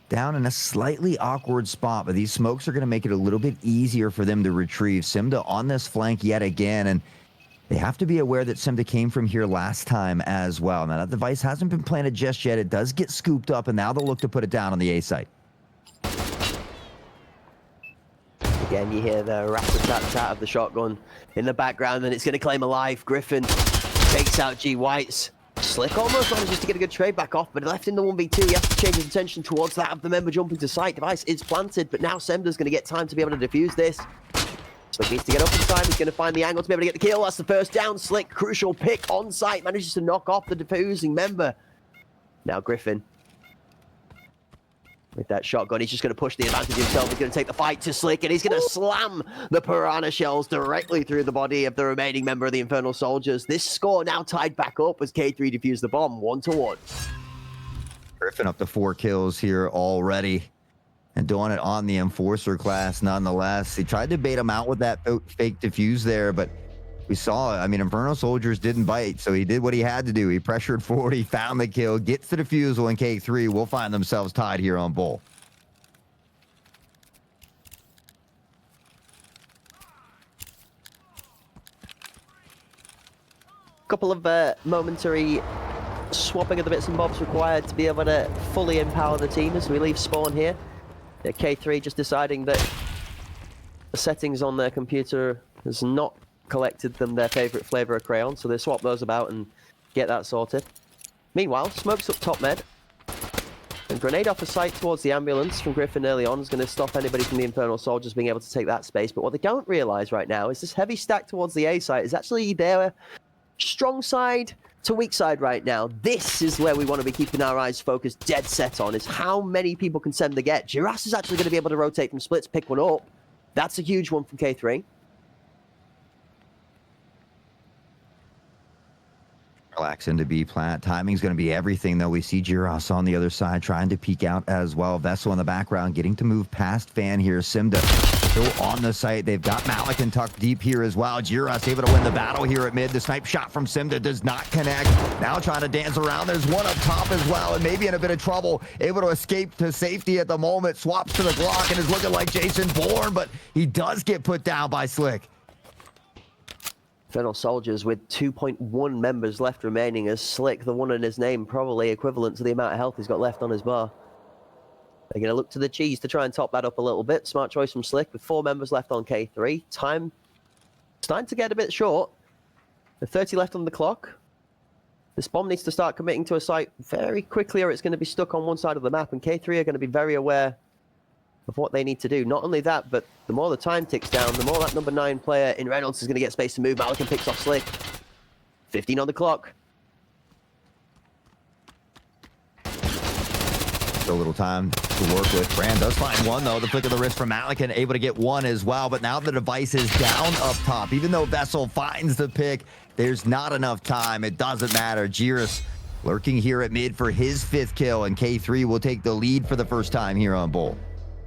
down in a slightly awkward spot, but these smokes are going to make it a little bit easier for them to retrieve. Simda on this flank yet again, and they have to be aware that Simda came from here last time as well. Now, that device hasn't been planted just yet. It does get scooped up, and now they'll look to put it down on the A site. Again, you hear the rat-a-tat-tat of the shotgun in the background, and it's going to claim a life. Griffin takes out G. Whites. Slick almost manages to get a good trade back off, but left in the 1v2. He has to change his attention towards that of the member jumping to site. Device is planted, but now Semda's going to get time to be able to defuse this. Slick needs to get up in time. He's going to find the angle to be able to get the kill. That's the first down. Slick, crucial pick on site, manages to knock off the defusing member. Now Griffin, with that shotgun, he's just going to push the advantage himself. He's going to take the fight to Slick, and he's going to slam the Piranha shells directly through the body of the remaining member of the Infernal Soldiers. This score now tied back up as K3 defused the bomb 1-1. Griffin up to 4 kills here already, and doing it on the Enforcer class nonetheless. He tried to bait him out with that fake defuse there, but we saw, I mean, Infernal Soldiers didn't bite, so he did what he had to do. He pressured forward, he found the kill, gets the defusal, and K3 will find themselves tied here on Bull. Couple of momentary swapping of the bits and bobs required to be able to fully empower the team as we leave spawn here. K3 just deciding that the settings on their computer has not collected them their favorite flavor of crayon, so they swap those about and get that sorted. Meanwhile, smokes up top med. And grenade off a sight towards the ambulance from Griffin early on is going to stop anybody from the Infernal Soldiers being able to take that space. But what they don't realize right now is this heavy stack towards the A site is actually their strong side to weak side right now. This is where we want to be keeping our eyes focused dead set on, is how many people can send the get. Giras is actually going to be able to rotate from splits, pick one up. That's a huge one from K3. Relax into B plant. Timing's going to be everything, though. We see Giras on the other side trying to peek out as well. Vessel in the background getting to move past Fan here. Simda still on the site. They've got Malikan tucked deep here as well. Giras able to win the battle here at mid. The snipe shot from Simda does not connect. Now trying to dance around. There's one up top as well, and maybe in a bit of trouble. Able to escape to safety at the moment. Swaps to the Glock and is looking like Jason Bourne, but he does get put down by Slick. Infernal Soldiers with 2.1 members left remaining as Slick, the one in his name, probably equivalent to the amount of health he's got left on his bar. They're going to look to the cheese to try and top that up a little bit. Smart choice from Slick with 4 members left on K3. Time starting to get a bit short. The 30 left on the clock. This bomb needs to start committing to a site very quickly or it's going to be stuck on one side of the map, and K3 are going to be very aware of what they need to do. Not only that, but the more the time ticks down, the more that number 9 player in Reynolds is going to get space to move. Malikan picks off Slick. 15 on the clock. A little time to work with. Brand does find one, though. The flick of the wrist from Malikan, able to get one as well. But now the device is down up top. Even though Vessel finds the pick, there's not enough time. It doesn't matter. Giras lurking here at mid for his 5th kill, and K3 will take the lead for the first time here on Bull.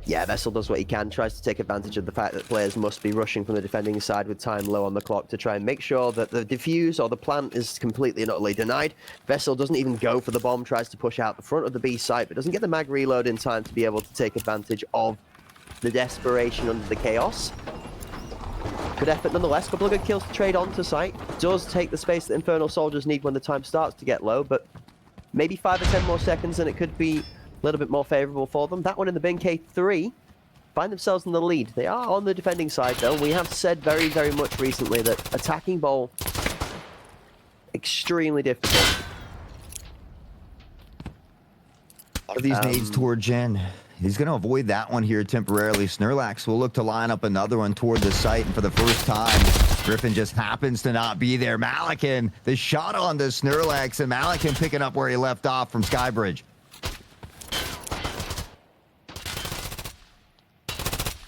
Yeah, Vessel does what he can, tries to take advantage of the fact that players must be rushing from the defending side with time low on the clock to try and make sure that the defuse or the plant is completely and utterly denied. Vessel doesn't even go for the bomb, tries to push out the front of the B site, but doesn't get the mag reload in time to be able to take advantage of the desperation under the chaos. Good effort nonetheless. Couple of good kills to trade onto site. Does take the space that Infernal Soldiers need when the time starts to get low, but maybe 5 or 10 more seconds and it could be a little bit more favorable for them. That one in the bin. K3 find themselves in the lead. They are on the defending side, though. We have said very, very much recently that attacking Bowl, extremely difficult. A lot of these nades toward Jen. He's going to avoid that one here temporarily. Snurlax will look to line up another one toward the site, and for the first time, Griffin just happens to not be there. Malikan, the shot on the Snurlax, and Malikan picking up where he left off from Skybridge.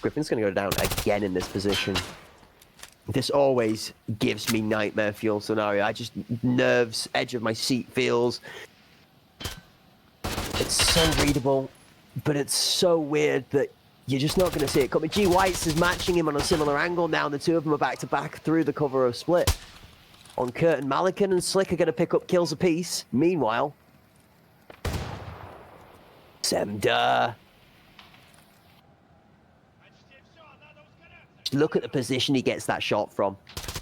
Griffin's going to go down again in this position. This always gives me nightmare fuel scenario. I just, nerves, edge of my seat feels. It's so readable, but it's so weird that you're just not going to see it coming. G Whites is matching him on a similar angle now, and the two of them are back to back through the cover of split. On Curtin, Malikan and Slick are going to pick up kills apiece. Meanwhile, Semda. Look at the position he gets that shot from.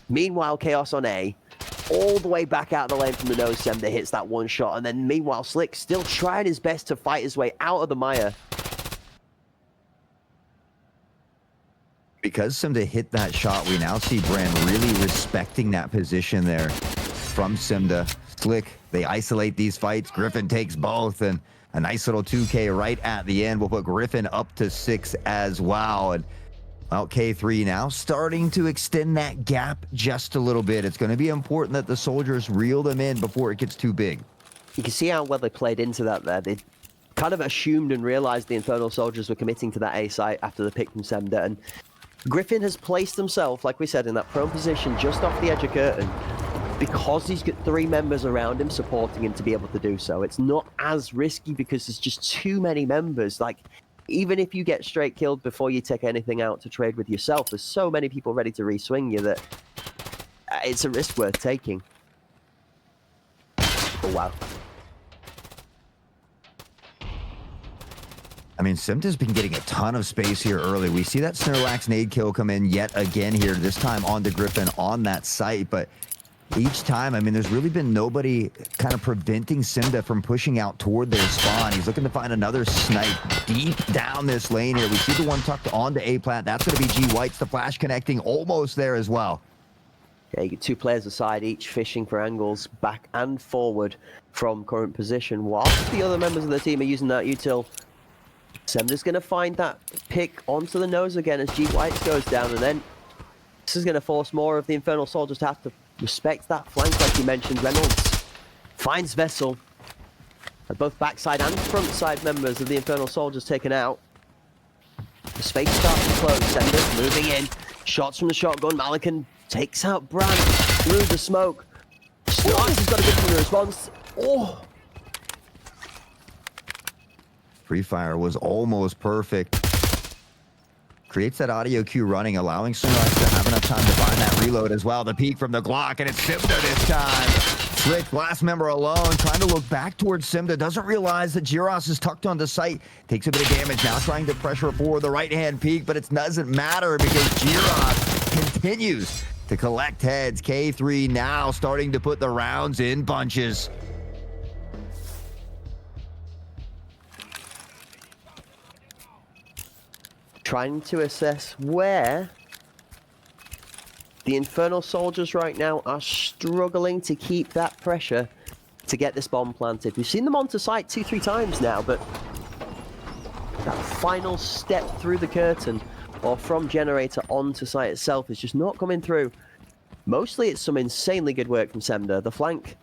Meanwhile, Chaos on A, all the way back out of the lane from the nose, Semda hits that one shot, and then meanwhile, Slick still trying his best to fight his way out of the mire. Because Semda hit that shot, we now see Brand really respecting that position there from Semda. Slick, they isolate these fights. Griffin takes both, and a nice little 2K right at the end will put Griffin up to 6 as well. And well, K3 now starting to extend that gap just a little bit. It's going to be important that the Soldiers reel them in before it gets too big. You can see how well they played into that there. They kind of assumed and realized the Infernal Soldiers were committing to that A site after the pick from Semda. And Griffin has placed himself, like we said, in that prone position just off the edge of Curtain because he's got 3 members around him supporting him to be able to do so. It's not as risky because there's just too many members. Like, even if you get straight killed before you take anything out to trade with yourself, there's so many people ready to re-swing you that it's a risk worth taking. Oh, wow. I mean, Semda's been getting a ton of space here early. We see that Snurlax nade kill come in yet again here, this time on to Griffin on that site, but each time, I mean, there's really been nobody kind of preventing Semda from pushing out toward their spawn. He's looking to find another snipe deep down this lane here. We see the one tucked onto A plant. That's going to be G Whites. The flash connecting almost there as well. Yeah, you get two players aside, each fishing for angles back and forward from current position, whilst the other members of the team are using that util. Semda's going to find that pick onto the nose again as G Whites goes down, and then this is going to force more of the Infernal Soldiers to have to respect that flank, like you mentioned. Reynolds finds Vessel. Both backside and front side members of the Infernal Soldiers taken out. The space starts to close. Semda moving in. Shots from the shotgun. Malikan takes out Brand through the smoke. Starks has got a good response. Oh! Free fire was almost perfect. Creates that audio cue running, allowing Sunrise to have enough time to find that reload as well. The peek from the Glock, and it's Simda this time. Switch, last member alone, trying to look back towards Simda. Doesn't realize that Giros is tucked onto site. Takes a bit of damage now, trying to pressure forward the right-hand peek, but it doesn't matter because Giros continues to collect heads. K3 now starting to put the rounds in bunches. Trying to assess where the Infernal Soldiers right now are struggling to keep that pressure to get this bomb planted. We've seen them onto site 2-3 times now, but that final step through the curtain or from generator onto site itself is just not coming through. Mostly it's some insanely good work from Semda. The flank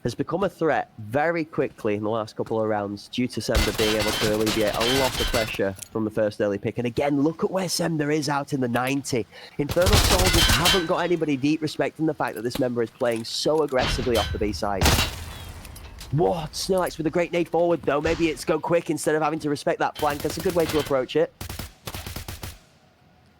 has become a threat very quickly in the last couple of rounds due to Semda being able to alleviate a lot of pressure from the first early pick. And again, look at where Semda is out in the 90. Infernal Soldiers haven't got anybody deep, respecting the fact that this member is playing so aggressively off the B side. What? Snorlax with a great nade forward though. Maybe it's go quick instead of having to respect that flank. That's a good way to approach it.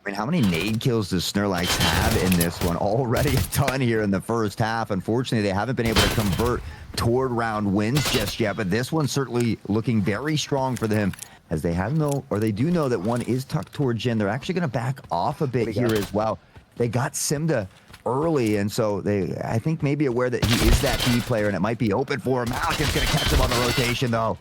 I mean, how many nade kills does Snorlax have in this one? Already a ton here in the first half. Unfortunately, they haven't been able to convert toward round wins just yet, but this one's certainly looking very strong for them, as they do know that one is tucked toward Jin. They're actually going to back off a bit here as well. They got Simda early, and so I think maybe aware that he is that B player, and it might be open for him. Malikan's going to catch him on the rotation, though.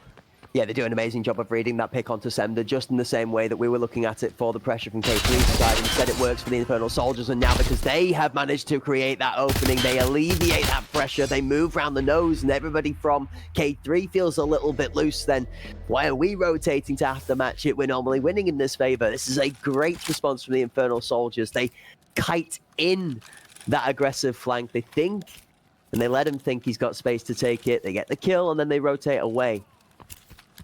Yeah, they do an amazing job of reading that pick onto Semda, just in the same way that we were looking at it for the pressure from K3's side. Instead, it works for the Infernal Soldiers, and now because they have managed to create that opening, they alleviate that pressure, they move around the nose, and everybody from K3 feels a little bit loose. Then why are we rotating to have to match it? We're normally winning in this favor. This is a great response from the Infernal Soldiers. They kite in that aggressive flank. They think, and they let him think he's got space to take it. They get the kill, and then they rotate away.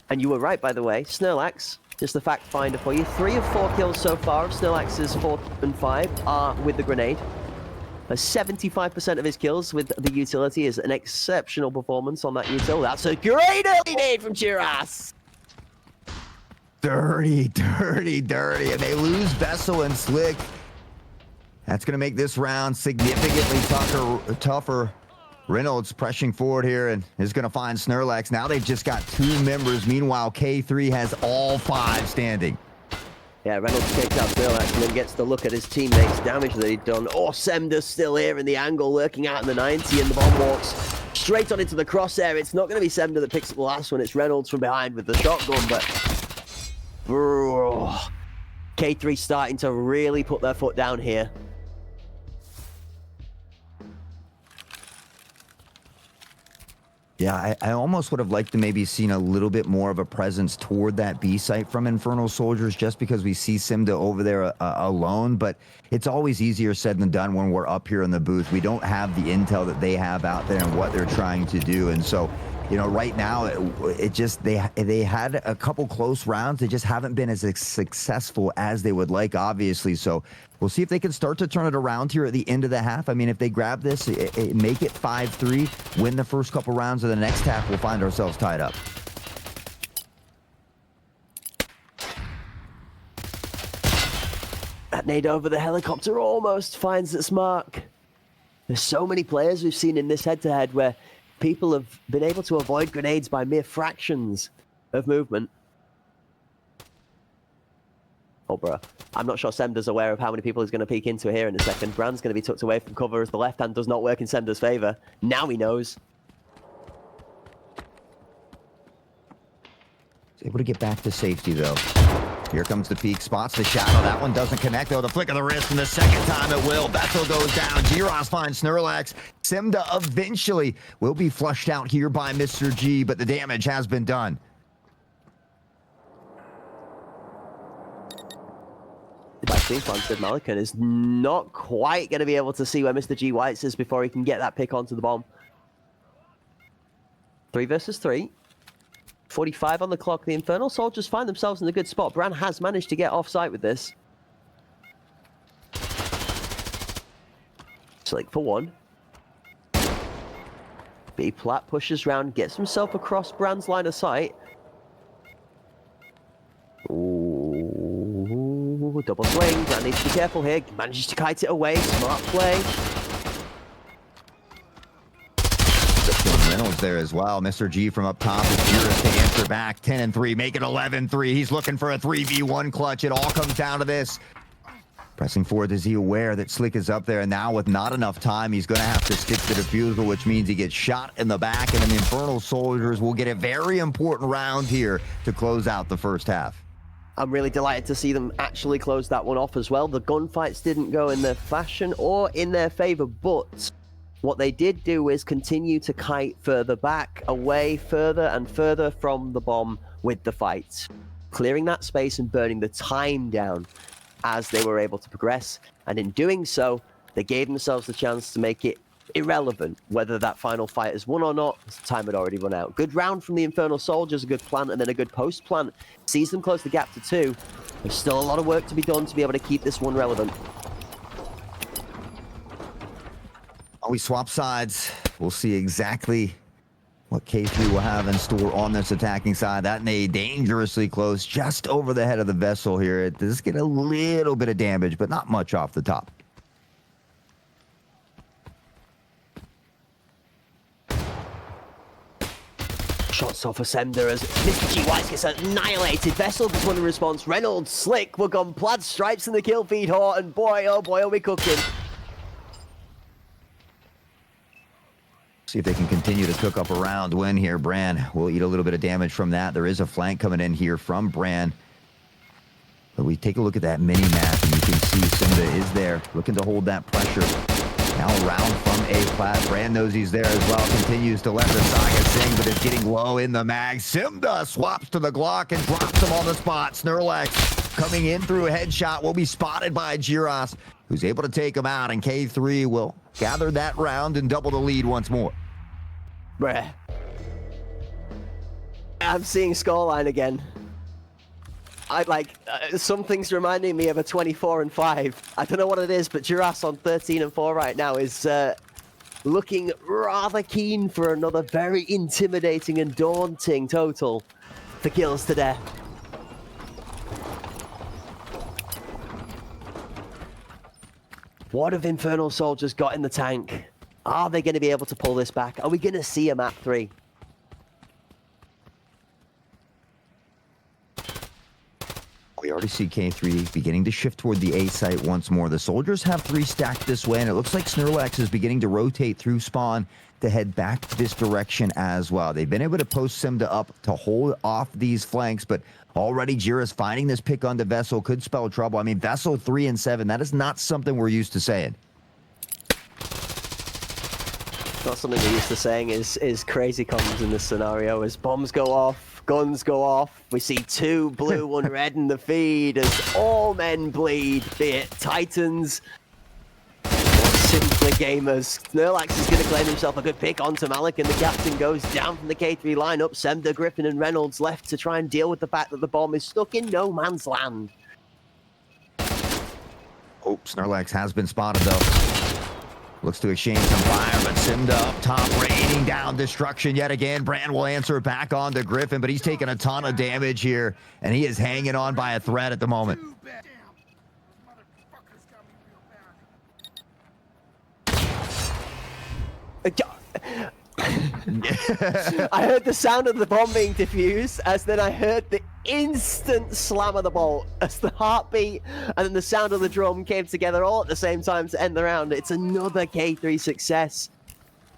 And you were right, by the way. Snorlax, just the fact finder for you. 3 of 4 kills so far of Snorlax's 4 and 5 are with the grenade. 75% of his kills with the utility is an exceptional performance on that util. That's a great early nade from Chiras. Dirty, dirty, dirty. And they lose Vessel and Slick. That's going to make this round significantly tougher. Reynolds pressing forward here and is going to find Snorlax. Now they've just got 2 members. Meanwhile, K3 has all 5 standing. Yeah, Reynolds takes out Snorlax and then gets to look at his teammates' damage that he'd done. Oh, Semda's still here in the angle, lurking out in the 90, and the bomb walks straight on into the crosshair. It's not going to be Semda that picks up the last one. It's Reynolds from behind with the shotgun, but K3 starting to really put their foot down here. Yeah, I almost would have liked to maybe seen a little bit more of a presence toward that B site from Infernal Soldiers, just because we see Simda over there alone, but it's always easier said than done when we're up here in the booth. We don't have the intel that they have out there and what they're trying to do, and so, you know, right now, it just, they had a couple close rounds. They just haven't been as successful as they would like, obviously. So we'll see if they can start to turn it around here at the end of the half. I mean, if they grab this, make it 5-3, win the first couple rounds of the next half, we'll find ourselves tied up. That nade over the helicopter almost finds its mark. There's so many players we've seen in this head-to-head where people have been able to avoid grenades by mere fractions of movement. Oh, bruh. I'm not sure Semda's aware of how many people he's going to peek into here in a second. Brand's going to be tucked away from cover as the left hand does not work in Semda's favor. Now he knows. He's able to get back to safety, though. Here comes the peak, spots the shadow. That one doesn't connect, though. The flick of the wrist, and the second time it will. Vessel goes down. Giros finds Snorlax. Simda eventually will be flushed out here by Mr. G, but the damage has been done. By being planted, Malikan is not quite going to be able to see where Mr. G Whites is before he can get that pick onto the bomb. 3 versus 3. 45 on the clock. The Infernal Soldiers find themselves in a good spot. Bran has managed to get off-site with this. Slick for 1. B-Plat pushes round, gets himself across Bran's line of sight. Ooh, double swing. Bran needs to be careful here. Manages to kite it away. Smart play. Reynolds there as well. Mr. G from up top is Jiris to answer back. 10-3, make it 11-3. He's looking for a 3v1 clutch. It all comes down to this. Pressing forward, is he aware that Slick is up there? And now with not enough time, he's going to have to stick to defusal, which means he gets shot in the back. And then the Infernal Soldiers will get a very important round here to close out the first half. I'm really delighted to see them actually close that one off as well. The gunfights didn't go in their fashion or in their favor, but what they did do is continue to kite further back, away, further and further from the bomb with the fight, clearing that space and burning the time down as they were able to progress. And in doing so, they gave themselves the chance to make it irrelevant whether that final fight is won or not, as time had already run out. Good round from the Infernal Soldiers, a good plant, and then a good post plant. Sees them close the gap to 2. There's still a lot of work to be done to be able to keep this one relevant. We swap sides. We'll see exactly what K3 will have in store on this attacking side. That nade dangerously close, just over the head of the Vessel here. It does get a little bit of damage, but not much off the top. Shots off for Semder as Mr. G White gets annihilated. Vessel does one in response. Reynolds, Slick, we're gone. Plaid stripes in the kill feed, and boy, oh boy, are we cooking. See if they can continue to cook up a round win here. Bran will eat a little bit of damage from that. There is a flank coming in here from Bran. But we take a look at that mini-map, and you can see Simba is there, looking to hold that pressure. Now around from A-Plat. Bran knows he's there as well. Continues to let the Saga sing, but it's getting low in the mag. Simba swaps to the Glock and drops him on the spot. Snorlax coming in through a headshot will be spotted by Giros, who's able to take him out, and K3 will gather that round and double the lead once more. Bruh. I'm seeing scoreline again. Something's reminding me of a 24-5. I don't know what it is, but Giras on 13-4 right now is looking rather keen for another very intimidating and daunting total for kills to death. What have Infernal Soldiers got in the tank? Are they going to be able to pull this back? Are we going to see a map 3? We already see K3 beginning to shift toward the A site once more. The Soldiers have 3 stacked this way, and it looks like Snorlax is beginning to rotate through spawn to head back this direction as well. They've been able to post Simda up to hold off these flanks, but already Jiris finding this pick on the Vessel could spell trouble. I mean, Vessel 3 and 7, that is not something we're used to saying. Not something we're used to saying is crazy comms in this scenario as bombs go off, guns go off. We see 2 blue, 1 red in the feed as all men bleed, be it Titans or simply gamers. Snorlax is going to claim himself a good pick onto Malik, and the captain goes down from the K3 lineup. Semda, Griffin and Reynolds left to try and deal with the fact that the bomb is stuck in no man's land. Oh, Snorlax has been spotted though. Looks to exchange some fire, but Simda up top, raining down destruction yet again. Bran will answer back on to Griffin, but he's taking a ton of damage here, and he is hanging on by a thread at the moment. I heard the sound of the bomb being diffused, as then I heard the instant slam of the bolt as the heartbeat and then the sound of the drum came together all at the same time to end the round. It's another K3 success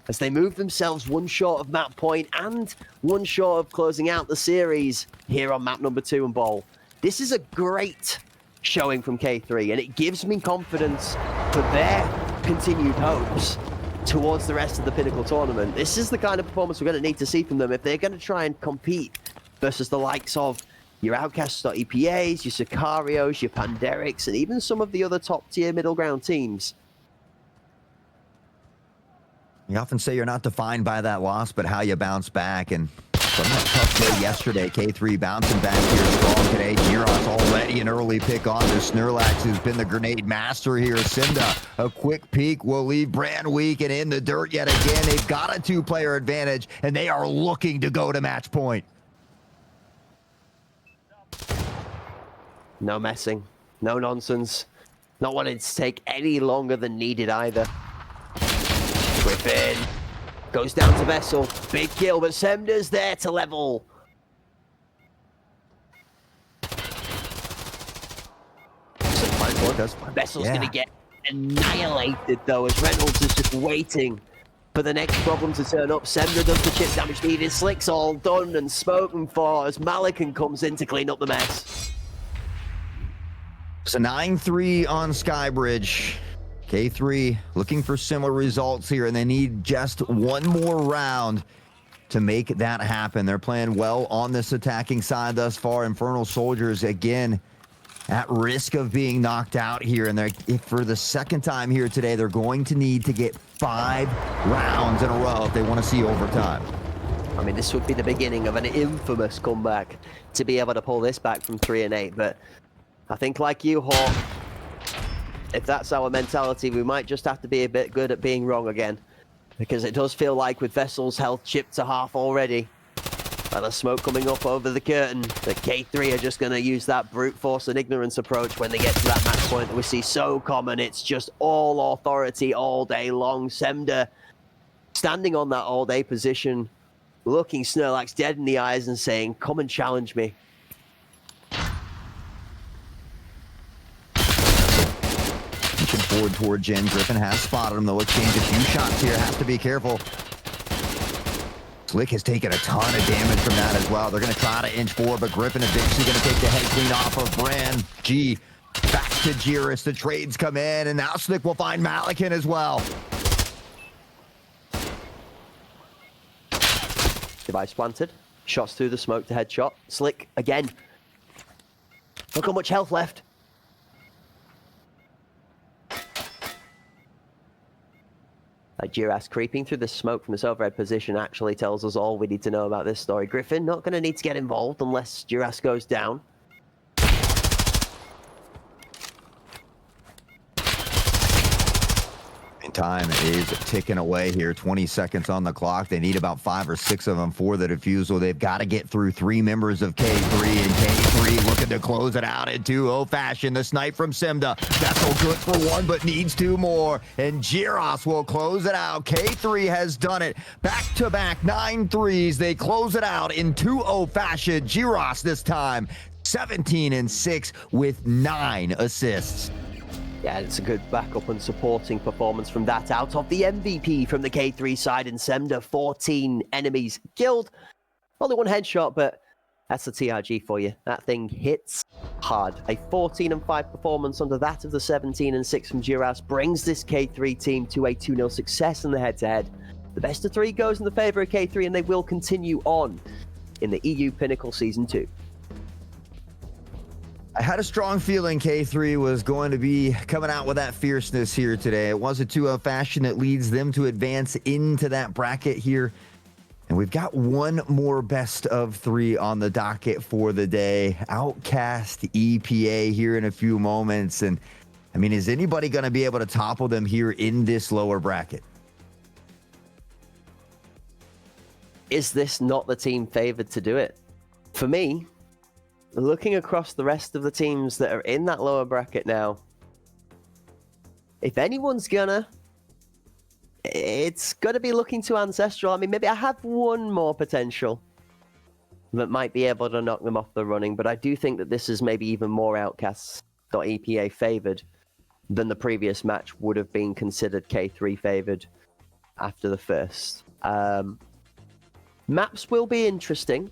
as they move themselves 1 short of map point and 1 short of closing out the series here on map number 2 and Bowl. This is a great showing from K3, and it gives me confidence for their continued hopes towards the rest of the Pinnacle tournament. This is the kind of performance we're going to need to see from them if they're going to try and compete versus the likes of your Outcasts.EPAs, your Sicarios, your Panderics, and even some of the other top-tier middle ground teams. You often say you're not defined by that loss, but how you bounce back. And from that tough day yesterday, K3 bouncing back here strong today. Giros already an early pick on to Snorlax, who's been the grenade master here. Simda, a quick peek will leave Brand weak and in the dirt yet again. They've got a 2-player advantage, and they are looking to go to match point. No messing, no nonsense. Not wanting to take any longer than needed either. Griffin goes down to Vessel. Big kill, but Semda's there to level. Vessel's going to get annihilated, though, as Reynolds is just waiting for the next problem to turn up. Semda does the chip damage needed. Slick's all done and spoken for as Malikan comes in to clean up the mess. It's a 9-3 on Skybridge. K3 looking for similar results here, and they need just one more round to make that happen. They're playing well on this attacking side thus far. Infernal Soldiers, again, at risk of being knocked out here. And for the second time here today, they're going to need to get 5 rounds in a row if they want to see overtime. I mean, this would be the beginning of an infamous comeback to be able to pull this back from 3-8. But I think, like you, Hawk, if that's our mentality, we might just have to be a bit good at being wrong again. Because it does feel like with Vessel's health chipped to half already, and the smoke coming up over the curtain, the K3 are just going to use that brute force and ignorance approach when they get to that match point that we see so common. It's just all authority all day long. Semda standing on that all-day position, looking Snorlax dead in the eyes and saying, "Come and challenge me." Forward toward Jen. Griffin has spotted him, though. Exchange a few shots here. Has to be careful. Slick has taken a ton of damage from that as well. They're going to try to inch forward, but Griffin eventually going to take the head clean off of Brand. G back to Jiris. The trades come in, and now Slick will find Malikan as well. Device planted. Shots through the smoke to headshot. Slick again. Look how much health left. Jiras creeping through the smoke from this overhead position actually tells us all we need to know about this story. Griffin not going to need to get involved unless Jiras goes down. Time is ticking away here. 20 seconds on the clock. They need about 5 or 6 of them for the defusal. They've got to get through 3 members of K3, and K3 looking to close it out in 2-0 fashion. The snipe from Simda. Vessel good for 1, but needs 2 more. And Giros will close it out. K3 has done it. Back-to-back 9 threes. They close it out in 2-0 fashion. Giros this time 17-6 with 9 assists. Yeah, it's a good backup and supporting performance from that. Out of the MVP from the K3 side in Semda, 14 enemies killed. Only 1 headshot, but that's the TRG for you. That thing hits hard. A 14-5 performance under that of the 17-6 from Jiras brings this K3 team to a 2-0 success in the head-to-head. The best of 3 goes in the favor of K3, and they will continue on in the EU Pinnacle Season 2. I had a strong feeling K3 was going to be coming out with that fierceness here today. It was a 2-0 fashion that leads them to advance into that bracket here. And we've got one more best of 3 on the docket for the day. Outcast EPA here in a few moments. And I mean, is anybody going to be able to topple them here in this lower bracket? Is this not the team favored to do it? For me, looking across the rest of the teams that are in that lower bracket now, if anyone's gonna, it's gonna be looking to Ancestral. I mean, maybe I have one more potential that might be able to knock them off the running, but I do think that this is maybe even more Outcasts.EPA favored than the previous match would have been considered K3 favored after the first. Maps will be interesting.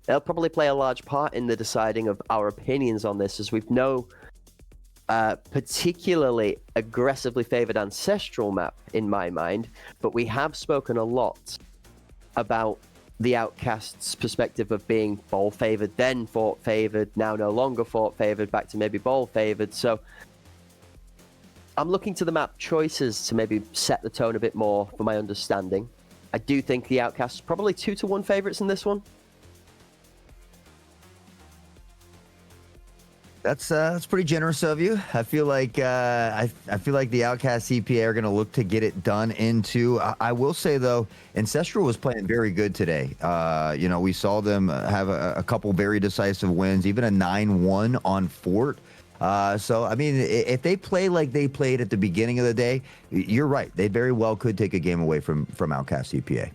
they'll probably play a large part in the deciding of our opinions on this, as we've no particularly aggressively favored ancestral map in my mind, but we have spoken a lot about the Outcasts' perspective of being ball favored, then fort favored, now no longer fort favored, back to maybe ball favored. So I'm looking to the map choices to maybe set the tone a bit more for my understanding. I do think the Outcasts probably 2-1 favorites in this one. That's pretty generous of you. I feel like I feel like the Outcast CPA are going to look to get it done into. I will say though, Ancestral was playing very good today. You know, we saw them have a couple very decisive wins, even a 9-1 on Fort. So I mean, if they play like they played at the beginning of the day, you're right. They very well could take a game away from Outcast CPA.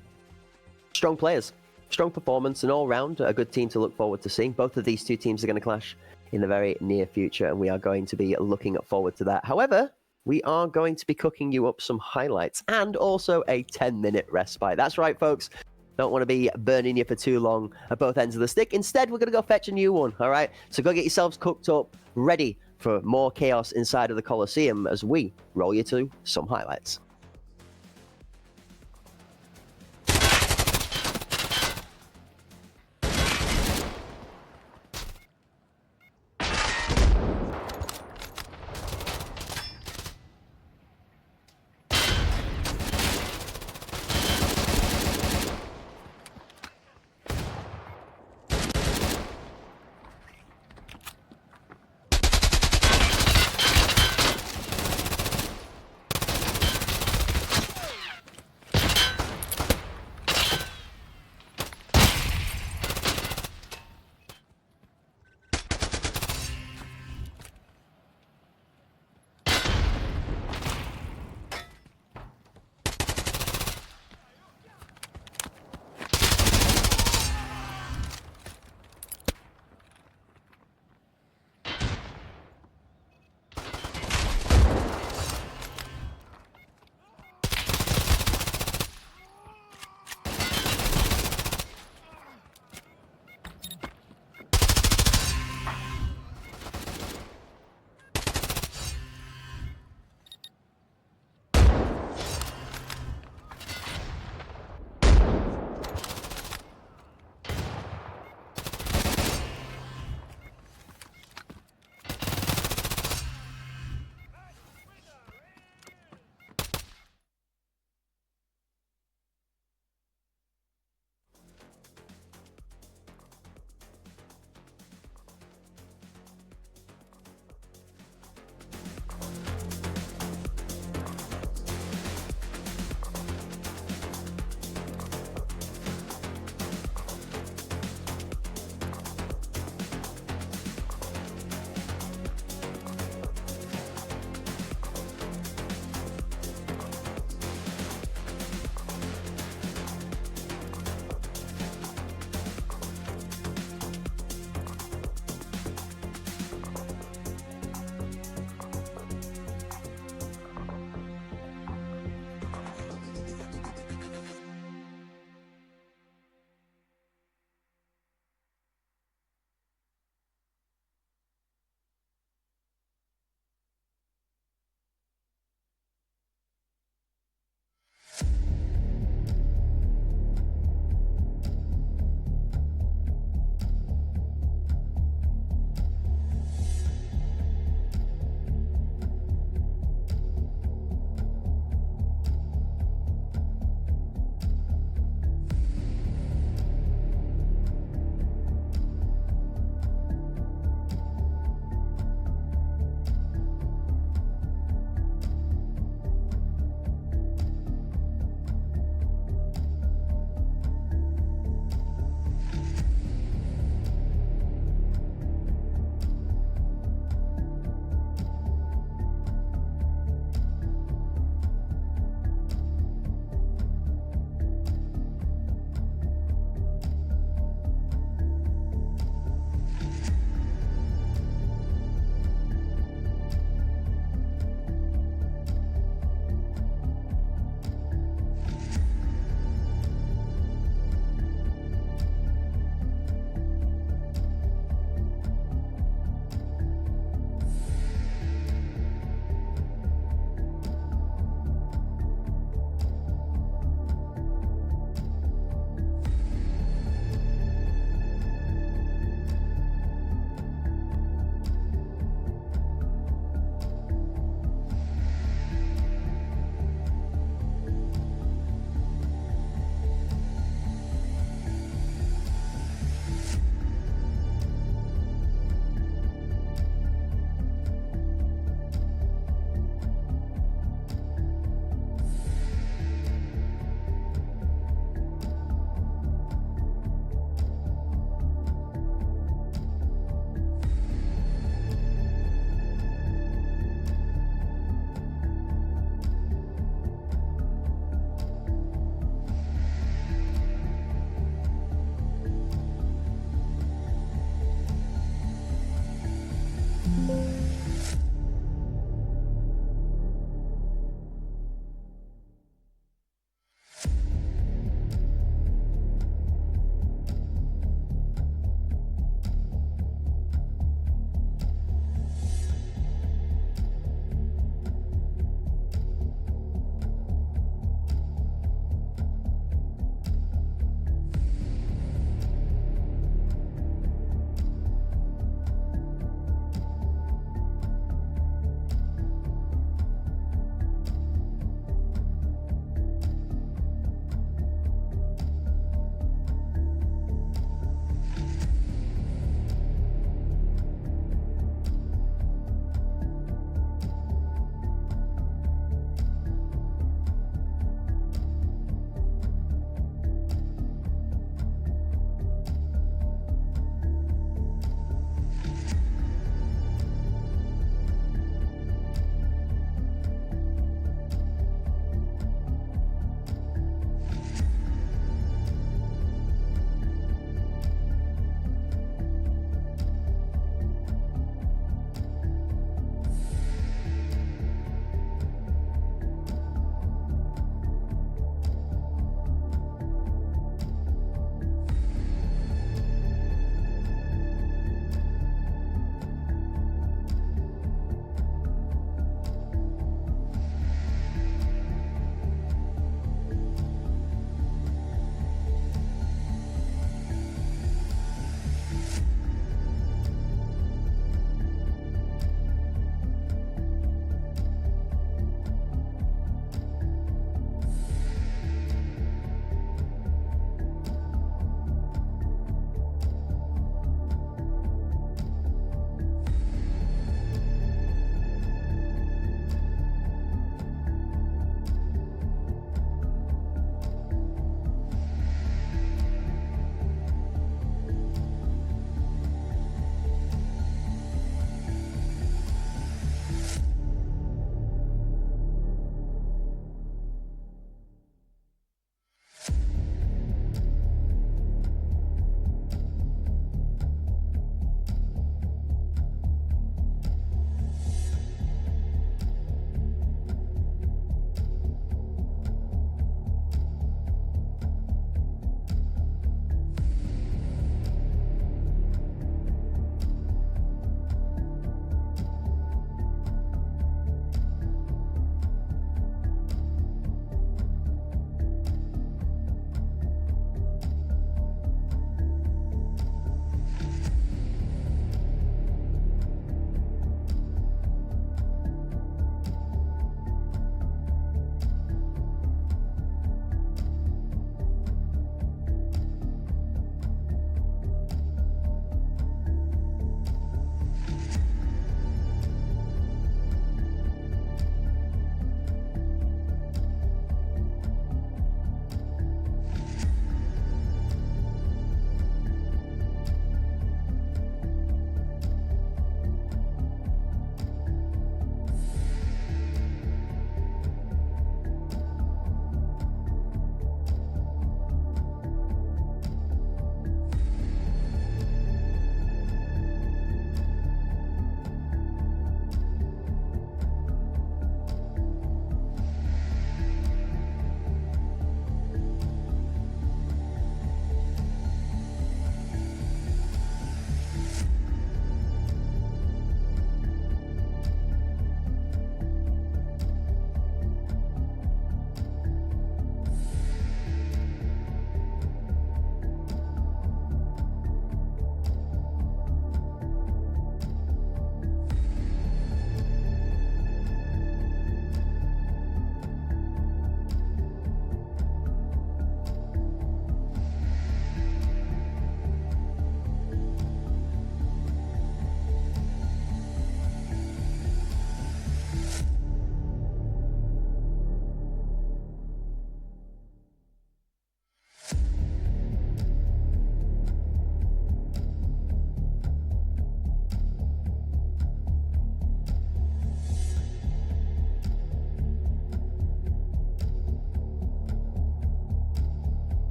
Strong players, strong performance, and all round a good team to look forward to seeing. Both of these two teams are going to clash in the very near future, and we are going to be looking forward to that. However, we are going to be cooking you up some highlights and also a 10-minute respite. That's right, folks. Don't want to be burning you for too long at both ends of the stick. Instead, we're going to go fetch a new one, all right? So go get yourselves cooked up, ready for more chaos inside of the Coliseum as we roll you to some highlights.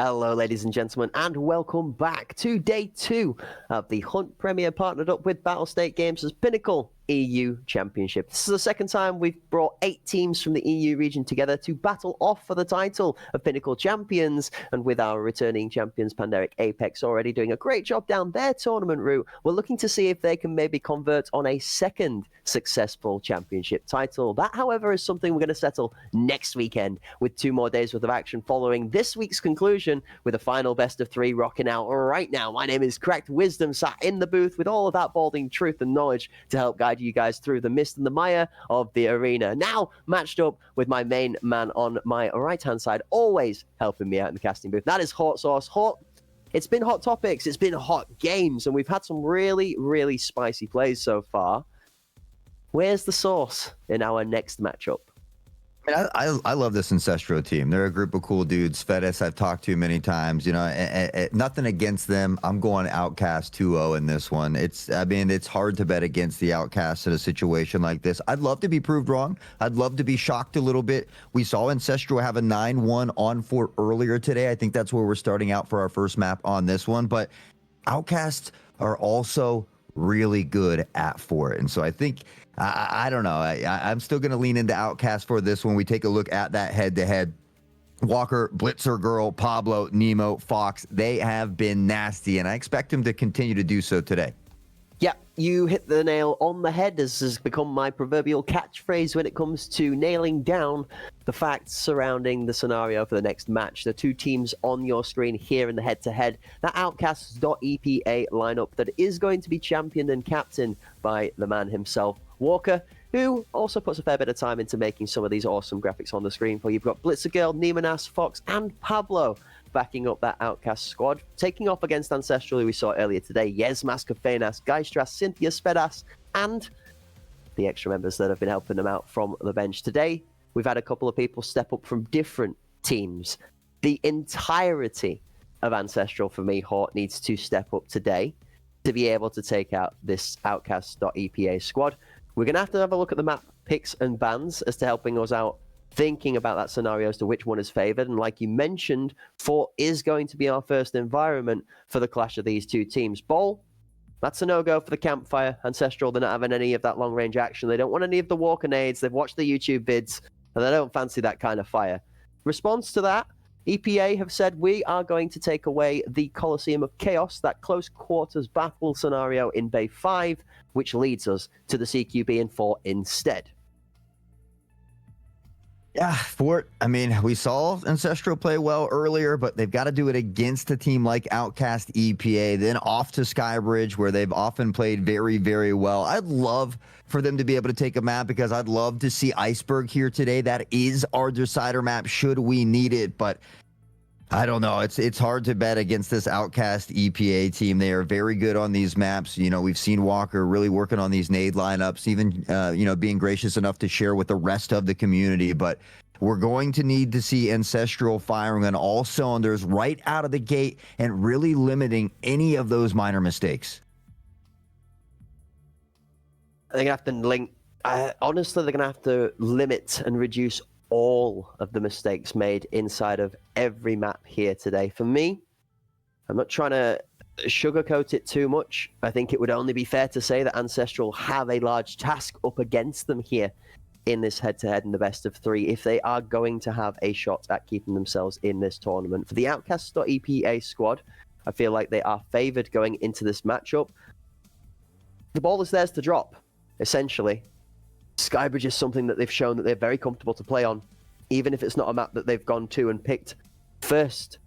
Hello, ladies and gentlemen, and welcome back to day 2 of the Hunt Premier partnered up with Battlestate Games' Pinnacle EU Championship. This is the second time we've brought 8 teams from the EU region together to battle off for the title of Pinnacle Champions, and with our returning champions Pandemic Apex already doing a great job down their tournament route, we're looking to see if they can maybe convert on a second successful championship title. That, however, is something we're going to settle next weekend with 2 more days worth of action following this week's conclusion with a final best of 3 rocking out right now. My name is Cracked Wisdom, sat in the booth with all of that balding truth and knowledge to help guide you guys through the mist and the mire of the arena. Now matched up with my main man on my right hand side, always helping me out in the casting booth. That is Hot Sauce. Hot. It's been hot topics, it's been hot games, and we've had some really spicy plays so far. Where's the sauce in our next matchup? I love this Ancestral team. They're a group of cool dudes. Fedis, I've talked to many times. You know, nothing against them. I'm going Outcast 2-0 in this one. It's hard to bet against the Outcast in a situation like this. I'd love to be proved wrong. I'd love to be shocked a little bit. We saw Ancestral have a 9-1 on Fort earlier today. I think that's where we're starting out for our first map on this one. But Outcasts are also really good at Fort, and so I think I don't know. I'm still going to lean into Outcast for this one. We take a look at that head-to-head. Walker, Blitzer Girl, Pablo, Nemo, Fox, they have been nasty, and I expect them to continue to do so today. Yeah, you hit the nail on the head. This has become my proverbial catchphrase when it comes to nailing down the facts surrounding the scenario for the next match. The 2 teams on your screen here in the head-to-head, that Outcasts.epa lineup that is going to be championed and captained by the man himself, Walker, who also puts a fair bit of time into making some of these awesome graphics on the screen for you. You've got Blitzer Girl, Nemonas, Fox, and Pablo backing up that Outcast squad. Taking off against Ancestral, who we saw earlier today, Yezmas, Kafenas, Geistras, Cynthia, Spedas, and the extra members that have been helping them out from the bench. Today, we've had a couple of people step up from different teams. The entirety of Ancestral, for me, Hort, needs to step up today to be able to take out this Outcast.epa squad. We're going to have a look at the map picks and bans as to helping us out thinking about that scenario as to which one is favored. And like you mentioned, Fort is going to be our first environment for the clash of these 2 teams. Ball, that's a no-go for the campfire. Ancestral, they're not having any of that long-range action. They don't want any of the war grenades. They've watched the YouTube vids, and they don't fancy that kind of fire. Response to that, EPA have said we are going to take away the Coliseum of Chaos, that close quarters battle scenario in Bay 5, which leads us to the CQB and 4 instead. Yeah, Fort, I mean, we saw Ancestral play well earlier, but they've got to do it against a team like Outcast EPA, then off to Skybridge, where they've often played very well. I'd love for them to be able to take a map, because I'd love to see Iceberg here today. That is our decider map should we need it, but I don't know. It's hard to bet against this Outcast EPA team. They are very good on these maps. You know, we've seen Walker really working on these nade lineups, even, you know, being gracious enough to share with the rest of the community. But we're going to need to see Ancestral firing on all cylinders right out of the gate and really limiting any of those minor mistakes. They're going to have to link. Honestly, they're going to have to limit and reduce all of the mistakes made inside of every map here today. For me, I'm not trying to sugarcoat it too much. I think it would only be fair to say that Ancestral have a large task up against them here in this head-to-head in the best of 3 if they are going to have a shot at keeping themselves in this tournament. For the Outcast.epa squad, I feel like they are favored going into this matchup. The ball is theirs to drop, essentially. Skybridge is something that they've shown that they're very comfortable to play on, even if it's not a map that they've gone to and picked first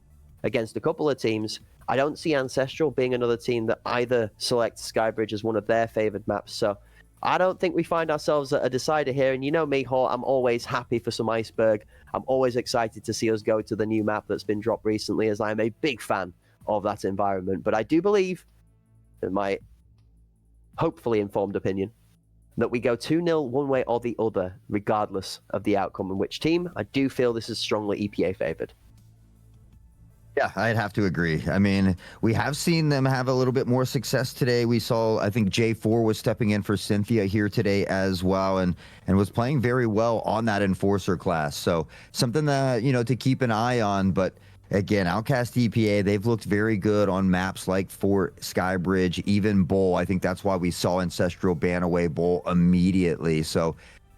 against a couple of teams. I don't see Ancestral being another team that either selects Skybridge as one of their favored maps, so I don't think we find ourselves at a decider here. And you know me, Hort, I'm always happy for some Iceberg. I'm always excited to see us go to the new map that's been dropped recently, as I'm a big fan of that environment. But I do believe, in my hopefully informed opinion, that we go 2-0 one way or the other, regardless of the outcome and which team. I do feel this is strongly EPA favored. Yeah, I'd have to agree. I mean, we have seen them have a little bit more success today. We saw, I think J4 was stepping in for Cynthia here today as well, and was playing very well on that Enforcer class. So something that, you know, to keep an eye on. But again, Outcast EPA, they've looked very good on maps like Fort, Skybridge, even Bowl. I think that's why we saw Ancestral ban away Bowl immediately. So,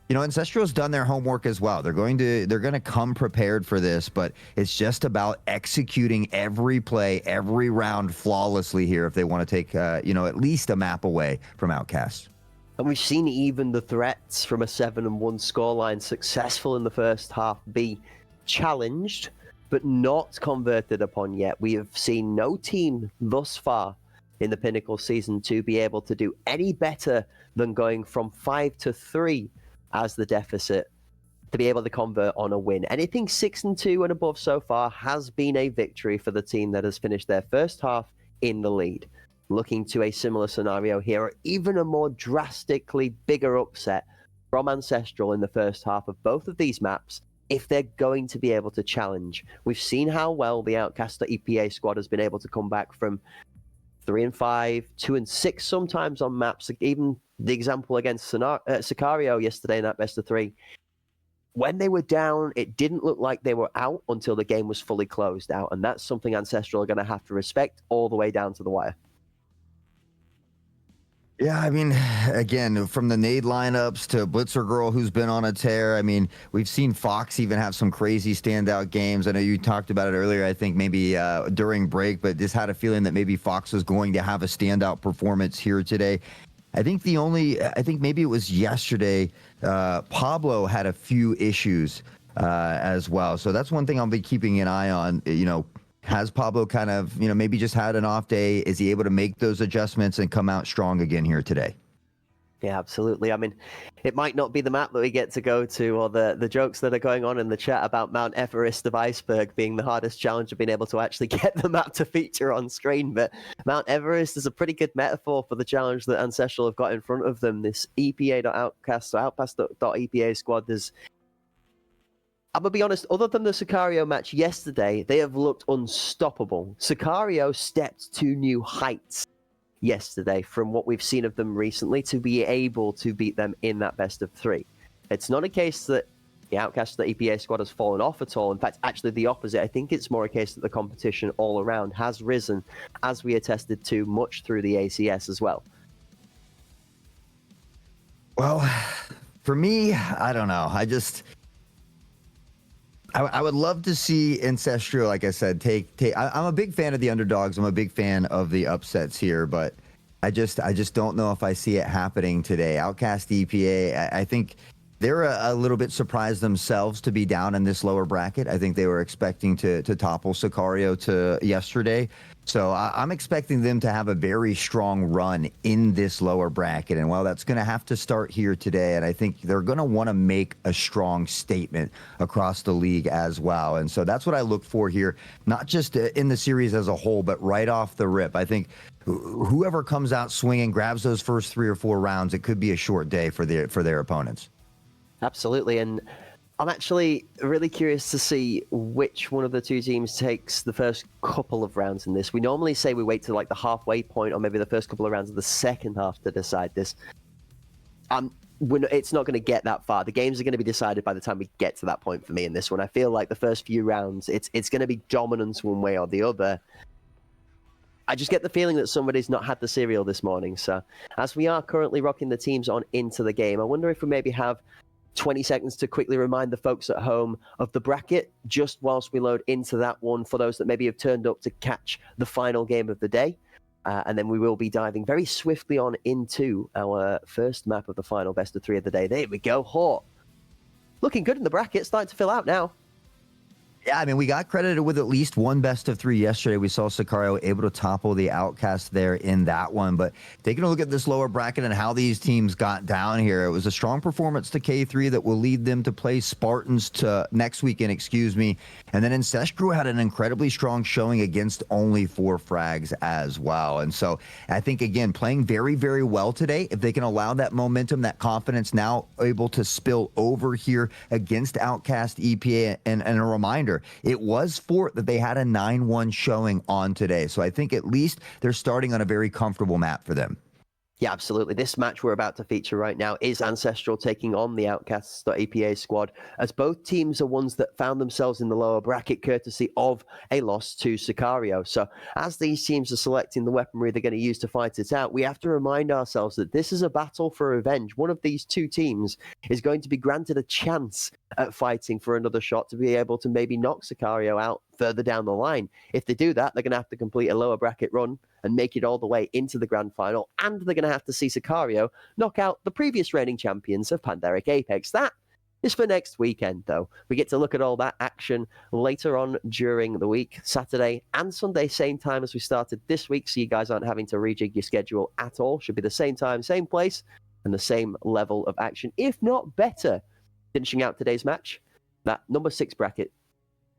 you know, Ancestral's done their homework as well. They're going to come prepared for this, but it's just about executing every play, every round flawlessly here if they want to take, you know, at least a map away from Outcast. And we've seen even the threats from a 7-1 scoreline successful in the first half be challenged, but not converted upon yet. We have seen no team thus far in the Pinnacle Season 2 be able to do any better than going from 5-3 as the deficit to be able to convert on a win. Anything 6-2 and above so far has been a victory for the team that has finished their first half in the lead. Looking to a similar scenario here, or even a more drastically bigger upset from Ancestral in the first half of both of these maps, if they're going to be able to challenge. We've seen how well the Outcaster EPA squad has been able to come back from 3-5, 2-6 sometimes on maps. Even the example against Sicario yesterday in that best of 3. When they were down, it didn't look like they were out until the game was fully closed out, and that's something Ancestral are going to have to respect all the way down to the wire. Yeah, I mean, again, from the nade lineups to Blitzer Girl, who's been on a tear. I mean, we've seen Fox even have some crazy standout games. I know you talked about it earlier, I think maybe during break, but just had a feeling that maybe Fox was going to have a standout performance here today. I think maybe it was yesterday, Pablo had a few issues as well. So that's one thing I'll be keeping an eye on, you know. Has Pablo kind of, you know, maybe just had an off day? Is he able to make those adjustments and come out strong again here today? Yeah, absolutely. I mean, it might not be the map that we get to go to, or the jokes that are going on in the chat about Mount Everest of Iceberg being the hardest challenge of being able to actually get the map to feature on screen. But Mount Everest is a pretty good metaphor for the challenge that Ancestral have got in front of them. This EPA.outcast, or Outcast.EPA squad, I'm going to be honest, other than the Sicario match yesterday, they have looked unstoppable. Sicario stepped to new heights yesterday from what we've seen of them recently to be able to beat them in that best of 3. It's not a case that the Outcast, the EPA squad, has fallen off at all. In fact, actually the opposite. I think it's more a case that the competition all around has risen, as we attested to much through the ACS as well. Well, for me, I don't know. I would love to see Ancestral, like I said, take. I'm a big fan of the underdogs. I'm a big fan of the upsets here, but I just don't know if I see it happening today. Outcast EPA, I think they're a little bit surprised themselves to be down in this lower bracket. I think they were expecting to topple Sicario to yesterday. So I'm expecting them to have a very strong run in this lower bracket. And while that's going to have to start here today, and I think they're going to want to make a strong statement across the league as well. And so that's what I look for here, not just in the series as a whole, but right off the rip. I think whoever comes out swinging, grabs those first 3 or 4 rounds, it could be a short day for their opponents. Absolutely. And I'm actually really curious to see which one of the two teams takes the first couple of rounds in this. We normally say we wait to like the halfway point or maybe the first couple of rounds of the second half to decide this. It's not going to get that far. The games are going to be decided by the time we get to that point for me in this one. I feel like the first few rounds, it's going to be dominance one way or the other. I just get the feeling that somebody's not had the cereal this morning. So as we are currently rocking the teams on into the game, I wonder if we maybe have 20 seconds to quickly remind the folks at home of the bracket just whilst we load into that one for those that maybe have turned up to catch the final game of the day. And then we will be diving very swiftly on into our first map of the final best of 3 of the day. There we go. Hort. Looking good in the bracket. Starting to fill out now. Yeah, I mean, we got credited with at least one best of 3 yesterday. We saw Sicario able to topple the Outcast there in that one. But taking a look at this lower bracket and how these teams got down here, it was a strong performance to K3 that will lead them to play Spartans to next weekend, And then Ancestral had an incredibly strong showing against only 4 frags as well. And so I think, again, playing very, very well today. If they can allow that momentum, that confidence now able to spill over here against Outcast EPA. And a reminder, it was Fort that they had a 9-1 showing on today. So I think at least they're starting on a very comfortable map for them. Yeah, absolutely. This match we're about to feature right now is Ancestral taking on the Outcasts.APA squad, as both teams are ones that found themselves in the lower bracket courtesy of a loss to Sicario. So as these teams are selecting the weaponry they're going to use to fight it out, we have to remind ourselves that this is a battle for revenge. One of these two teams is going to be granted a chance at fighting for another shot to be able to maybe knock Sicario out further down the line. If they do that, they're going to have to complete a lower bracket run and make it all the way into the grand final, and they're going to have to see Sicario knock out the previous reigning champions of Pandemic Apex. That is for next weekend, though. We get to look at all that action later on during the week, Saturday and Sunday, same time as we started this week, so you guys aren't having to rejig your schedule at all. Should be the same time, same place, and the same level of action, if not better. Finishing out today's match, that number 6 bracket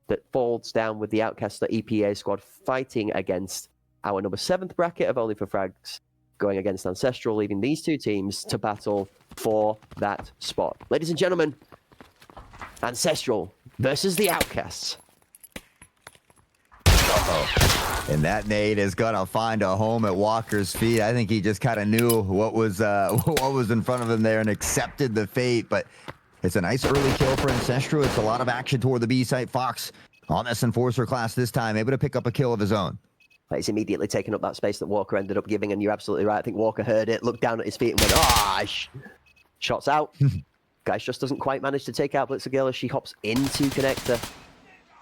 that falls down with the Outcast.EPA squad fighting against our number 7th bracket of Only for Frags, going against Ancestral, leaving these two teams to battle for that spot. Ladies and gentlemen, Ancestral versus the Outcasts. And that nade is gonna find a home at Walker's feet. I think he just kind of knew what was in front of him there and accepted the fate. But it's a nice early kill for Ancestral. It's a lot of action toward the B site. Fox on this Enforcer class this time, able to pick up a kill of his own. He's immediately taken up that space that Walker ended up giving, and you're absolutely right. I think Walker heard it, looked down at his feet and went, shots out. Guys just doesn't quite manage to take out Blitzergirl as she hops into connector.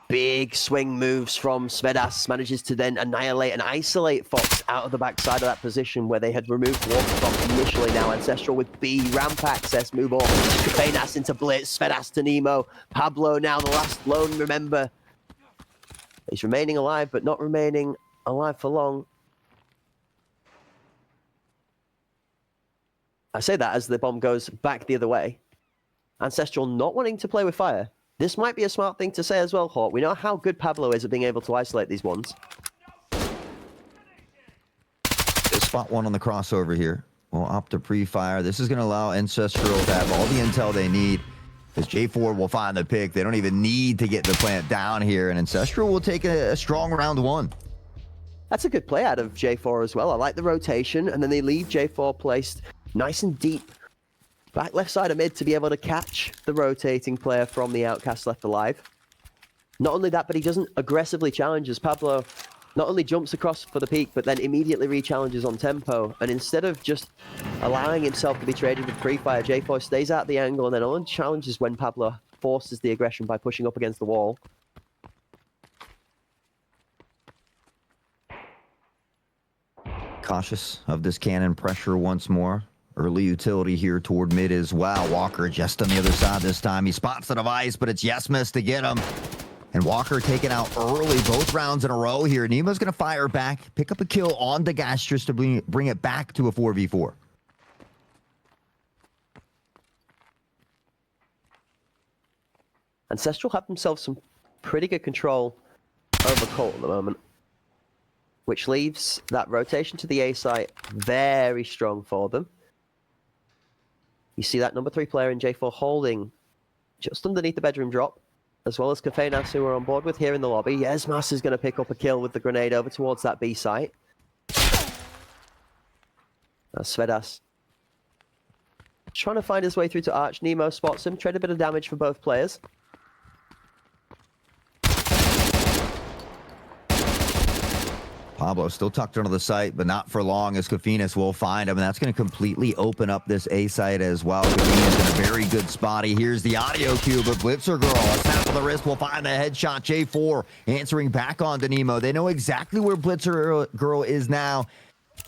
Big swing moves from Svedas, manages to then annihilate and isolate Fox out of the backside of that position where they had removed Walker from initially. Now Ancestral with B, ramp access, move on. Kafenas into Blitz, Svedas to Nemo. Pablo now the last lone, remember. He's remaining alive, but not remaining alive for long. I say that as the bomb goes back the other way. Ancestral not wanting to play with fire. This might be a smart thing to say as well, Hawk. We know how good Pablo is at being able to isolate these ones. Spot one on the crossover here. We'll opt to pre-fire. This is going to allow Ancestral to have all the intel they need, as J4 will find the pick. They don't even need to get the plant down here, and Ancestral will take a strong round one. That's a good play out of J4 as well. I like the rotation, and then they leave J4 placed nice and deep back left side of mid to be able to catch the rotating player from the Outcast left alive. Not only that, but he doesn't aggressively challenge as Pablo not only jumps across for the peak, but then immediately re-challenges on tempo. And instead of just allowing himself to be traded with pre-fire, J4 stays out the angle and then only challenges when Pablo forces the aggression by pushing up against the wall. Cautious of this cannon pressure once more. Early utility here toward mid as well. Walker just on the other side this time. He spots the device, but it's yes miss to get him. And Walker taken out early, both rounds in a row here. Nemo's going to fire back, pick up a kill on the Gastrus to bring it back to a 4v4. Ancestral have themselves some pretty good control over Colt at the moment, which leaves that rotation to the A site very strong for them. You see that number 3 player in J4 holding just underneath the bedroom drop, as well as Kafenas, who we're on board with here in the lobby. Yesmas is going to pick up a kill with the grenade over towards that B site. That's Svedas trying to find his way through to Arch. Nemo spots him, trade a bit of damage for both players. Pablo still tucked under the site, but not for long, as Kafenas will find him, and that's going to completely open up this A site as well. Kafenas in a very good spot. He hears the audio cue, but Blitzergirl, a snap of the wrist, will find the headshot. J4 answering back on to Nemo. They know exactly where Blitzergirl is now,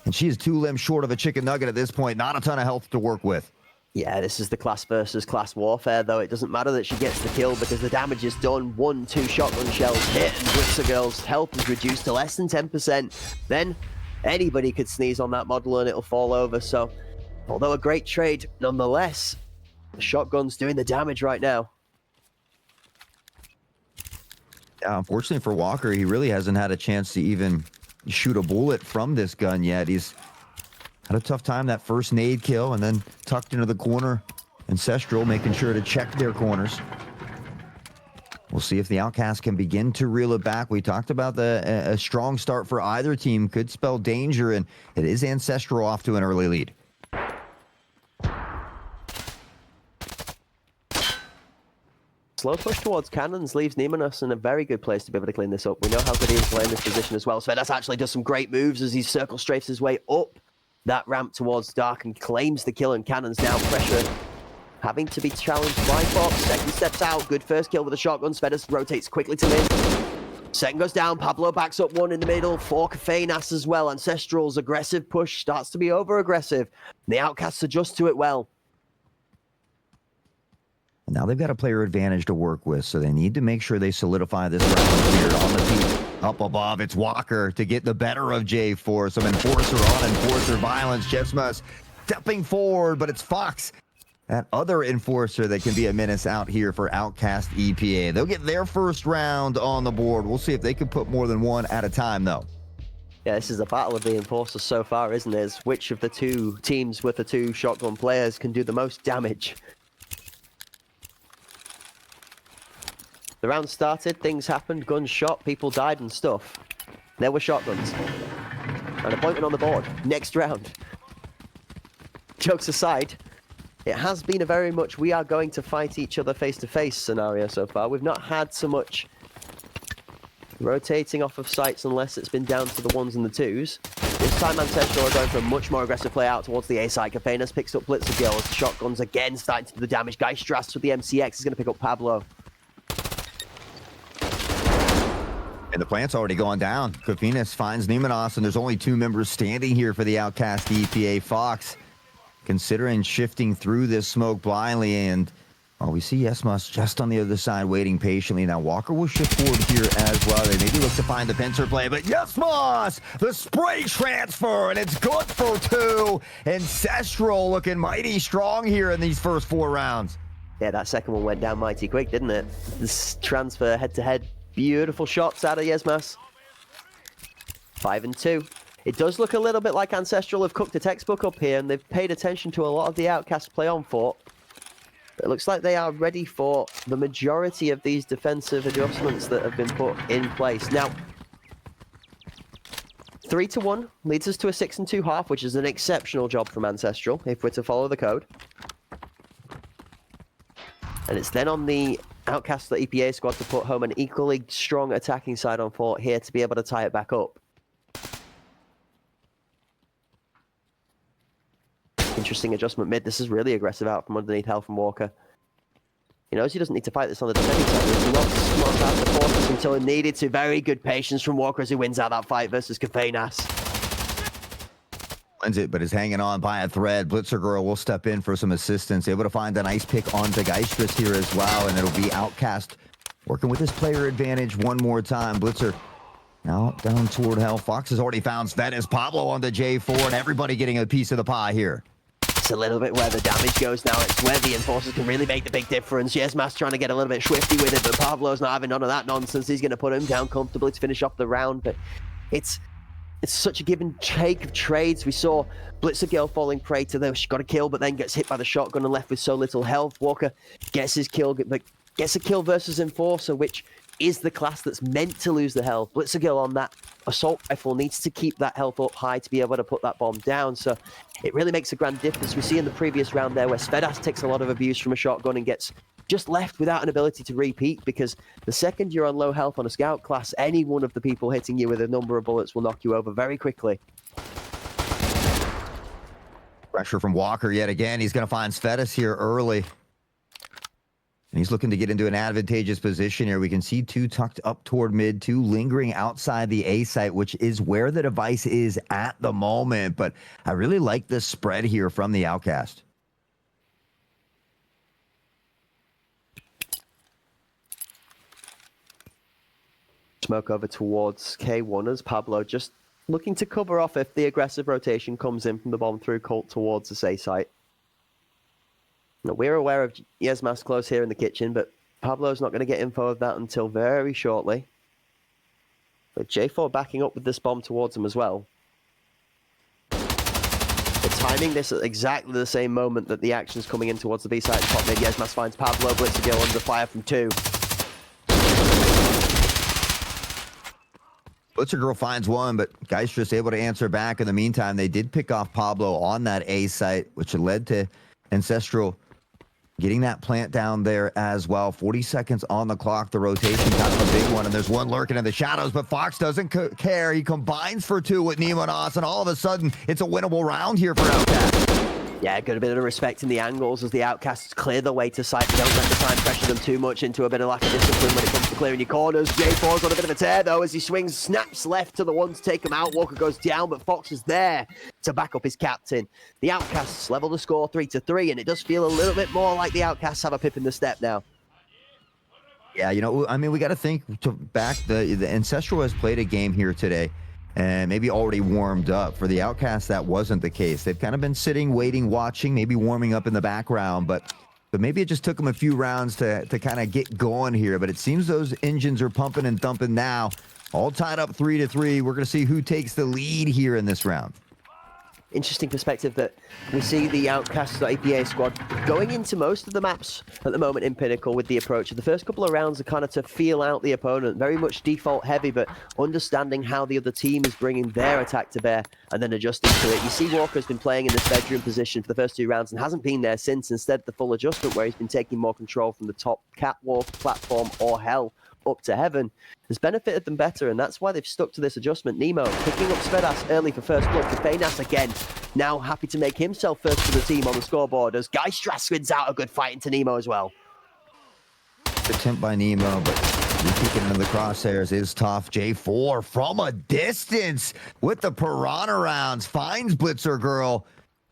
and she is 2 limbs short of a chicken nugget at this point. Not a ton of health to work with. Yeah, this is the class versus class warfare, though. It doesn't matter that she gets the kill because the damage is done. 1, 2 shotgun shells hit, and Blitzergirl's health is reduced to less than 10%. Then anybody could sneeze on that model and it'll fall over. So, although a great trade, nonetheless, the shotgun's doing the damage right now. Yeah, unfortunately for Walker, he really hasn't had a chance to even shoot a bullet from this gun yet. He's had a tough time that first nade kill, and then tucked into the corner. Ancestral making sure to check their corners. We'll see if the Outcast can begin to reel it back. We talked about a strong start for either team could spell danger, and it is Ancestral off to an early lead. Slow push towards cannons leaves Nemenos in a very good place to be able to clean this up. We know how good he is playing this position as well. Svedas actually does some great moves as he circle strafes his way up that ramp towards Dark and claims the kill, and cannons now pressure having to be challenged by Fox. Second steps out, good first kill with a shotgun. Svedas rotates quickly to mid. Second goes down, Pablo backs up one in the middle. 4 Kafeinas as well. Ancestral's aggressive push starts to be over-aggressive. The Outcasts adjust to it well. Now they've got a player advantage to work with, so they need to make sure they solidify this round here. On the peak, up above, it's Walker to get the better of J4. Some Enforcer on Enforcer violence. Jesmas stepping forward, but it's Fox, that other Enforcer that can be a menace out here for Outcast EPA. They'll get their first round on the board. We'll see if they can put more than one at a time, though. Yeah, this is a battle of the Enforcers so far, isn't it? It's which of the two teams with the 2 shotgun players can do the most damage. The round started, things happened, guns shot, people died and stuff. There were shotguns. An appointment on the board. Next round. Jokes aside, it has been a very much we are going to fight each other face to face scenario so far. We've not had so much rotating off of sites unless it's been down to the 1s and the 2s. This time Ancestral are going for a much more aggressive play out towards the A side. Kafeinas picks up Blitzer Girl as shotguns again starting to do the damage. Geistras with the MCX is going to pick up Pablo. And the plant's already gone down. Kafeinas finds Nemenos, and there's only 2 members standing here for the Outcast EPA. Fox considering shifting through this smoke blindly, and we see Jesmas just on the other side waiting patiently. Now Walker will shift forward here as well. They maybe look to find the pincer play, but Jesmas, the spray transfer, and it's good for 2. Ancestral looking mighty strong here in these first 4 rounds. Yeah, that second one went down mighty quick, didn't it? This transfer head-to-head. Beautiful shots out of Jesmas. 5 and 2. It does look a little bit like Ancestral have cooked a textbook up here, and they've paid attention to a lot of the Outcast play on Fort. It looks like they are ready for the majority of these defensive adjustments that have been put in place. Now, 3-1 leads us to a 6 and 2 half, which is an exceptional job from Ancestral, if we're to follow the code. And it's then on the Outcast the EPA squad to put home an equally strong attacking side on Fort here to be able to tie it back up. Interesting adjustment mid. This is really aggressive out from underneath Hell from Walker. He knows he doesn't need to fight this on the defending side. There's lots more out the forces until he needed to. Very good patience from Walker as he wins out that fight versus Kafeinas. It, but is hanging on by a thread. Blitzer Girl will step in for some assistance, able to find a nice pick onto Geistras here as well, and it'll be Outcast working with his player advantage one more time. Blitzer now down toward Hell. Fox has already found Svedas, Pablo on the J4, and everybody getting a piece of the pie here. It's a little bit where the damage goes now. It's where the Enforcers can really make the big difference. Jesmas trying to get a little bit swifty with it, but Pablo's not having none of that nonsense. He's going to put him down comfortably to finish off the round, but it's such a give and take of trades. We saw Blitzer Girl falling prey to them. She got a kill, but then gets hit by the shotgun and left with so little health. Walker gets his kill, but gets a kill versus Enforcer, which is the class that's meant to lose the health. Blitzer Girl on that assault rifle needs to keep that health up high to be able to put that bomb down. So it really makes a grand difference. We see in the previous round there where Svedas takes a lot of abuse from a shotgun and gets just left without an ability to repeat, because the second you're on low health on a scout class, any one of the people hitting you with a number of bullets will knock you over very quickly. Pressure from Walker yet again. He's going to find Svedas here early. And he's looking to get into an advantageous position here. We can see 2 tucked up toward mid, 2 lingering outside the A site, which is where the device is at the moment. But I really like this spread here from the Outcast. Smoke over towards K1 as Pablo just looking to cover off if the aggressive rotation comes in from the bomb through Colt towards the A site. Now, we're aware of Jesmas close here in the kitchen, but Pablo's not going to get info of that until very shortly. But J4 backing up with this bomb towards him as well. They're timing this at exactly the same moment that the action's coming in towards the B side top mid. Jesmas finds Pablo, Blitzer Girl under fire from 2. Blitzer Girl finds one, but Geistress able to answer back. In the meantime, they did pick off Pablo on that A site, which led to Ancestral getting that plant down there as well. 40 seconds on the clock. The rotation kind of a big one, and there's one lurking in the shadows, but Fox doesn't care. He combines for two with Nemonos, and all of a sudden, it's a winnable round here for Outcast. Yeah, got a bit of respect in the angles as the Outcasts clear the way to site. They don't let the time pressure them too much into a bit of lack of discipline when it comes to clearing your corners. J4's on a bit of a tear, though, as he swings, snaps left to the one to take him out. Walker goes down, but Fox is there to back up his captain. The Outcasts level the score 3-3, and it does feel a little bit more like the Outcasts have a pip in the step now. Yeah, you know, I mean, we got to think back. The Ancestral has played a game here today and maybe already warmed up. For the Outcasts, that wasn't the case. They've kind of been sitting, waiting, watching, maybe warming up in the background, but maybe it just took them a few rounds to kind of get going here. But it seems those engines are pumping and thumping now. All tied up 3-3. We're going to see who takes the lead here in this round. Interesting perspective that we see the Outcasts APA squad going into most of the maps at the moment in Pinnacle with the approach of the first couple of rounds are kind of to feel out the opponent, very much default heavy, but understanding how the other team is bringing their attack to bear and then adjusting to it. You see Walker's been playing in this bedroom position for the first two rounds and hasn't been there since. Instead, the full adjustment where he's been taking more control from the top catwalk, platform, or hell up to heaven has benefited them better, and that's why they've stuck to this adjustment. Nemo picking up Svedas early for first blood. Kafenas again, now happy to make himself first for the team on the scoreboard as Geistras wins out a good fight into Nemo as well. Attempt by Nemo, but kicking into the crosshairs is tough. J4 from a distance with the Piranha rounds finds Blitzer Girl.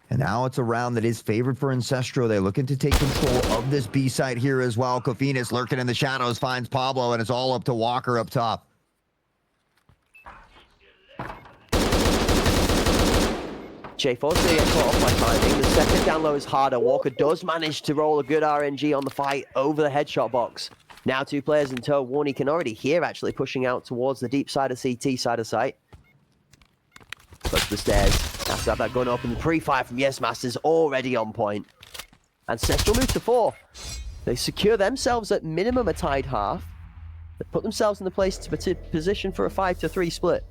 And now it's a round that is favored for Ancestral. They're looking to take control of this B site here as well. Kofinas lurking in the shadows, finds Pablo, and it's all up to Walker up top. J4's going to get caught off by timing. The second down low is harder. Walker does manage to roll a good RNG on the fight over the headshot box. Now two players in tow. Warney can already hear actually pushing out towards the deep side of CT side of site. Push the stairs. Has to have that gun open. The pre-fire from Yes Masters already on point. Ancestral move to 4. They secure themselves at minimum a tied half. They put themselves in the place to position for a 5-3 split.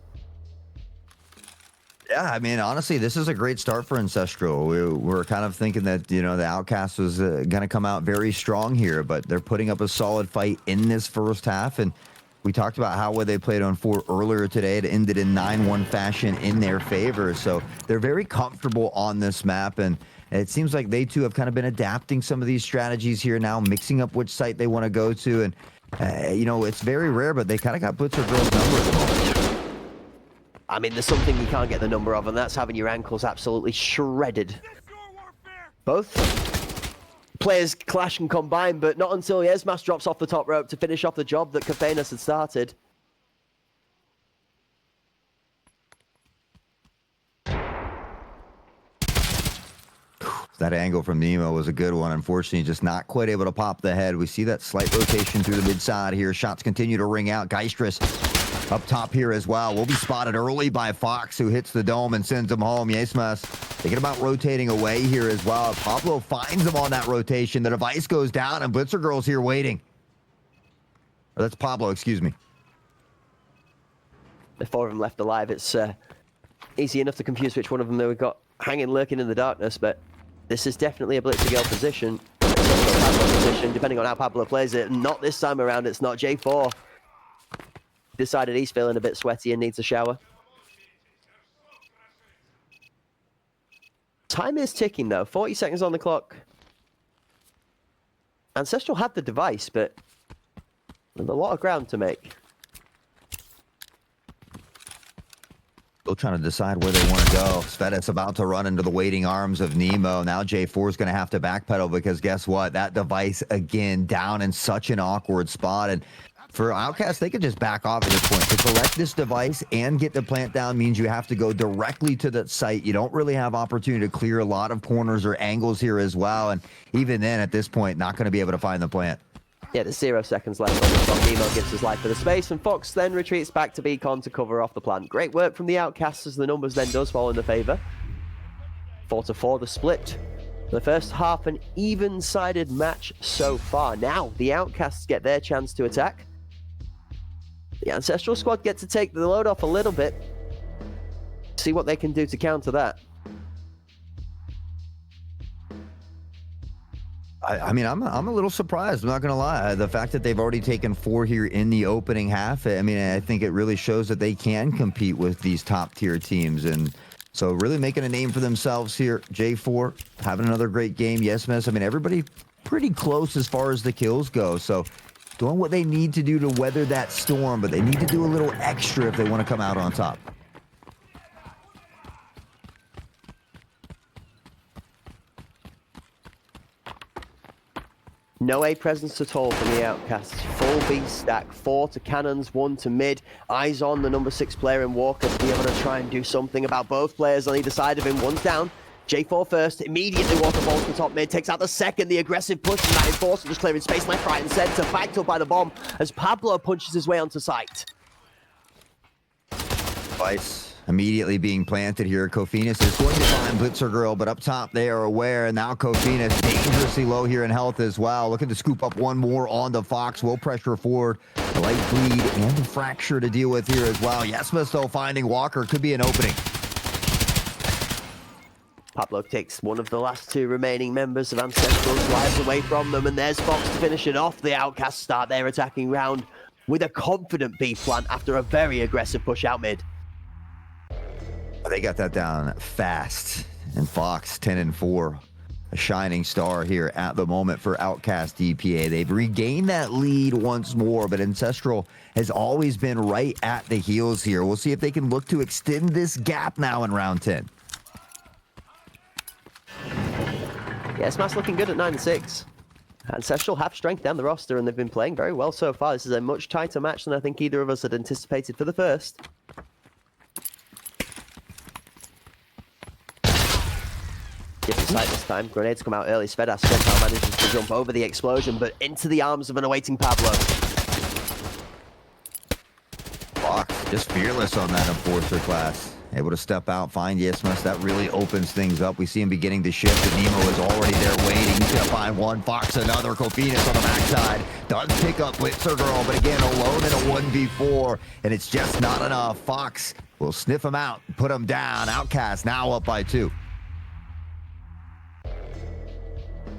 Yeah, I mean, honestly, this is a great start for Ancestral. We're kind of thinking that, you know, the Outcast was going to come out very strong here, but they're putting up a solid fight in this first half. And we talked about how well they played on 4 earlier today. It ended in 9-1 fashion in their favor. So they're very comfortable on this map. And it seems like they too have kind of been adapting some of these strategies here now, mixing up which site they want to go to. And, you know, it's very rare, but they kind of got Blitzer Girl's number at the moment. I mean, there's something you can't get the number of, and that's having your ankles absolutely shredded. Both players clash and combine, but not until Yesmas drops off the top rope to finish off the job that Kafenas had started. That angle from Nemo was a good one. Unfortunately, just not quite able to pop the head. We see that slight rotation through the mid side here. Shots continue to ring out. Geistras up top here as well. Will be spotted early by Fox, who hits the dome and sends him home. Yesmas thinking about rotating away here as well. Pablo finds him on that rotation. The device goes down, and Blitzer Girl's here waiting. Or that's Pablo, excuse me. The 4 of them left alive. It's easy enough to confuse which one of them we've got hanging, lurking in the darkness, but this is definitely a Blitzer Girl position. Pablo position, depending on how Pablo plays it. Not this time around, it's not. J4 decided he's feeling a bit sweaty and needs a shower. Time is ticking though, 40 seconds on the clock. Ancestral had the device, but there's a lot of ground to make. Still trying to decide where they want to go. Svedas about to run into the waiting arms of Nemo. Now J4 is going to have to backpedal because guess what? That device again down in such an awkward spot. And for Outcast, they could just back off at this point. To collect this device and get the plant down means you have to go directly to that site. You don't really have opportunity to clear a lot of corners or angles here as well. And even then, at this point, not going to be able to find the plant. Yeah, there's 0 seconds left on the clock. Nemo gives his life for the space, and Fox then retreats back to Beacon to cover off the plant. Great work from the Outcasts as the numbers then does fall in the favour. 4-4, the split. The first half, an even-sided match so far. Now, the Outcasts get their chance to attack. The Ancestral squad get to take the load off a little bit. See what they can do to counter that. I mean, I'm a little surprised. I'm not gonna lie. The fact that they've already taken 4 here in the opening half. I mean, I think it really shows that they can compete with these top tier teams, and so really making a name for themselves here. J4 having another great game. Yes, Miss. I mean, everybody pretty close as far as the kills go. So doing what they need to do to weather that storm, but they need to do a little extra if they want to come out on top. No A presence at all from the Outcasts. Full B stack, 4 to cannons, 1 to mid. Eyes on the number 6 player in Walker to be able to try and do something about both players on either side of him. One's down. J4 first, immediately Walker falls to top mid, takes out the second, the aggressive push from that enforcer, just clearing space left, right and centre, backed up by the bomb as Pablo punches his way onto site. Vice immediately being planted here. Kofinas is going to find Blitzer Girl, but up top they are aware, and now Kofinas dangerously low here in health as well. Looking to scoop up one more on the Fox. Will pressure forward. A light bleed and a fracture to deal with here as well. Yesmas, though, finding Walker. Could be an opening. Pablo takes one of the last 2 remaining members of Ancestral, drives away from them, and there's Fox to finish it off. The Outcasts start their attacking round with a confident B plant after a very aggressive push out mid. They got that down fast. And Fox, 10-4, a shining star here at the moment for Outcast DPA. They've regained that lead once more, but Ancestral has always been right at the heels here. We'll see if they can look to extend this gap now in round 10. Yeah, Smash looking good at 9-6. Ancestral have strength down the roster, and they've been playing very well so far. This is a much tighter match than I think either of us had anticipated for the first. Different side this time. Grenades come out early. Svedas somehow manages to jump over the explosion, but into the arms of an awaiting Pablo. Fox just fearless on that Enforcer class. Able to step out, find Yesmus. That really opens things up. We see him beginning to shift, and Nemo is already there waiting. He's going to find one. Fox another. Kofinas on the backside. Does pick up Blitzer Girl, but again, alone in a 1v4, and it's just not enough. Fox will sniff him out, put him down. Outcast now up by 2.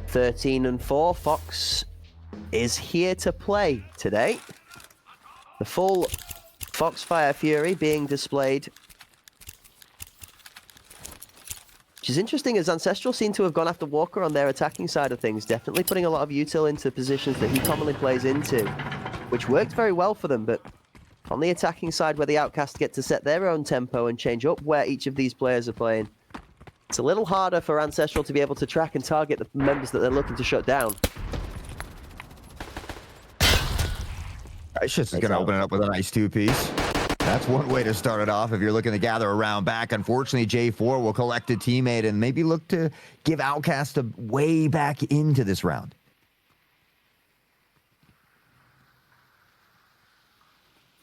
13-4. Fox is here to play today. The full Foxfire Fury being displayed. Which is interesting, as Ancestral seem to have gone after Walker on their attacking side of things, definitely putting a lot of util into positions that he commonly plays into, which worked very well for them, but on the attacking side where the Outcasts get to set their own tempo and change up where each of these players are playing, it's a little harder for Ancestral to be able to track and target the members that they're looking to shut down. It's just going to open it up with a nice 2-piece. That's one way to start it off if you're looking to gather a round back. Unfortunately, J4 will collect a teammate and maybe look to give Outcast a way back into this round.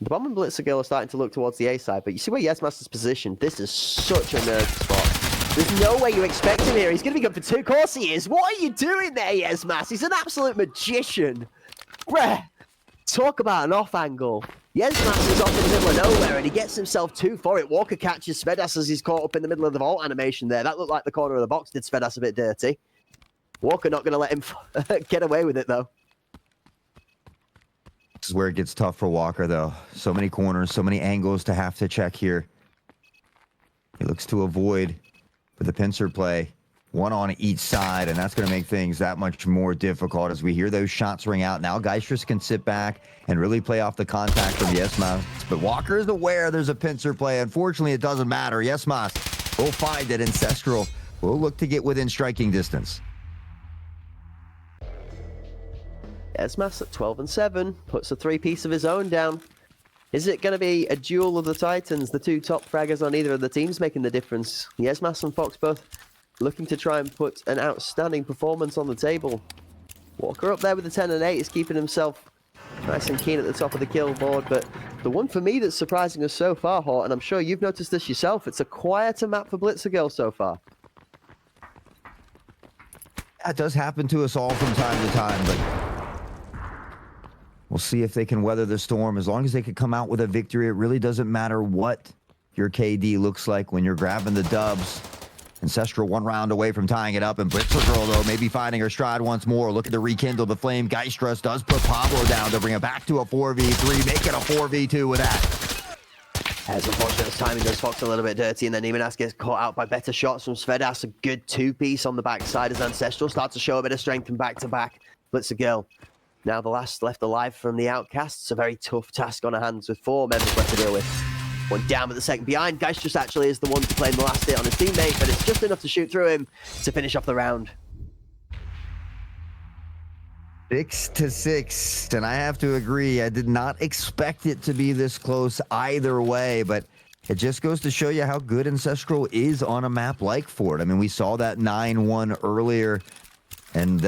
The Bomb and Blitzer Girl are starting to look towards the A side, but you see where Yesmaster's positioned? This is such a nerd spot. There's no way you expect him here. He's going to be good for 2. Of course he is. What are you doing there, Yesmas? He's an absolute magician. Bruh. Talk about an off angle. Yesmas is off in the middle of nowhere, and he gets himself 2 for it. Walker catches Svedas as he's caught up in the middle of the vault animation there. That looked like the corner of the box did Svedas a bit dirty. Walker not going to let him get away with it, though. This is where it gets tough for Walker, though. So many corners, so many angles to have to check here. He looks to avoid with the pincer play. 1 on each side, and that's going to make things that much more difficult as we hear those shots ring out. Now Geisters can sit back and really play off the contact from Yesmas. But Walker is aware there's a pincer play. Unfortunately, it doesn't matter. Yesmas will find it. Ancestral will look to get within striking distance. Yesmas at 12-7 puts a 3-piece of his own down. Is it going to be a duel of the Titans? The 2 top fraggers on either of the teams making the difference. Yesmas and Fox both looking to try and put an outstanding performance on the table. Walker up there with the 10 and 8 is keeping himself nice and keen at the top of the kill board, but the one for me that's surprising us so far, Hort, and I'm sure you've noticed this yourself, it's a quieter map for Blitzer Girl so far. That does happen to us all from time to time, but We'll see if they can weather the storm. As long as they can come out with a victory, it really doesn't matter what your KD looks like when you're grabbing the dubs. Ancestral 1 round away from tying it up, and Blitzer Girl, though, maybe finding her stride once more, looking to rekindle the flame. Geistrus does put Pablo down to bring it back to a 4v3, make it a 4v2 with that. As unfortunate as timing does Fox a little bit dirty, and then Nimanas gets caught out by better shots from Svedas. A good two-piece on the backside as Ancestral starts to show a bit of strength from back-to-back. Blitzer Girl, now the last left alive from the Outcasts. A very tough task on her hands with 4 members left to deal with. One down with the second behind. Geistrus actually is the one to play the last hit on his teammate, but it's just enough to shoot through him to finish off the round. 6-6, and I have to agree, I did not expect it to be this close either way, but it just goes to show you how good Ancestral is on a map like Fort. I mean, we saw that 9-1 earlier, and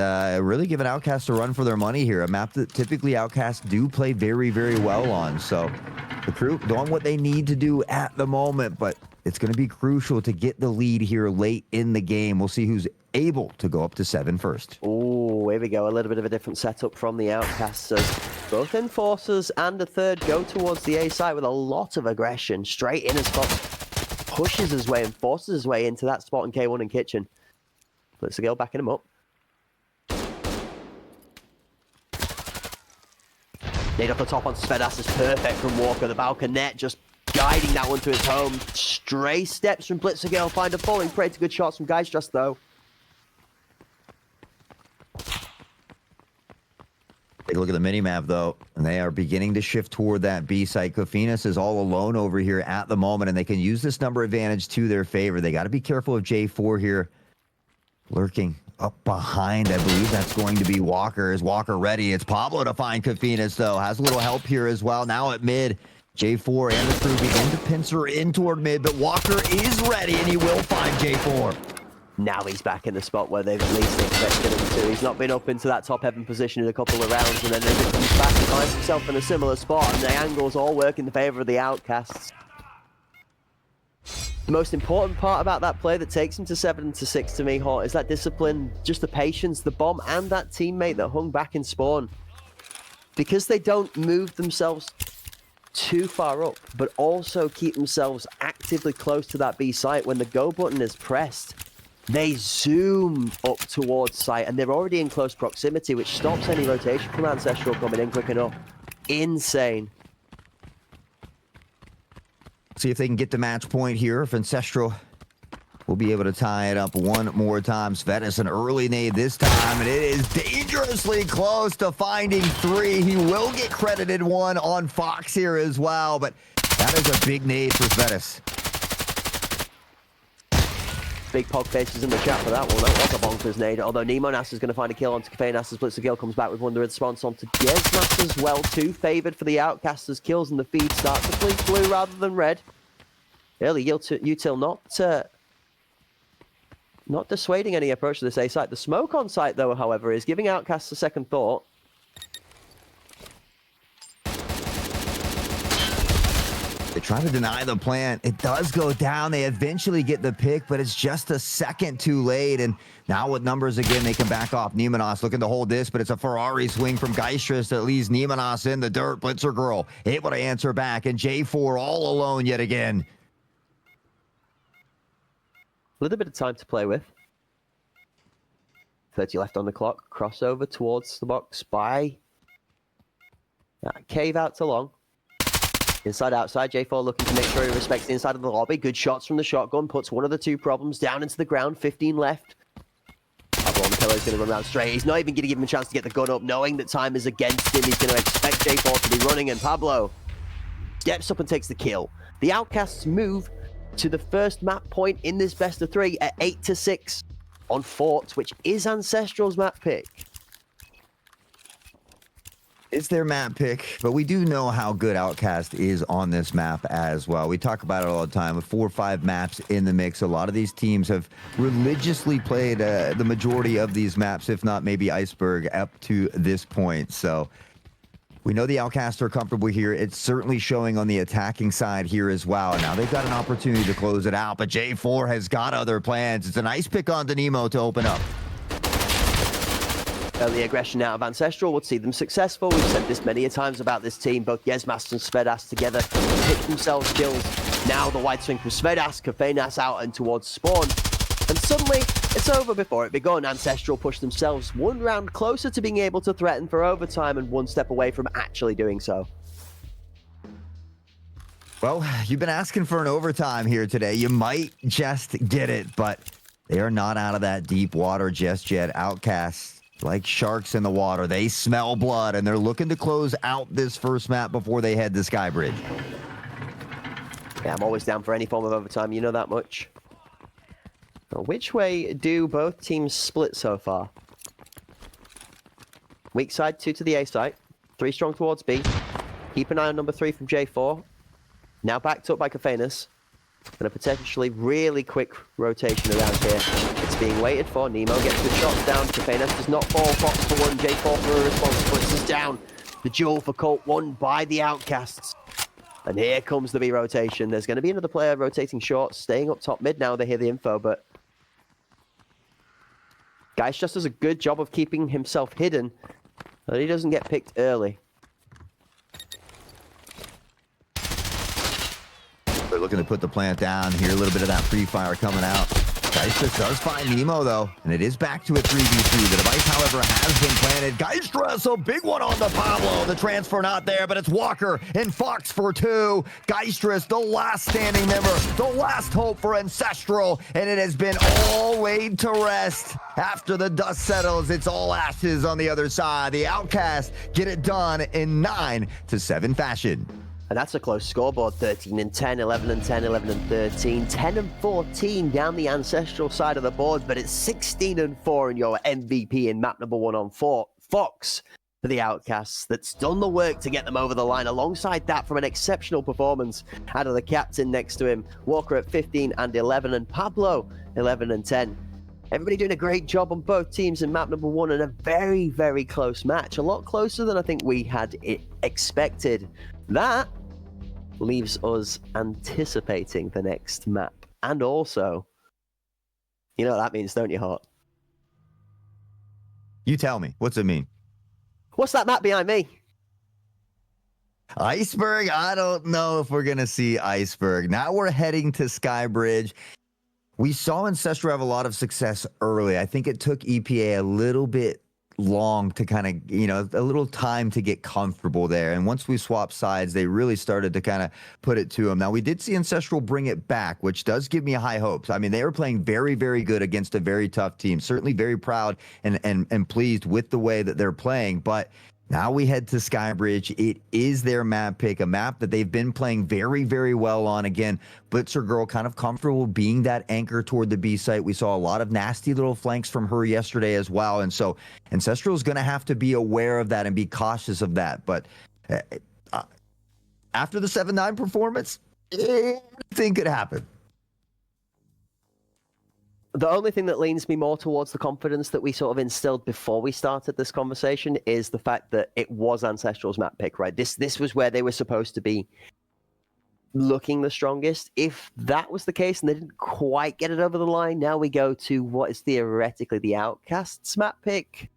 really giving Outcast a run for their money here. A map that typically Outcasts do play very, very well on. So the crew doing what they need to do at the moment, but it's going to be crucial to get the lead here late in the game. We'll see who's able to go up to 7 first. Oh, here we go. A little bit of a different setup from the Outcasts as both Enforcers and a third go towards the A site with a lot of aggression. Straight in as Fox pushes his way and forces his way into that spot in K1 and Kitchen. Blitzer Girl backing him up. Nade up the top on Svedas is perfect from Walker. The Balconet just guiding that one to its home. Stray steps from Blitzer Girl find a falling prey to good shots from Geistrus though. Take a look at the mini-map, though, and they are beginning to shift toward that B site. Kofinas is all alone over here at the moment, and they can use this number advantage to their favor. They got to be careful of J4 here. Lurking up behind, I believe that's going to be Walker. Is Walker ready? It's Pablo to find Kofinas, though. Has a little help here as well. Now at mid, J4 and the crew begin to pincer in toward mid, but Walker is ready, and he will find J4. Now he's back in the spot where they've least expected him to. He's not been up into that top heaven position in a couple of rounds, and then he comes back and finds himself in a similar spot, and the angles all work in the favor of the Outcasts. The most important part about that play that takes him to 7-6 to me, Hort, is that discipline, just the patience, the bomb, and that teammate that hung back in spawn. Because they don't move themselves too far up, but also keep themselves actively close to that B site when the go button is pressed. They zoom up towards site, and they're already in close proximity, which stops any rotation from Ancestral coming in quick enough. Insane. See if they can get the match point here. If Ancestral will be able to tie it up one more time. Svedas an early nade this time, and it is dangerously close to finding 3. He will get credited 1 on Fox here as well, but that is a big nade for Svedas. Big pog faces in the chat for that one. That was a bonkers nade. Although Nimanas is going to find a kill onto Kofinas as Blitzer Girl comes back with one. The response onto Gesmas as well too. Favoured for the Outcasts as kills and the feed start to bleed blue rather than red. Early util not dissuading any approach to this A site. The smoke on site though, however, is giving Outcasts a second thought. They try to deny the plant. It does go down. They eventually get the pick, but it's just a second too late. And now with numbers again, they can back off. Nimanas looking to hold this, but it's a Ferrari swing from Geistrus that leaves Nimanas in the dirt. Blitzer Girl able to answer back, and J4 all alone yet again. A little bit of time to play with. 30 left on the clock. Crossover towards the box by cave out to long. Inside, outside, J4 looking to make sure he respects the inside of the lobby. Good shots from the shotgun, puts one of the 2 problems down into the ground. 15 left. Pablo on the pillow is going to run around straight. He's not even going to give him a chance to get the gun up, knowing that time is against him. He's going to expect J4 to be running, and Pablo steps up and takes the kill. The Outcasts move to the first map point in this best of 3 at 8-6 on Fort, which is Ancestral's map pick. It's their map pick, but we do know how good Outcast is on this map as well. We talk about it all the time with 4 or 5 maps in the mix. A lot of these teams have religiously played the majority of these maps, if not maybe Iceberg, up to this point. So we know the Outcasts are comfortable here. It's certainly showing on the attacking side here as well. And now they've got an opportunity to close it out, but J4 has got other plans. It's a nice pick on Nemo to open up. Early aggression out of Ancestral would see them successful. We've said this many a times about this team. Both Yesmast and Svedas together pick themselves kills. Now the wide swing from Svedas, Kafenas out and towards spawn. And suddenly, it's over before it begun. Ancestral push themselves one round closer to being able to threaten for overtime and one step away from actually doing so. Well, you've been asking for an overtime here today. You might just get it, but they are not out of that deep water just yet. Outcasts, like sharks in the water, they smell blood, and they're looking to close out this first map before they head to Skybridge. Yeah, I'm always down for any form of overtime, you know that much. Now, which way do both teams split so far? Weak side, 2 to the A site, 3 strong towards B. Keep an eye on number 3 from J4. Now backed up by Kafenas. And a potentially really quick rotation around here. It's being waited for. Nemo gets the shots down. Kafenas does not fall. Fox for 1. J4 for a response. Splits is down. The duel for Colt won by the Outcasts. And here comes the B rotation. There's going to be another player rotating short, staying up top mid now. They hear the info, but Geist just does a good job of keeping himself hidden, but he doesn't get picked early. They're looking to put the plant down here. A little bit of that free fire coming out. Geistra does find Nemo, though, and it is back to a 3v3. The device, however, has been planted. Geistra, a big one on the Pablo. The transfer not there, but it's Walker and Fox for 2. Geistris, the last standing member, the last hope for Ancestral, and it has been all laid to rest. After the dust settles, it's all ashes on the other side. The Outcasts get it done in 9-7 fashion. And that's a close scoreboard, 13 and 10, 11 and 10, 11 and 13, 10 and 14 down the Ancestral side of the board, but it's 16 and 4 in your MVP in map number 1 on 4. Fox for the Outcasts that's done the work to get them over the line. Alongside that, from an exceptional performance out of the captain next to him, Walker at 15 and 11, and Pablo 11 and 10. Everybody doing a great job on both teams in map number 1, and a very, very close match. A lot closer than I think we had expected. That leaves us anticipating the next map. And also, you know what that means, don't you, Hart? You tell me. What's it mean? What's that map behind me? Iceberg? I don't know if we're going to see Iceberg. Now we're heading to Skybridge. We saw Ancestral have a lot of success early. I think it took EPA a little bit long to kind of, a little time to get comfortable there. And once we swapped sides, they really started to kind of put it to them. Now, we did see Ancestral bring it back, which does give me high hopes. I mean, they were playing very, very good against a very tough team. Certainly very proud and pleased with the way that they're playing. But now we head to Skybridge. It is their map pick, a map that they've been playing very, very well on. Again, Blitzer Girl kind of comfortable being that anchor toward the B site. We saw a lot of nasty little flanks from her yesterday as well. And so Ancestral is going to have to be aware of that and be cautious of that. But after the 7-9 performance, anything could happen. The only thing that leans me more towards the confidence that we sort of instilled before we started this conversation is the fact that it was Ancestral's map pick, right? This was where they were supposed to be looking the strongest. If that was the case and they didn't quite get it over the line, now we go to what is theoretically the Outcasts map pick.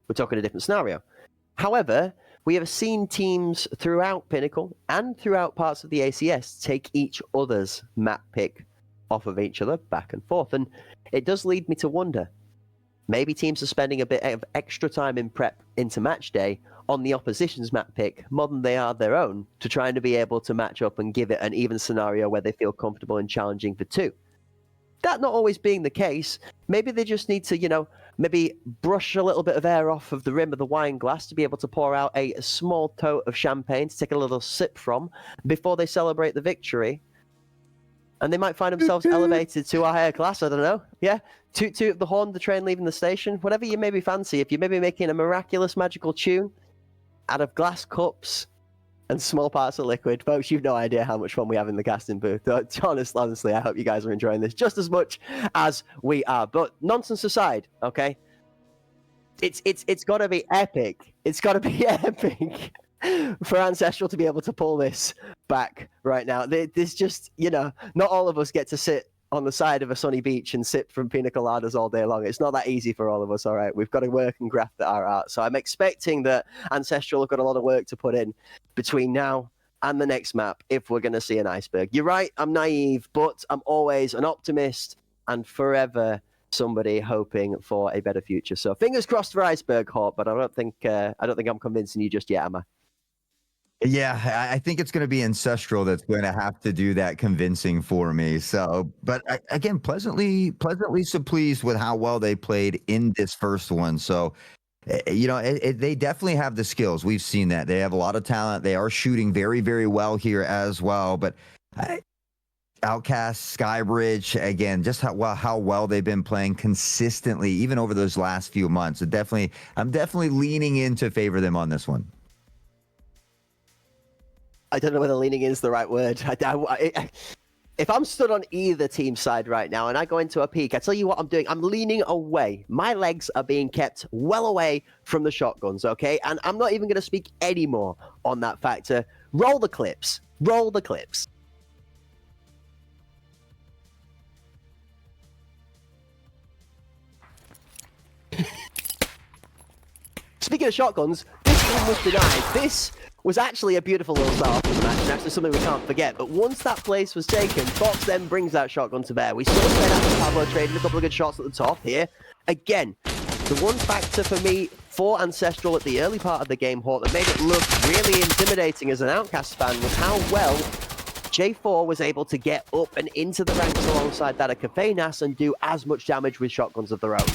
We're talking a different scenario. However, we have seen teams throughout Pinnacle and throughout parts of the ACS take each other's map pick off of each other back and forth, and it does lead me to wonder, maybe teams are spending a bit of extra time in prep into match day on the opposition's map pick more than they are their own, to trying to be able to match up and give it an even scenario where they feel comfortable in challenging for 2. That not always being the case, maybe they just need to, maybe brush a little bit of air off of the rim of the wine glass to be able to pour out a small tote of champagne to take a little sip from before they celebrate the victory. And they might find themselves elevated to a higher class, I don't know. Yeah, toot toot the horn, the train leaving the station, whatever you maybe fancy. If you're maybe making a miraculous magical tune out of glass cups and small parts of liquid, folks, you've no idea how much fun we have in the casting booth. Honestly, I hope you guys are enjoying this just as much as we are. But nonsense aside, okay? It's got to be epic. It's got to be epic for Ancestral to be able to pull this back right now. There's just, not all of us get to sit on the side of a sunny beach and sip from pina coladas all day long. It's not that easy for all of us, all right? We've got to work and graft at our art. So I'm expecting that Ancestral have got a lot of work to put in between now and the next map if we're going to see an iceberg. You're right, I'm naive, but I'm always an optimist and forever somebody hoping for a better future. So fingers crossed for iceberg, Hawk, but I don't think I'm convincing you just yet, am I? Yeah, I think it's going to be Ancestral that's going to have to do that convincing for me. So, but again, pleasantly so pleased with how well they played in this first one. So, they definitely have the skills. We've seen that. They have a lot of talent. They are shooting very, very well here as well. But Outcast, Skybridge, again, just how well they've been playing consistently, even over those last few months. I'm definitely leaning in to favor them on this one. I don't know whether leaning in is the right word. If I'm stood on either team side right now and I go into a peak, I tell you what I'm doing. I'm leaning away. My legs are being kept well away from the shotguns, okay? And I'm not even going to speak anymore on that factor. Roll the clips. Roll the clips. Speaking of shotguns, this one was denied. This was actually a beautiful little start for the match, and actually something we can't forget. But once that place was taken, Fox then brings that shotgun to bear. We saw Fed after Pablo trading a couple of good shots at the top here. Again, the one factor for me for Ancestral at the early part of the game, Hawk, that made it look really intimidating as an Outcast fan was how well J4 was able to get up and into the ranks alongside that of Kafeinas and do as much damage with shotguns of their own.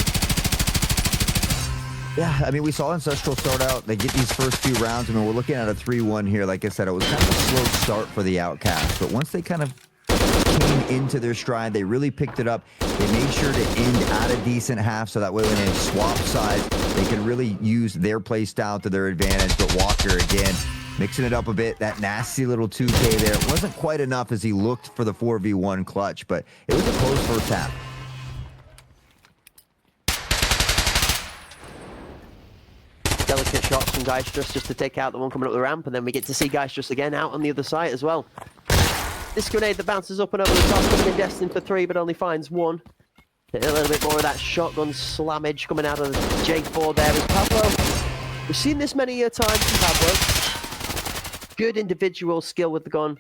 Yeah, I mean, we saw Ancestral start out. They get these first few rounds. I mean, we're looking at a 3-1 here. Like I said, it was kind of a slow start for the Outcast. But once they kind of came into their stride, they really picked it up. They made sure to end at a decent half, so that way when they swap sides, they could really use their play style to their advantage. But Walker, again, mixing it up a bit. That nasty little 2K there. It wasn't quite enough as he looked for the 4v1 clutch, but it was a close first half. Delicate shots from Geistrus just to take out the one coming up the ramp, and then we get to see Geistrus again out on the other side as well. This grenade that bounces up and over the top could have been destined for 3, but only finds 1. A little bit more of that shotgun slammage coming out of J4 there as Pablo. We've seen this many a times from Pablo. Good individual skill with the gun.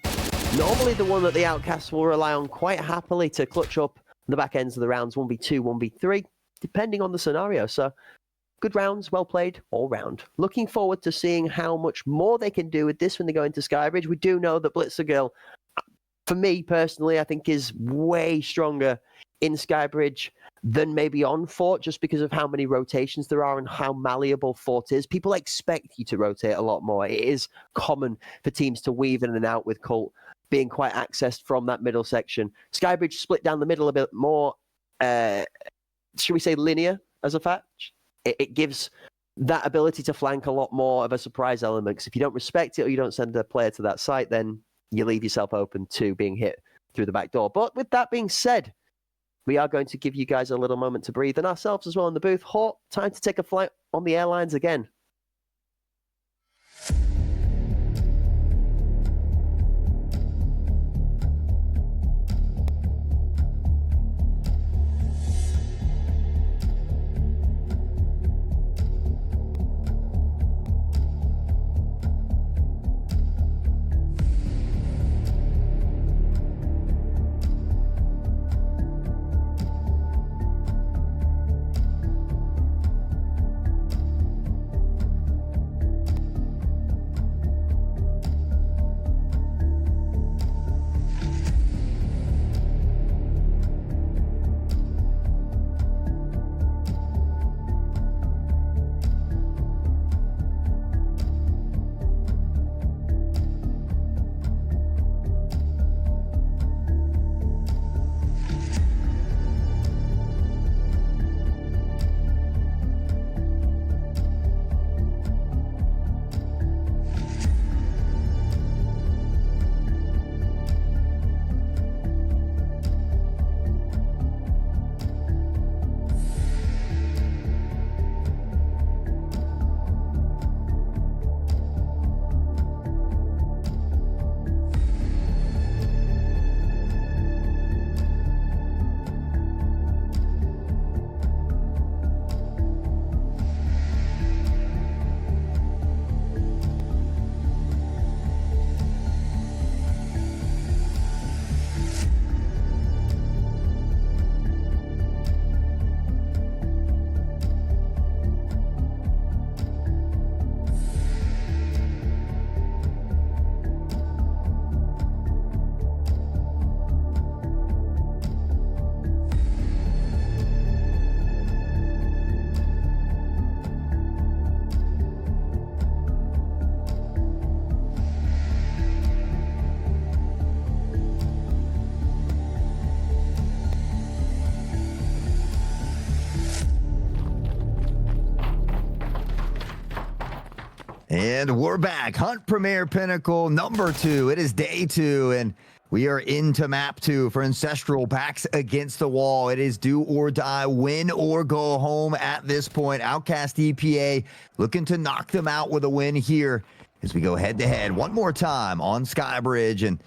Normally the one that the Outcasts will rely on quite happily to clutch up the back ends of the rounds, 1v2, 1v3, depending on the scenario. So good rounds, well played all round. Looking forward to seeing how much more they can do with this when they go into Skybridge. We do know that Blitzergirl, for me personally, I think is way stronger in Skybridge than maybe on Fort, just because of how many rotations there are and how malleable Fort is. People expect you to rotate a lot more. It is common for teams to weave in and out with Cult being quite accessed from that middle section. Skybridge split down the middle a bit more, should we say linear as a fact? It gives that ability to flank a lot more of a surprise element, because if you don't respect it or you don't send a player to that site, then you leave yourself open to being hit through the back door. But with that being said, we are going to give you guys a little moment to breathe, and ourselves as well in the booth. Hawk, time to take a flight on the airlines again. And we're back. Hunt Premier Pinnacle number 2. It is day 2, and we are into map 2 for Ancestral. Backs against the wall. It is do or die, win or go home at this point. Outcast EPA looking to knock them out with a win here as we go head-to-head one more time on Skybridge. And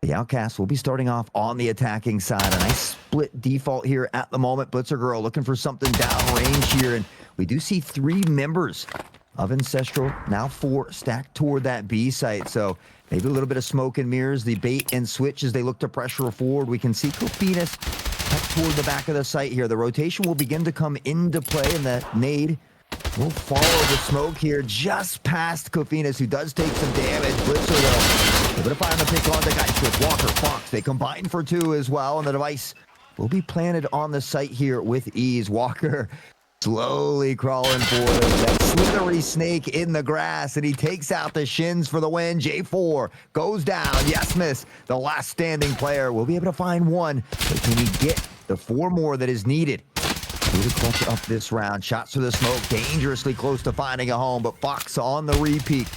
the Outcast will be starting off on the attacking side. A nice split default here at the moment. Blitzer Girl looking for something downrange here, and we do see 3 members of Ancestral, now 4 stacked toward that B site. So maybe a little bit of smoke and mirrors, the bait and switch as they look to pressure forward. We can see Kofinas tucked toward the back of the site here. The rotation will begin to come into play, and the nade will follow the smoke here just past Kofinas, who does take some damage. Blitzer though, able to find the pick on the guys with Walker, Fox. They combine for 2 as well, and the device will be planted on the site here with ease. Walker slowly crawling forward, that slithery snake in the grass, and he takes out the shins for the win. J4 goes down. Yes, miss. The last standing player will be able to find 1, but can he get the 4 more that is needed? Need to clutch up this round. Shots through the smoke, dangerously close to finding a home, but Fox on the repeat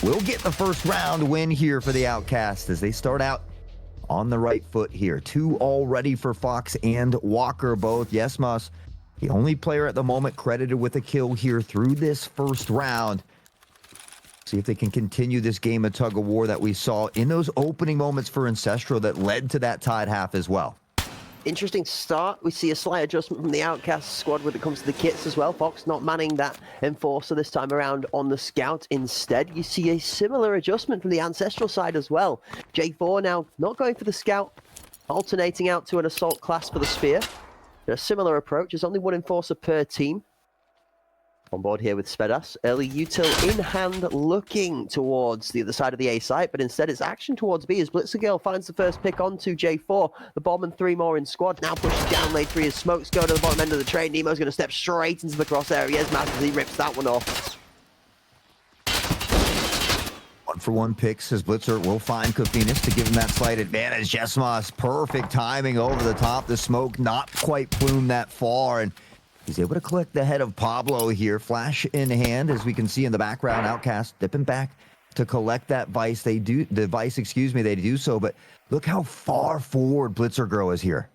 will get the first round win here for the Outcast as they start out on the right foot here. 2 already for Fox and Walker both. Yes, Mus, the only player at the moment credited with a kill here through this first round. See if they can continue this game of tug of war that we saw in those opening moments for Ancestral that led to that tied half as well. Interesting start. We see a slight adjustment from the Outcast squad when it comes to the kits as well. Fox not manning that Enforcer this time around on the Scout. Instead, you see a similar adjustment from the Ancestral side as well. J4 now not going for the Scout, alternating out to an Assault class for the Spear. A similar approach. There's only 1 Enforcer per team. On board here with Spedas. Early util in hand, looking towards the other side of the A site, but instead it's action towards B as Blitzergirl finds the first pick onto J4. The bomb and 3 more in squad. Now pushes down lane 3 as smokes go to the bottom end of the train. Nemo's going to step straight into the cross area as he rips that one off. 1-for-1 picks as Blitzer will find Kofinas to give him that slight advantage. Jesmas, perfect timing over the top. The smoke not quite plumed that far, and he's able to collect the head of Pablo here. Flash in hand, as we can see in the background. Outcast dipping back to collect that device. They do so, but look how far forward Blitzer Girl is here.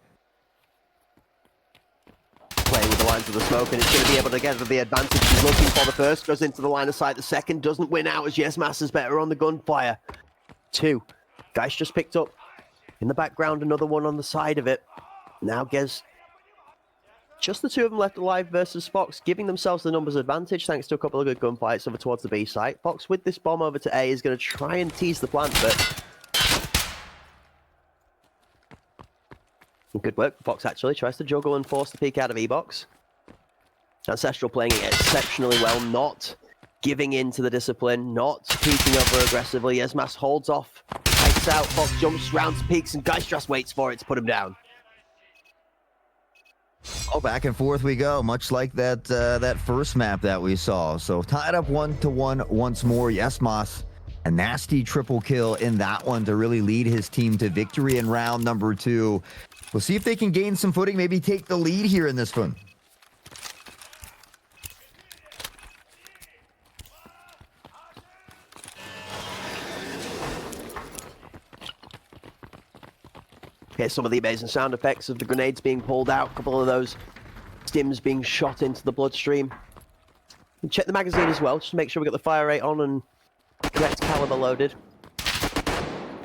Playing with the lines of the smoke, and it's going to be able to get the advantage he's looking for. The first goes into the line of sight. The second doesn't win out as Yes Master's better on the gunfire. 2. Geist just picked up in the background, another one on the side of it. Now Gez, just the 2 of them left alive versus Fox, giving themselves the numbers advantage thanks to a couple of good gunfights over towards the B site. Fox with this bomb over to A is going to try and tease the plant, but good work. Fox actually tries to juggle and force the peek out of E-Box. Ancestral playing it exceptionally well, not giving in to the discipline, not peeking over aggressively. Yesmas holds off, takes out, Fox jumps, rounds, peeks, and Geistras waits for it to put him down. Oh, back and forth we go, much like that first map that we saw. So tied up 1-1 once more. Yesmas, a nasty triple kill in that one to really lead his team to victory in round number 2. We'll see if they can gain some footing, maybe take the lead here in this one. Here's some of the amazing sound effects of the grenades being pulled out, a couple of those stims being shot into the bloodstream. And check the magazine as well, just to make sure we got the fire rate on and correct caliber loaded.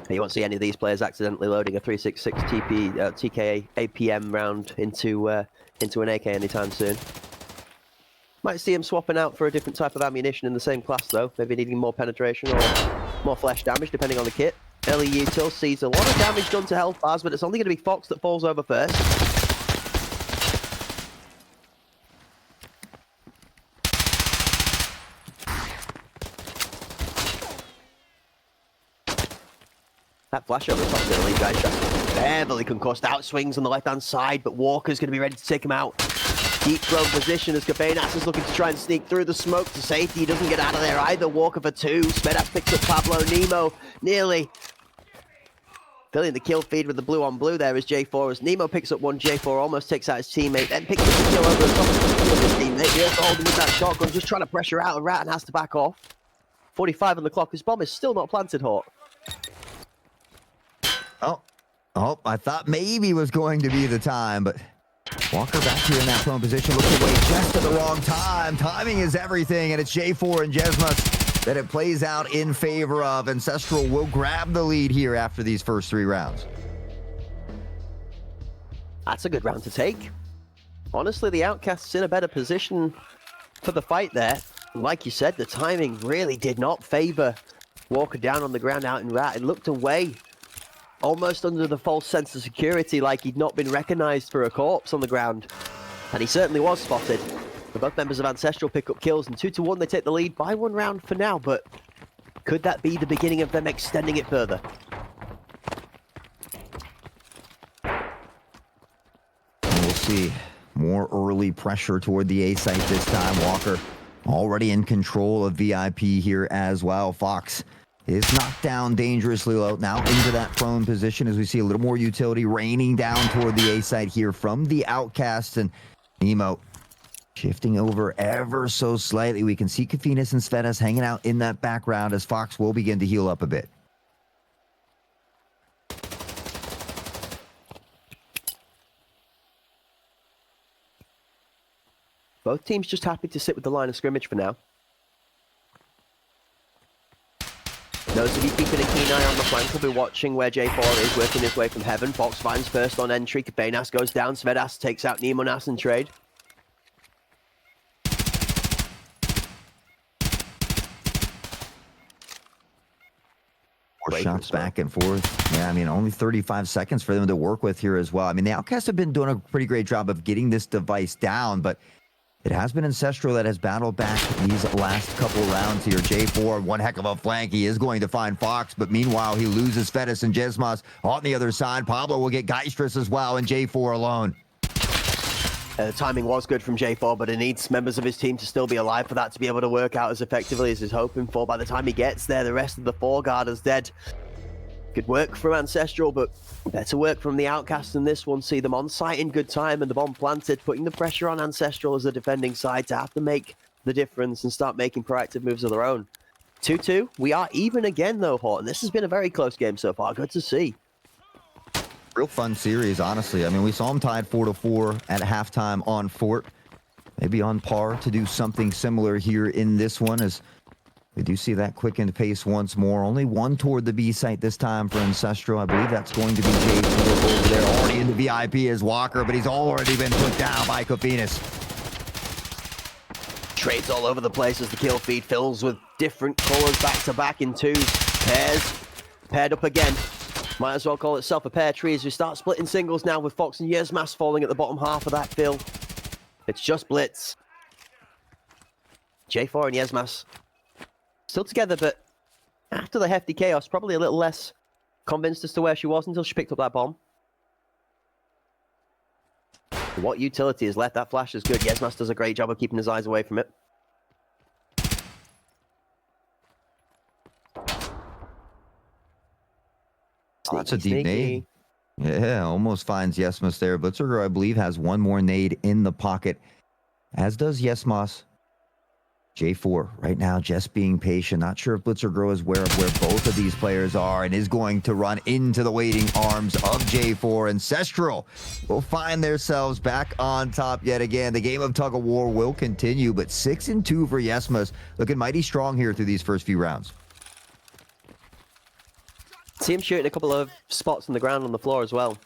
You won't see any of these players accidentally loading a 366 TK APM round into an AK anytime soon. Might see him swapping out for a different type of ammunition in the same class though, maybe needing more penetration or more flesh damage depending on the kit. Early util sees a lot of damage done to health bars, but it's only going to be Fox that falls over first. That flash over the top of the lead guys just barely concussed. Out swings on the left-hand side, but Walker's going to be ready to take him out. Deep throw position as Cabanas is looking to try and sneak through the smoke to safety. He doesn't get out of there either. Walker for 2. Spedas picks up Pablo. Nemo nearly filling the kill feed with the blue on blue there as J4. As Nemo picks up 1, J4 almost takes out his teammate, then picks up the kill over the top of his teammate. He also holding with that shotgun, just trying to pressure out, and Rat and has to back off. 45 on the clock. His bomb is still not planted, Hawk. Oh, I thought maybe was going to be the time, but Walker back here in that prone position, looks away just at the wrong time. Timing is everything, and it's J4 and Jesmus that it plays out in favor of. Ancestral will grab the lead here after these first 3 rounds. That's a good round to take. Honestly, the Outcasts in a better position for the fight there. Like you said, the timing really did not favor Walker down on the ground out in Rat. It looked away, almost under the false sense of security, like he'd not been recognized for a corpse on the ground. And he certainly was spotted. But both members of Ancestral pick up kills, and 2-1 they take the lead by 1 round for now, but could that be the beginning of them extending it further? We'll see. More early pressure toward the A site this time. Walker already in control of VIP here as well. Fox is knocked down dangerously low. Now into that prone position as we see a little more utility raining down toward the A site here from the Outcasts. And Nemo shifting over ever so slightly. We can see Kafinas and Svetas hanging out in that background as Fox will begin to heal up a bit. Both teams just happy to sit with the line of scrimmage for now. Those of you keeping a keen eye on the flank will be watching where J4 is working his way from heaven. Fox finds first on entry. Kapenas goes down. Svedas takes out Nemonas and trade. More shots back and forth. Yeah, I mean, only 35 seconds for them to work with here as well. I mean, the Outcasts have been doing a pretty great job of getting this device down, but it has been Ancestral that has battled back these last couple rounds here. J4, one heck of a flank. He is going to find Fox, but meanwhile, he loses Fetis and Jesmas on the other side. Pablo will get Geistris as well, and J4 alone. The timing was good from J4, but he needs members of his team to still be alive for that to be able to work out as effectively as he's hoping for. By the time he gets there, the rest of the 4 guarders dead. Good work from Ancestral, but better work from the Outcast in this one. See them on site in good time and the bomb planted, putting the pressure on Ancestral as the defending side to have to make the difference and start making proactive moves of their own. 2-2. We are even again, though, Horton. This has been a very close game so far. Good to see. Real fun series, honestly. I mean, we saw them tied 4-4 at halftime on Fort. Maybe on par to do something similar here in this one, as we do see that quickened pace once more. Only one toward the B site this time for Ancestral. I believe that's going to be J4 over there. Already in the VIP is Walker, but he's already been put down by Kofinas. Trades all over the place as the kill feed fills with different colors back to back in twos. Pairs paired up again. Might as well call itself a pair tree as we start splitting singles now with Fox and Yesmas falling at the bottom half of that fill. It's just Blitz. J4 and Yesmas still together, but after the hefty chaos, probably a little less convinced as to where she was until she picked up that bomb. What utility is left? That flash is good. Yesmas does a great job of keeping his eyes away from it. Oh, that's a deep nade. Yeah, almost finds Yesmas there. Blitzerger, I believe, has one more nade in the pocket, as does Yesmas. J4 right now just being patient. Not sure if Blitzerger is aware of where both of these players are and is going to run into the waiting arms of J4. Ancestral will find themselves back on top yet again. The game of tug of war will continue, but 6-2 for Yesmas. Looking mighty strong here through these first few rounds. See him shooting a couple of spots on the ground on the floor as well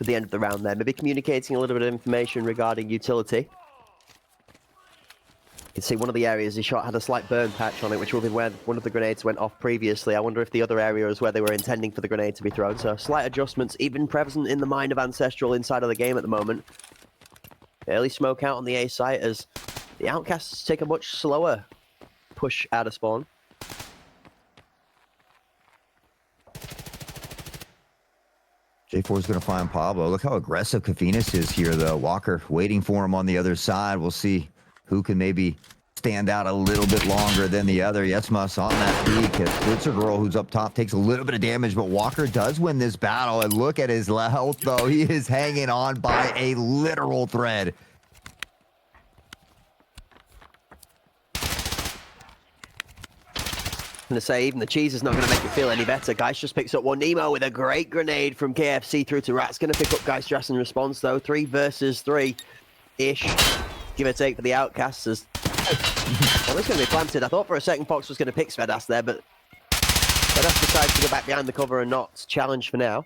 at the end of the round there. Maybe communicating a little bit of information regarding utility. You can see one of the areas he shot had a slight burn patch on it, which will be where one of the grenades went off previously. I wonder if the other area is where they were intending for the grenade to be thrown. So slight adjustments even present in the mind of Ancestral inside of the game at the moment. Early smoke out on the A site as the Outcasts take a much slower push out of spawn. J4 is going to find Pablo. Look how aggressive Kafinas is here, though. Walker waiting for him on the other side. We'll see who can maybe stand out a little bit longer than the other. Yesmas on that peak as Blitzergirl, who's up top, takes a little bit of damage, but Walker does win this battle. And look at his health, though. He is hanging on by a literal thread. gonna say, even the cheese is not gonna make it feel any better. Geist just picks up one. Nemo with a great grenade from KFC through to Rat's gonna pick up Geist just in response though. 3 versus 3-ish. Give or take for the Outcasts as well, it's gonna be planted. I thought for a second Fox was gonna pick Svedas there, but Svedas decides to go back behind the cover and not challenge for now.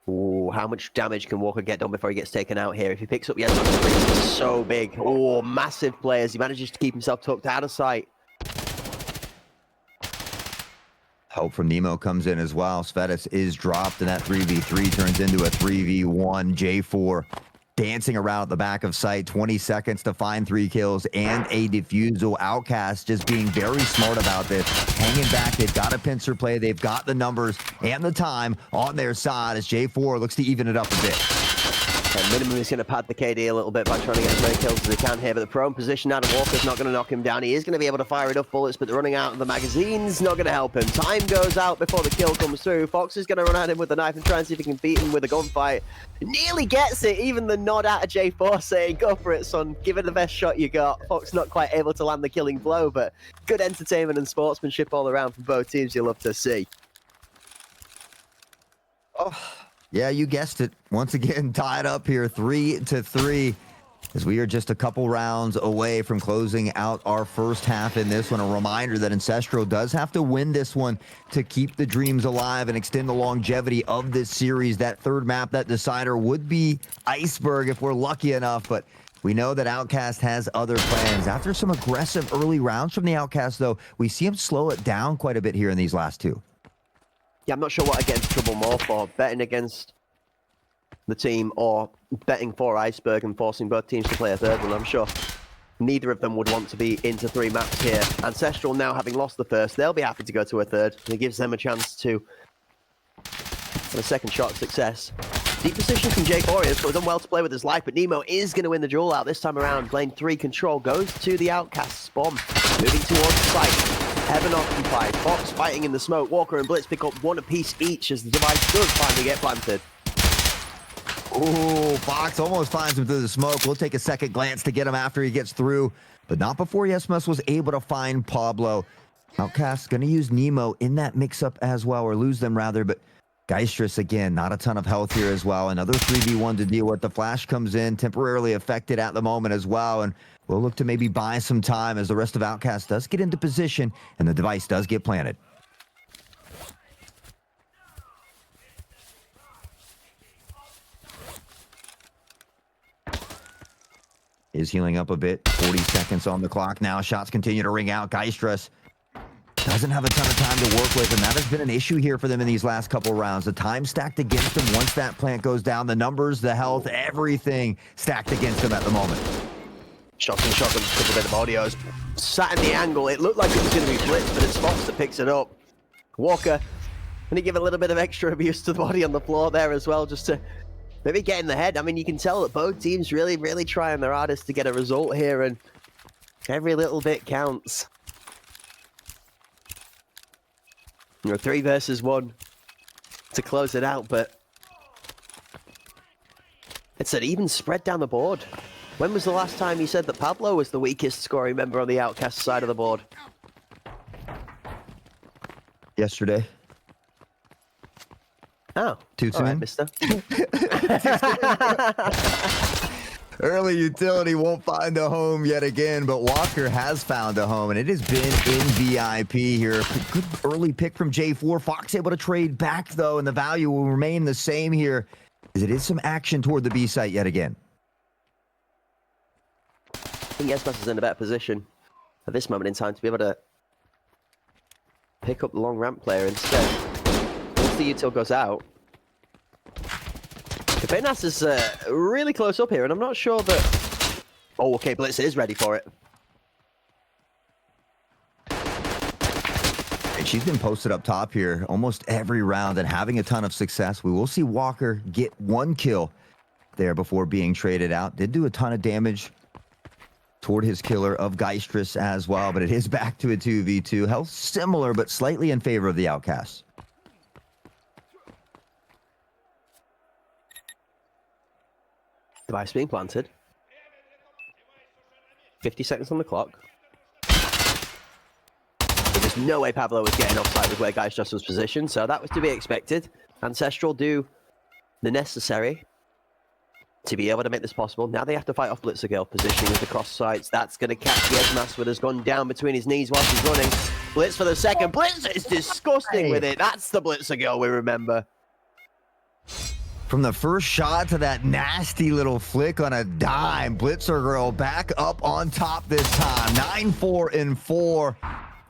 Ooh, how much damage can Walker get done before he gets taken out here? If he picks up the it's so big. Oh, massive players. He manages to keep himself tucked out of sight. Help from Nemo comes in as well. Svedas is dropped, and that 3v3 turns into a 3v1. J4 dancing around at the back of sight. 20 seconds to find 3 kills and a defusal. Outcast just being very smart about this. Hanging back. They've got a pincer play. They've got the numbers and the time on their side as J4 looks to even it up a bit. And minimum is going to pad the KD a little bit by trying to get as many kills as they can here, but the prone position out of Walker's not going to knock him down. He is going to be able to fire enough bullets, but the running out of the magazine's not going to help him. Time goes out before the kill comes through. Fox is going to run at him with a knife and try and see if he can beat him with a gunfight. Nearly gets it, even the nod out of J4 saying, go for it, son, give it the best shot you got. Fox not quite able to land the killing blow, but good entertainment and sportsmanship all around from both teams you'll love to see. Oh. Yeah, you guessed it. Once again, tied up here 3-3 as we are just a couple rounds away from closing out our first half in this one. A reminder that Ancestral does have to win this one to keep the dreams alive and extend the longevity of this series. That third map, that decider, would be Iceberg if we're lucky enough, but we know that Outcast has other plans. After some aggressive early rounds from the Outcast, though, we see him slow it down quite a bit here in these last two. Yeah, I'm not sure what against Trouble more for, betting against the team or betting for Iceberg and forcing both teams to play a third one. I'm sure neither of them would want to be into 3 maps here. Ancestral now having lost the first, they'll be happy to go to a third. It gives them a chance to have a second shot at success. Deep position from Jake Warriors, but done well to play with his life, but Nemo is going to win the duel out this time around. Lane 3 control goes to the Outcast bomb, moving towards the site. Heaven occupied. Fox fighting in the smoke. Walker and Blitz pick up 1 apiece each as the device does finally get planted. Ooh, Fox almost finds him through the smoke. We'll take a second glance to get him after he gets through, but not before Yesmus was able to find Pablo. Outcast going to use Nemo in that mix-up as well, or lose them rather, but Geistrus, again, not a ton of health here as well. Another 3v1 to deal with. The flash comes in, temporarily affected at the moment as well, and we'll look to maybe buy some time as the rest of Outcast does get into position, and the device does get planted. Is healing up a bit. 40 seconds on the clock now. Shots continue to ring out. Geistrus doesn't have a ton of time to work with, and that has been an issue here for them in these last couple rounds. The time stacked against them once that plant goes down. The numbers, the health, everything stacked against them at the moment. Shotgun, took a bit of audios. Sat in the angle. It looked like it was going to be Blitz, but it's Fox that picks it up. Walker, and he give a little bit of extra abuse to the body on the floor there as well, just to maybe get in the head. I mean, you can tell that both teams really trying their hardest to get a result here, and every little bit counts. 3 versus 1 to close it out, but it's an even spread down the board. When was the last time you said that Pablo was the weakest scoring member on the Outcast side of the board? Yesterday. Oh, too soon, right, mister. Early utility won't find a home yet again, but Walker has found a home, and it has been in VIP here. Good early pick from J4. Fox able to trade back, though, and the value will remain the same here, as it is some action toward the B site yet again. I think Yesmas is in a better position at this moment in time to be able to pick up the long ramp player instead. Once the util goes out, Penas is really close up here, and I'm not sure that... Oh, okay, Blitz is ready for it. And she's been posted up top here almost every round and having a ton of success. We will see Walker get 1 kill there before being traded out. Did do a ton of damage toward his killer of Geistrus as well, but it is back to a 2v2. Health similar, but slightly in favor of the Outcasts. Device being planted. 50 seconds on the clock. But there's no way Pablo was getting offside with where Geistros was positioned, so that was to be expected. Ancestral do the necessary to be able to make this possible. Now they have to fight off Blitzer Girl, positioning with the cross sights. That's going to catch Yesmas with his gun down between his knees whilst he's running. Blitz for the second. Blitz is disgusting with it. That's the Blitzer Girl we remember. From the first shot to that nasty little flick on a dime, Blitzer Girl back up on top this time. 9-4-4.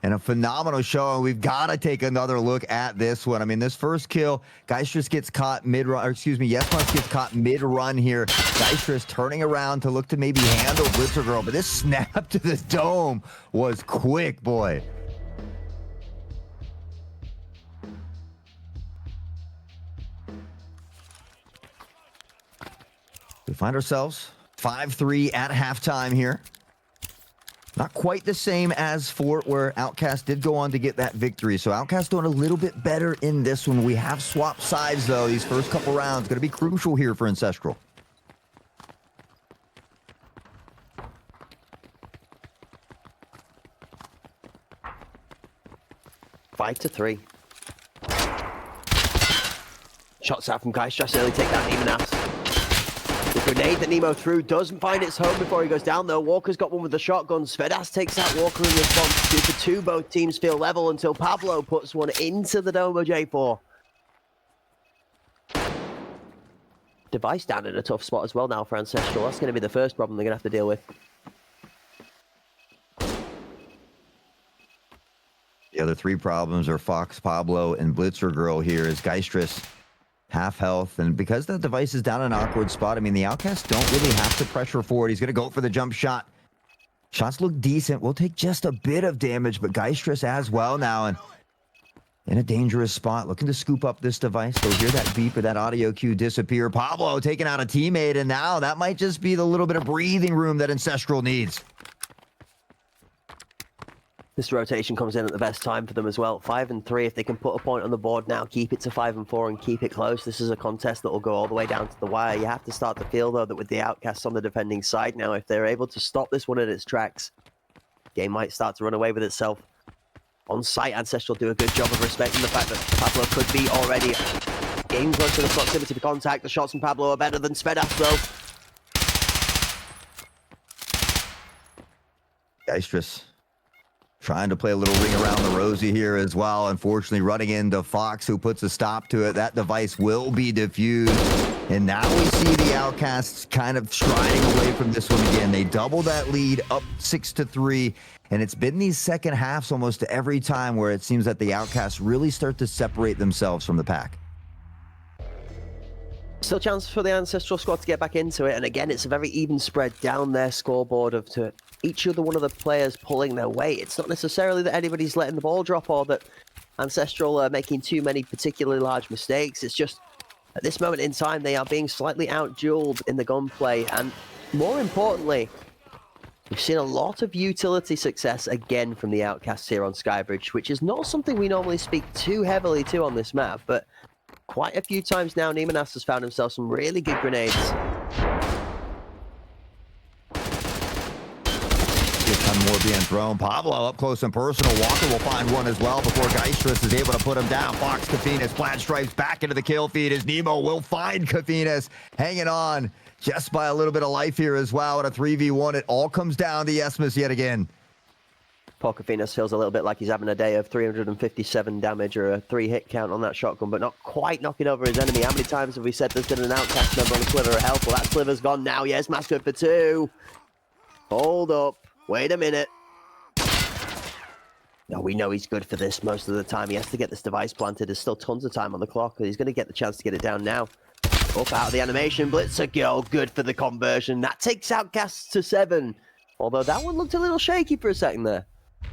And a phenomenal show. We've got to take another look at this one. I mean, this first kill, Geistros gets caught mid-run, or excuse me, Yesmas gets caught mid-run here. Geistros turning around to look to maybe handle Blitzer Girl, but this snap to the dome was quick, boy. We find ourselves 5-3 at halftime here. Not quite the same as Fort, where Outcast did go on to get that victory. So Outcast doing a little bit better in this one. We have swapped sides, though. These first couple rounds going to be crucial here for Ancestral. Five to 3. Shots out from Geistros, nearly take that Nemenas. The grenade that Nemo threw doesn't find its home before he goes down, though. Walker's got one with the shotgun. Svedas takes out Walker in response. 2 for 2. Both teams feel level until Pablo puts one into the Domo J4. Device down in a tough spot as well now for Ancestral. That's going to be the first problem they're going to have to deal with. The other 3 problems are Fox, Pablo, and Blitzer Girl here as Geistros half health, and because the device is down in an awkward spot, I mean, the Outcasts don't really have to pressure forward. He's going to go for the jump shot. Shots look decent. We'll take just a bit of damage, but Geistros as well now, and in a dangerous spot, looking to scoop up this device. They'll hear that beep or that audio cue disappear. Pablo taking out a teammate, and now that might just be the little bit of breathing room that Ancestral needs. This rotation comes in at the best time for them as well. 5 and 3. If they can put a point on the board now, keep it to 5 and 4 and keep it close. This is a contest that will go all the way down to the wire. You have to start to feel, though, that with the Outcasts on the defending side now, if they're able to stop this one in its tracks, game might start to run away with itself. On site, Ancestral do a good job of respecting the fact that Pablo could be already getting close to the proximity to contact. The shots from Pablo are better than Svedas, though. Geistros trying to play a little ring around the rosy here as well. Unfortunately, running into Fox, who puts a stop to it. That device will be defused. And now we see the Outcasts kind of striding away from this one again. They double that lead up 6 to 3. And it's been these second halves almost every time where it seems that the Outcasts really start to separate themselves from the pack. Still a chance for the Ancestral squad to get back into it. And again, it's a very even spread down their scoreboard of to each other one of the players pulling their weight. It's not necessarily that anybody's letting the ball drop or that Ancestral are making too many particularly large mistakes. It's just at this moment in time, they are being slightly out-dueled in the gunplay. And more importantly, we've seen a lot of utility success again from the Outcasts here on Skybridge, which is not something we normally speak too heavily to on this map, but quite a few times now, Nemenas has found himself some really good grenades. One more being thrown. Pablo up close and personal. Walker will find one as well before Geistros is able to put him down. Fox, Kafinas, Flat Stripes back into the kill feed as Nemo will find Kafinas, hanging on just by a little bit of life here as well. At a 3v1, it all comes down to Yesmas yet again. Paul Kafinas feels a little bit like he's having a day of 357 damage or a 3-hit count on that shotgun, but not quite knocking over his enemy. How many times have we said there's been an Outcast member on a sliver of health? Well, that sliver's gone now. Yesmas good for 2. Hold up. Wait a minute. No, we know he's good for this most of the time. He has to get this device planted. There's still tons of time on the clock. He's going to get the chance to get it down now. Up out of the animation. Blitzer Girl, good for the conversion. That takes Outcasts to 7. Although that one looked a little shaky for a second there. A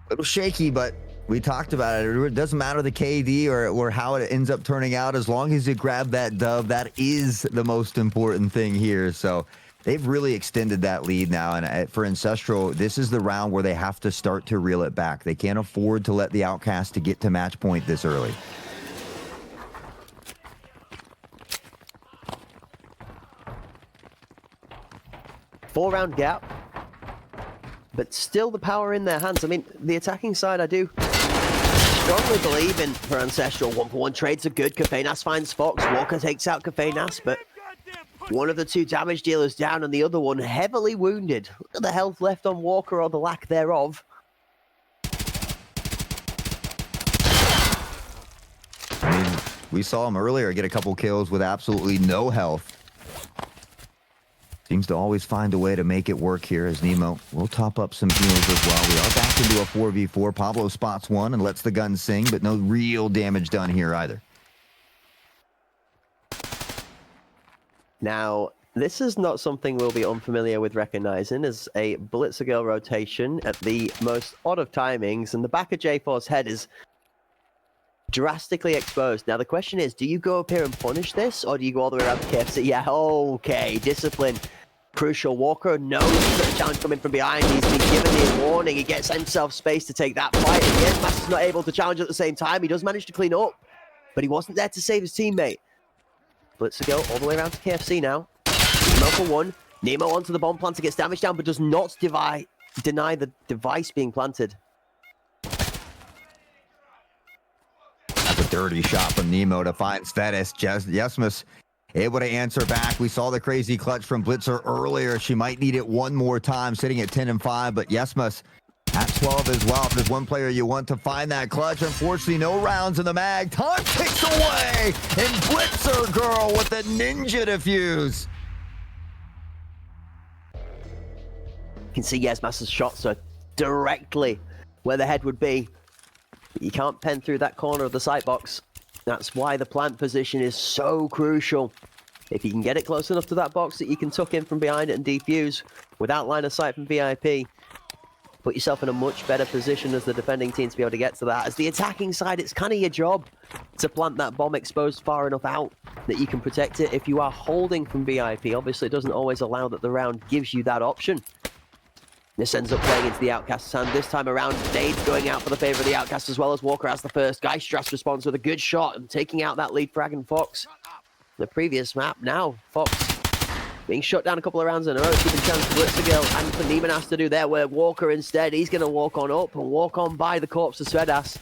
little shaky, but we talked about it. It doesn't matter the KD or how it ends up turning out. As long as you grab that dub, that is the most important thing here. So they've really extended that lead now, and for Ancestral, this is the round where they have to start to reel it back. They can't afford to let the Outcast to get to match point this early. 4-round gap, but still the power in their hands. I mean, the attacking side, I do strongly believe in for Ancestral. 1-for-1 trades are good. Kafenas finds Fox. Walker takes out Kafenas, but one of the two damage dealers down and the other one heavily wounded. Look at the health left on Walker, or the lack thereof. I mean, we saw him earlier get a couple kills with absolutely no health. Seems to always find a way to make it work here as Nemo will top up some heals as well. We are back into a 4v4. Pablo spots one and lets the gun sing, but no real damage done here either. Now, this is not something we'll be unfamiliar with recognizing as a Blitzer girl rotation at the most odd of timings, and the back of J4's head is drastically exposed. Now, the question is, do you go up here and punish this, or do you go all the way around to KFC? Yeah, okay, discipline. Crucial. Walker knows he's got a challenge coming from behind. He's been given the warning. He gets himself space to take that fight. And yes, Master's not able to challenge at the same time. He does manage to clean up, but he wasn't there to save his teammate. Blitzer go all the way around to KFC now. Nemo for one. Nemo onto the bomb planter, gets damage down, but does not deny the device being planted. That's a dirty shot from Nemo to find Svetis. Yesmus able to answer back. We saw the crazy clutch from Blitzer earlier. She might need it one more time, sitting at 10 and 5, but Yesmus at 12 as well. If there's one player you want to find that clutch, unfortunately, no rounds in the mag. Time ticks away, and Blitzer girl with the ninja defuse. You can see Yesmaster's shots are directly where the head would be. You can't pen through that corner of the sight box. That's why the plant position is so crucial. If you can get it close enough to that box that you can tuck in from behind it and defuse without line of sight from VIP, put yourself in a much better position as the defending team to be able to get to that. As the attacking side, it's kind of your job to plant that bomb exposed far enough out that you can protect it. If you are holding from VIP, obviously it doesn't always allow that the round gives you that option. This ends up playing into the Outcast's hand. This time around, Nade's going out for the favor of the Outcast as well as Walker as the first. Geistras responds with a good shot and taking out that lead frag and Fox. The previous map, now Fox being shut down a couple of rounds in a row, keeping chance for Blitzergirl and for Neiman has to do there, where Walker instead, he's going to walk on up and walk on by the corpse of Svedas.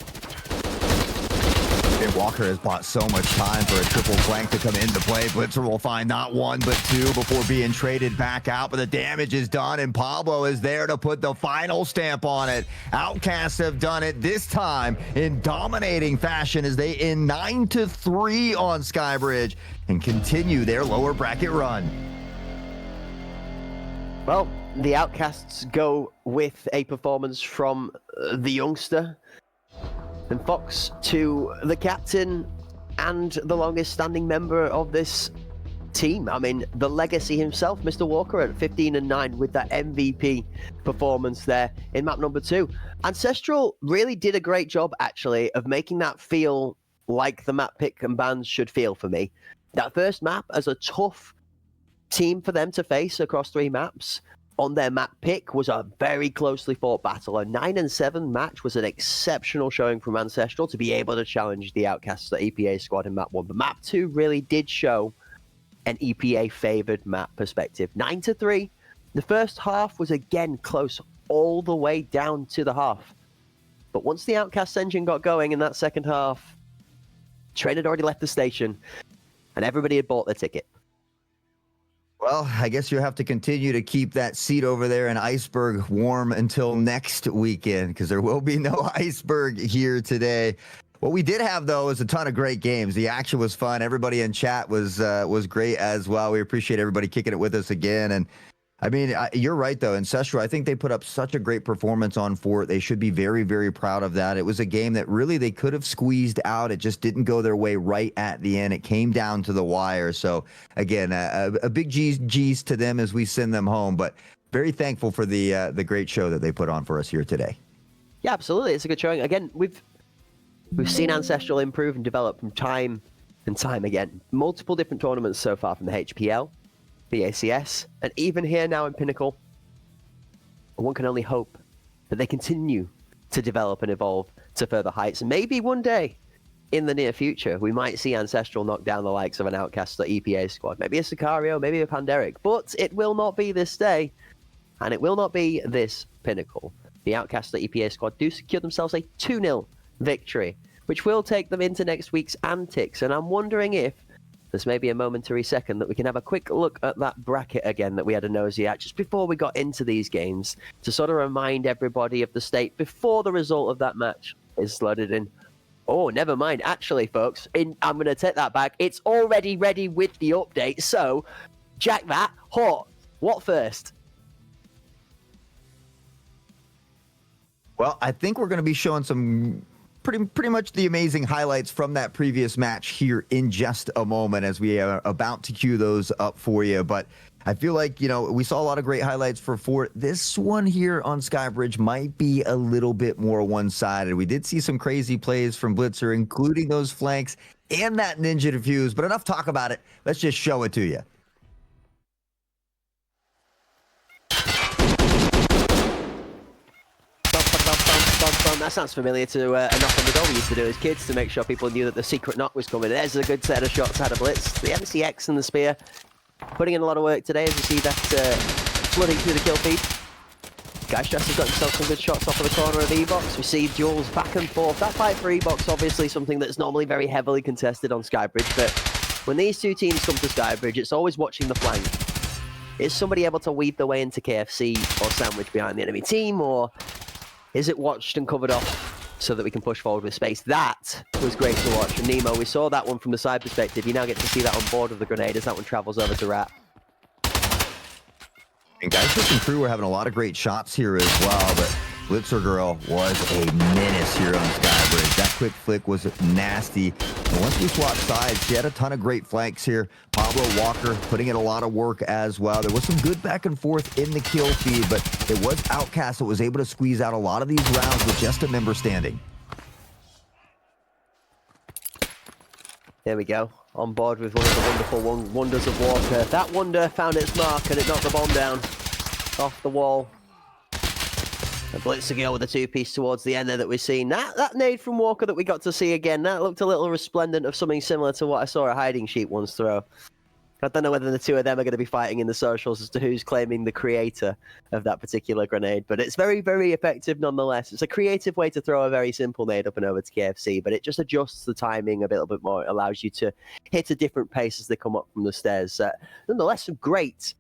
Walker has bought so much time for a triple flank to come into play. Blitzer will find not one, but two before being traded back out, but the damage is done, and Pablo is there to put the final stamp on it. Outcasts have done it this time in dominating fashion as they end 9-3 on Skybridge and continue their lower bracket run. Well, the Outcasts go with a performance from the youngster. And Fox to the captain and the longest standing member of this team. I mean, the legacy himself, Mr. Walker, at 15 and 9 with that MVP performance there in map number 2. Ancestral really did a great job, actually, of making that feel like the map pick and bans should feel for me. That first map as a tough team for them to face across 3 maps on their map pick was a very closely fought battle. A 9-7 match was an exceptional showing from Ancestral to be able to challenge the Outcasts, the EPA squad in map 1. But map 2 really did show an EPA favored map perspective. 9-3. The first half was again close all the way down to the half. But once the Outcasts engine got going in that second half, train had already left the station and everybody had bought their ticket. Well, I guess you have to continue to keep that seat over there in Iceberg warm until next weekend, because there will be no Iceberg here today. What we did have, though, is a ton of great games. The action was fun. Everybody in chat was great as well. We appreciate everybody kicking it with us again. And I mean, you're right, though. Ancestral, I think they put up such a great performance on Fort. They should be very, very proud of that. It was a game that really they could have squeezed out. It just didn't go their way right at the end. It came down to the wire. So, again, a big G's to them as we send them home. But very thankful for the great show that they put on for us here today. Yeah, absolutely. It's a good showing. Again, we've seen Ancestral improve and develop from time and time again. Multiple different tournaments so far from the HPL, the ACS, and even here now in Pinnacle. One can only hope that they continue to develop and evolve to further heights. And maybe one day in the near future, we might see Ancestral knock down the likes of an Outcast or EPA squad. Maybe a Sicario, maybe a Panderic. But it will not be this day, and it will not be this Pinnacle. The Outcast or EPA squad do secure themselves a 2-0 victory, which will take them into next week's antics. And I'm wondering if there's maybe a momentary second that we can have a quick look at that bracket again that we had a nosy at just before we got into these games to sort of remind everybody of the state before the result of that match is slotted in. Oh, never mind. Actually, folks, I'm going to take that back. It's already ready with the update. So, jack that. Hort, what first? Well, I think we're going to be showing some pretty much the amazing highlights from that previous match here in just a moment as we are about to cue those up for you. But I feel like, we saw a lot of great highlights for Fort. This one here on Skybridge might be a little bit more one-sided. We did see some crazy plays from Blitzer, including those flanks and that ninja defuse. But enough talk about it. Let's just show it to you. That sounds familiar to a knock on the door we used to do as kids to make sure people knew that the secret knock was coming. There's a good set of shots out of Blitz. The MCX and the Spear putting in a lot of work today as you see that flooding through the kill feed. Guystress has got himself some good shots off of the corner of E-Box. We see duels back and forth. That fight for E-Box, obviously something that's normally very heavily contested on Skybridge, but when these two teams come to Skybridge, it's always watching the flank. Is somebody able to weave their way into KFC or sandwich behind the enemy team, or is it watched and covered off so that we can push forward with space? That was great to watch. And Nemo, we saw that one from the side perspective. You now get to see that on board of the grenade as that one travels over to Rat. And Guystress and crew were having a lot of great shots here as well, but Blitzer Girl was a menace here on Skybridge. That quick flick was nasty. And once we swapped sides, she had a ton of great flanks here. Pablo Walker putting in a lot of work as well. There was some good back and forth in the kill feed, but it was Outcast that was able to squeeze out a lot of these rounds with just a member standing. There we go. On board with one of the wonderful wonders of Walker. That wonder found its mark and it knocked the bomb down off the wall. A Blitzer Girl with a two-piece towards the end there that we've seen. That nade from Walker that we got to see again, that looked a little resplendent of something similar to what I saw a Hiding Sheet once throw. I don't know whether the two of them are going to be fighting in the socials as to who's claiming the creator of that particular grenade, but it's very, very effective nonetheless. It's a creative way to throw a very simple nade up and over to KFC, but it just adjusts the timing a little bit more. It allows you to hit a different pace as they come up from the stairs. Nonetheless, some great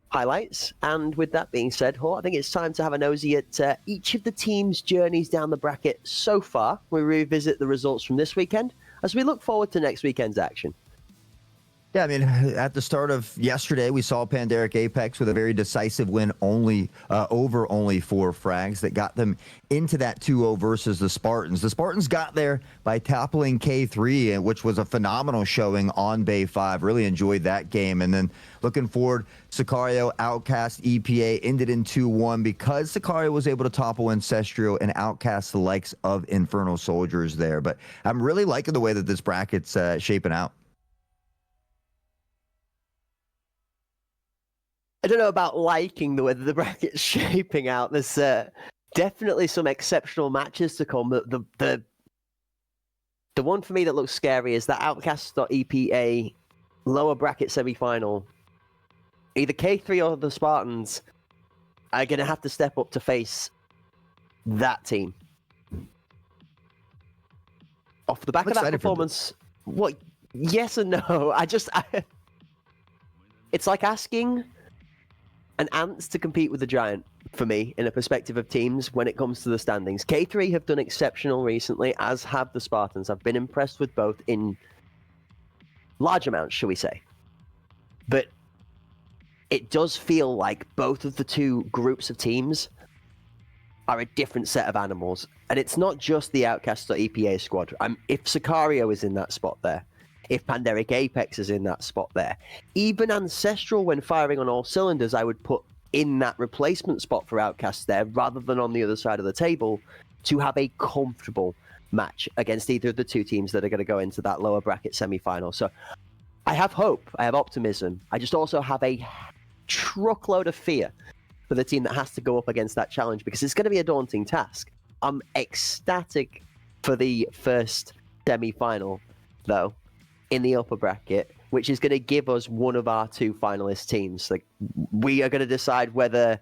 highlights. And with that being said, I think it's time to have a nosy at each of the teams' journeys down the bracket so far. We revisit the results from this weekend as we look forward to next weekend's action. Yeah, I mean, at the start of yesterday, we saw Panderic Apex with a very decisive win over only 4 frags that got them into that 2-0 versus the Spartans. The Spartans got there by toppling K3, which was a phenomenal showing on Bay 5. Really enjoyed that game. And then looking forward, Sicario, Outcast, EPA ended in 2-1 because Sicario was able to topple Ancestral and Outcast the likes of Infernal Soldiers there. But I'm really liking the way that this bracket's shaping out. I don't know about liking the way that the bracket's shaping out. There's definitely some exceptional matches to come. The one for me that looks scary is that Outcast.EPA lower bracket semi-final. Either K3 or the Spartans are going to have to step up to face that team. Off the back of that performance, what? Yes and no. It's like asking an ants to compete with a giant for me in a perspective of teams when it comes to the standings. K3 have done exceptional recently, as have the Spartans. I've been impressed with both in large amounts, shall we say. But it does feel like both of the two groups of teams are a different set of animals. And it's not just the Outcast.EPA squad. If Sicario is in that spot there, if Panderic Apex is in that spot there, even Ancestral, when firing on all cylinders, I would put in that replacement spot for Outcast there, rather than on the other side of the table, to have a comfortable match against either of the two teams that are going to go into that lower bracket semi-final. So I have hope, I have optimism. I just also have a truckload of fear for the team that has to go up against that challenge, because it's going to be a daunting task. I'm ecstatic for the first semi-final, though, in the upper bracket, which is going to give us one of our two finalist teams. Like, we are going to decide whether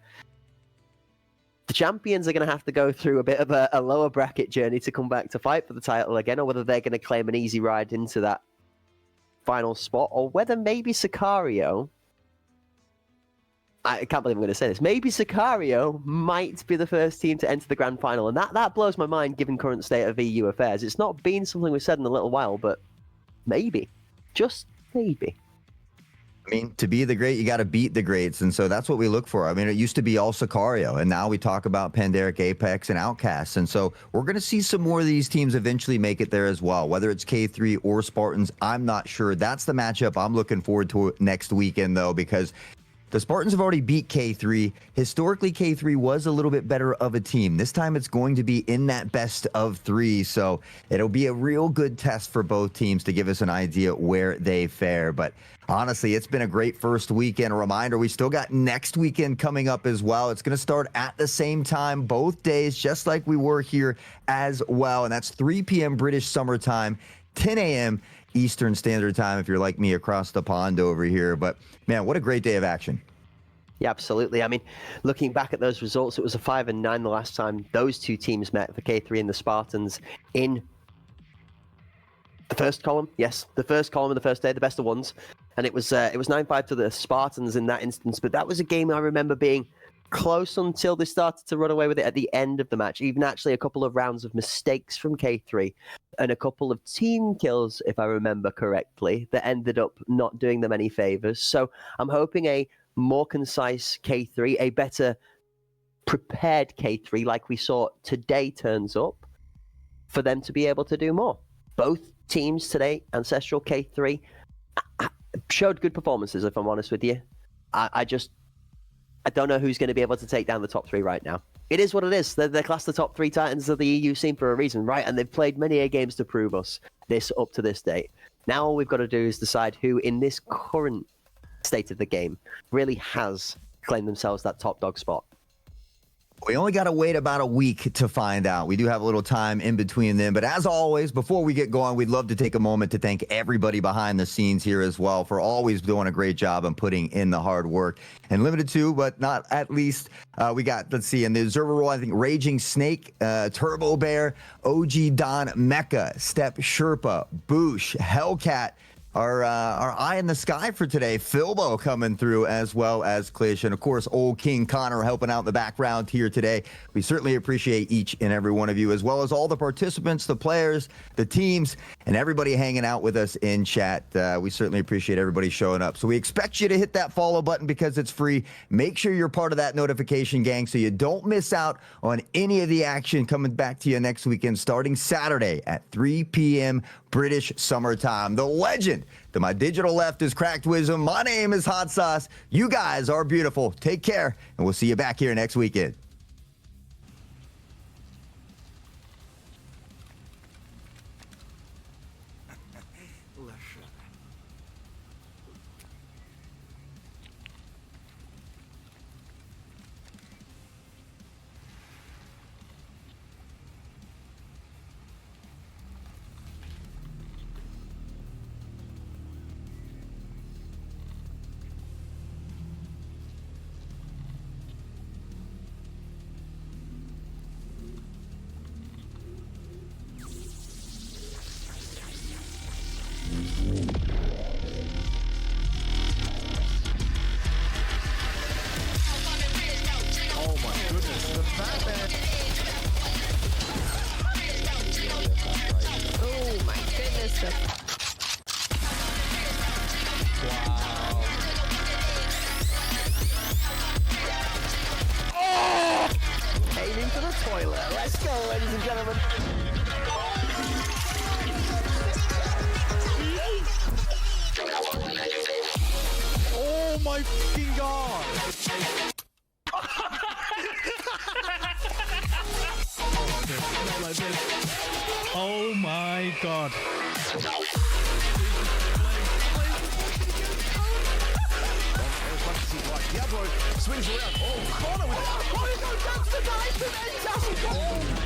the champions are going to have to go through a bit of a lower bracket journey to come back to fight for the title again, or whether they're going to claim an easy ride into that final spot, or whether maybe Sicario, I can't believe I'm going to say this, maybe Sicario might be the first team to enter the grand final. And that blows my mind given current state of EU affairs. It's not been something we've said in a little while, but maybe, just maybe. I mean, to be the great, you got to beat the greats. And so that's what we look for. I mean, it used to be all Sicario, and now we talk about Pandaric, Apex, and Outcasts. And so we're going to see some more of these teams eventually make it there as well, whether it's K3 or Spartans. I'm not sure. That's the matchup I'm looking forward to next weekend, though, because the Spartans have already beat K3. Historically, K3 was a little bit better of a team. This time it's going to be in that best of 3. So it'll be a real good test for both teams to give us an idea where they fare. But honestly, it's been a great first weekend. A reminder, we still got next weekend coming up as well. It's going to start at the same time, both days, just like we were here as well. And that's 3 p.m. British Summer Time, 10 a.m. Eastern Standard Time if you're like me across the pond over here. But man, what a great day of action. Yeah, absolutely. I mean, looking back at those results, it was a 5-9 the last time those two teams met, for K3 and the Spartans, in the first column. Yes, the first column of the first day, the best of ones. And it was 9-5 to the Spartans in that instance. But that was a game I remember being close until they started to run away with it at the end of the match. Even actually a couple of rounds of mistakes from K3 and a couple of team kills, if I remember correctly, that ended up not doing them any favors. So I'm hoping a more concise K3, a better prepared K3 like we saw today turns up, for them to be able to do more. Both teams today, Ancestral, K3, showed good performances, if I'm honest with you. I don't know who's going to be able to take down the top 3 right now. It is what it is. They're classed the top 3 Titans of the EU scene for a reason, right? And they've played many games to prove us this up to this date. Now all we've got to do is decide who, in this current state of the game, really has claimed themselves that top dog spot. We only got to wait about a week to find out. We do have a little time in between them. But as always, before we get going, we'd love to take a moment to thank everybody behind the scenes here as well for always doing a great job and putting in the hard work. And limited to, but not at least, we got, let's see, in the observer role, I think Raging Snake, Turbo Bear, OG Don Mecha, Step Sherpa, Boosh, Hellcat, our eye in the sky for today, Philbo coming through, as well as Klish, and of course old King Connor helping out in the background here today. We certainly appreciate each and every one of you, as well as all the participants, the players, the teams, and everybody hanging out with us in chat. We certainly appreciate everybody showing up. So we expect you to hit that follow button because it's free. Make sure you're part of that notification gang so you don't miss out on any of the action coming back to you next weekend, starting Saturday at 3 p.m. British Summer Time. The legend to my digital left is Cracked Wisdom. My name is Hot Sauce. You guys are beautiful. Take care, and we'll see you back here next weekend. Let's go, ladies and gentlemen. Oh my fucking god! Oh my god. Diablo swings around. Oh, Connor with it. Oh, he goes down to the knife and ends up.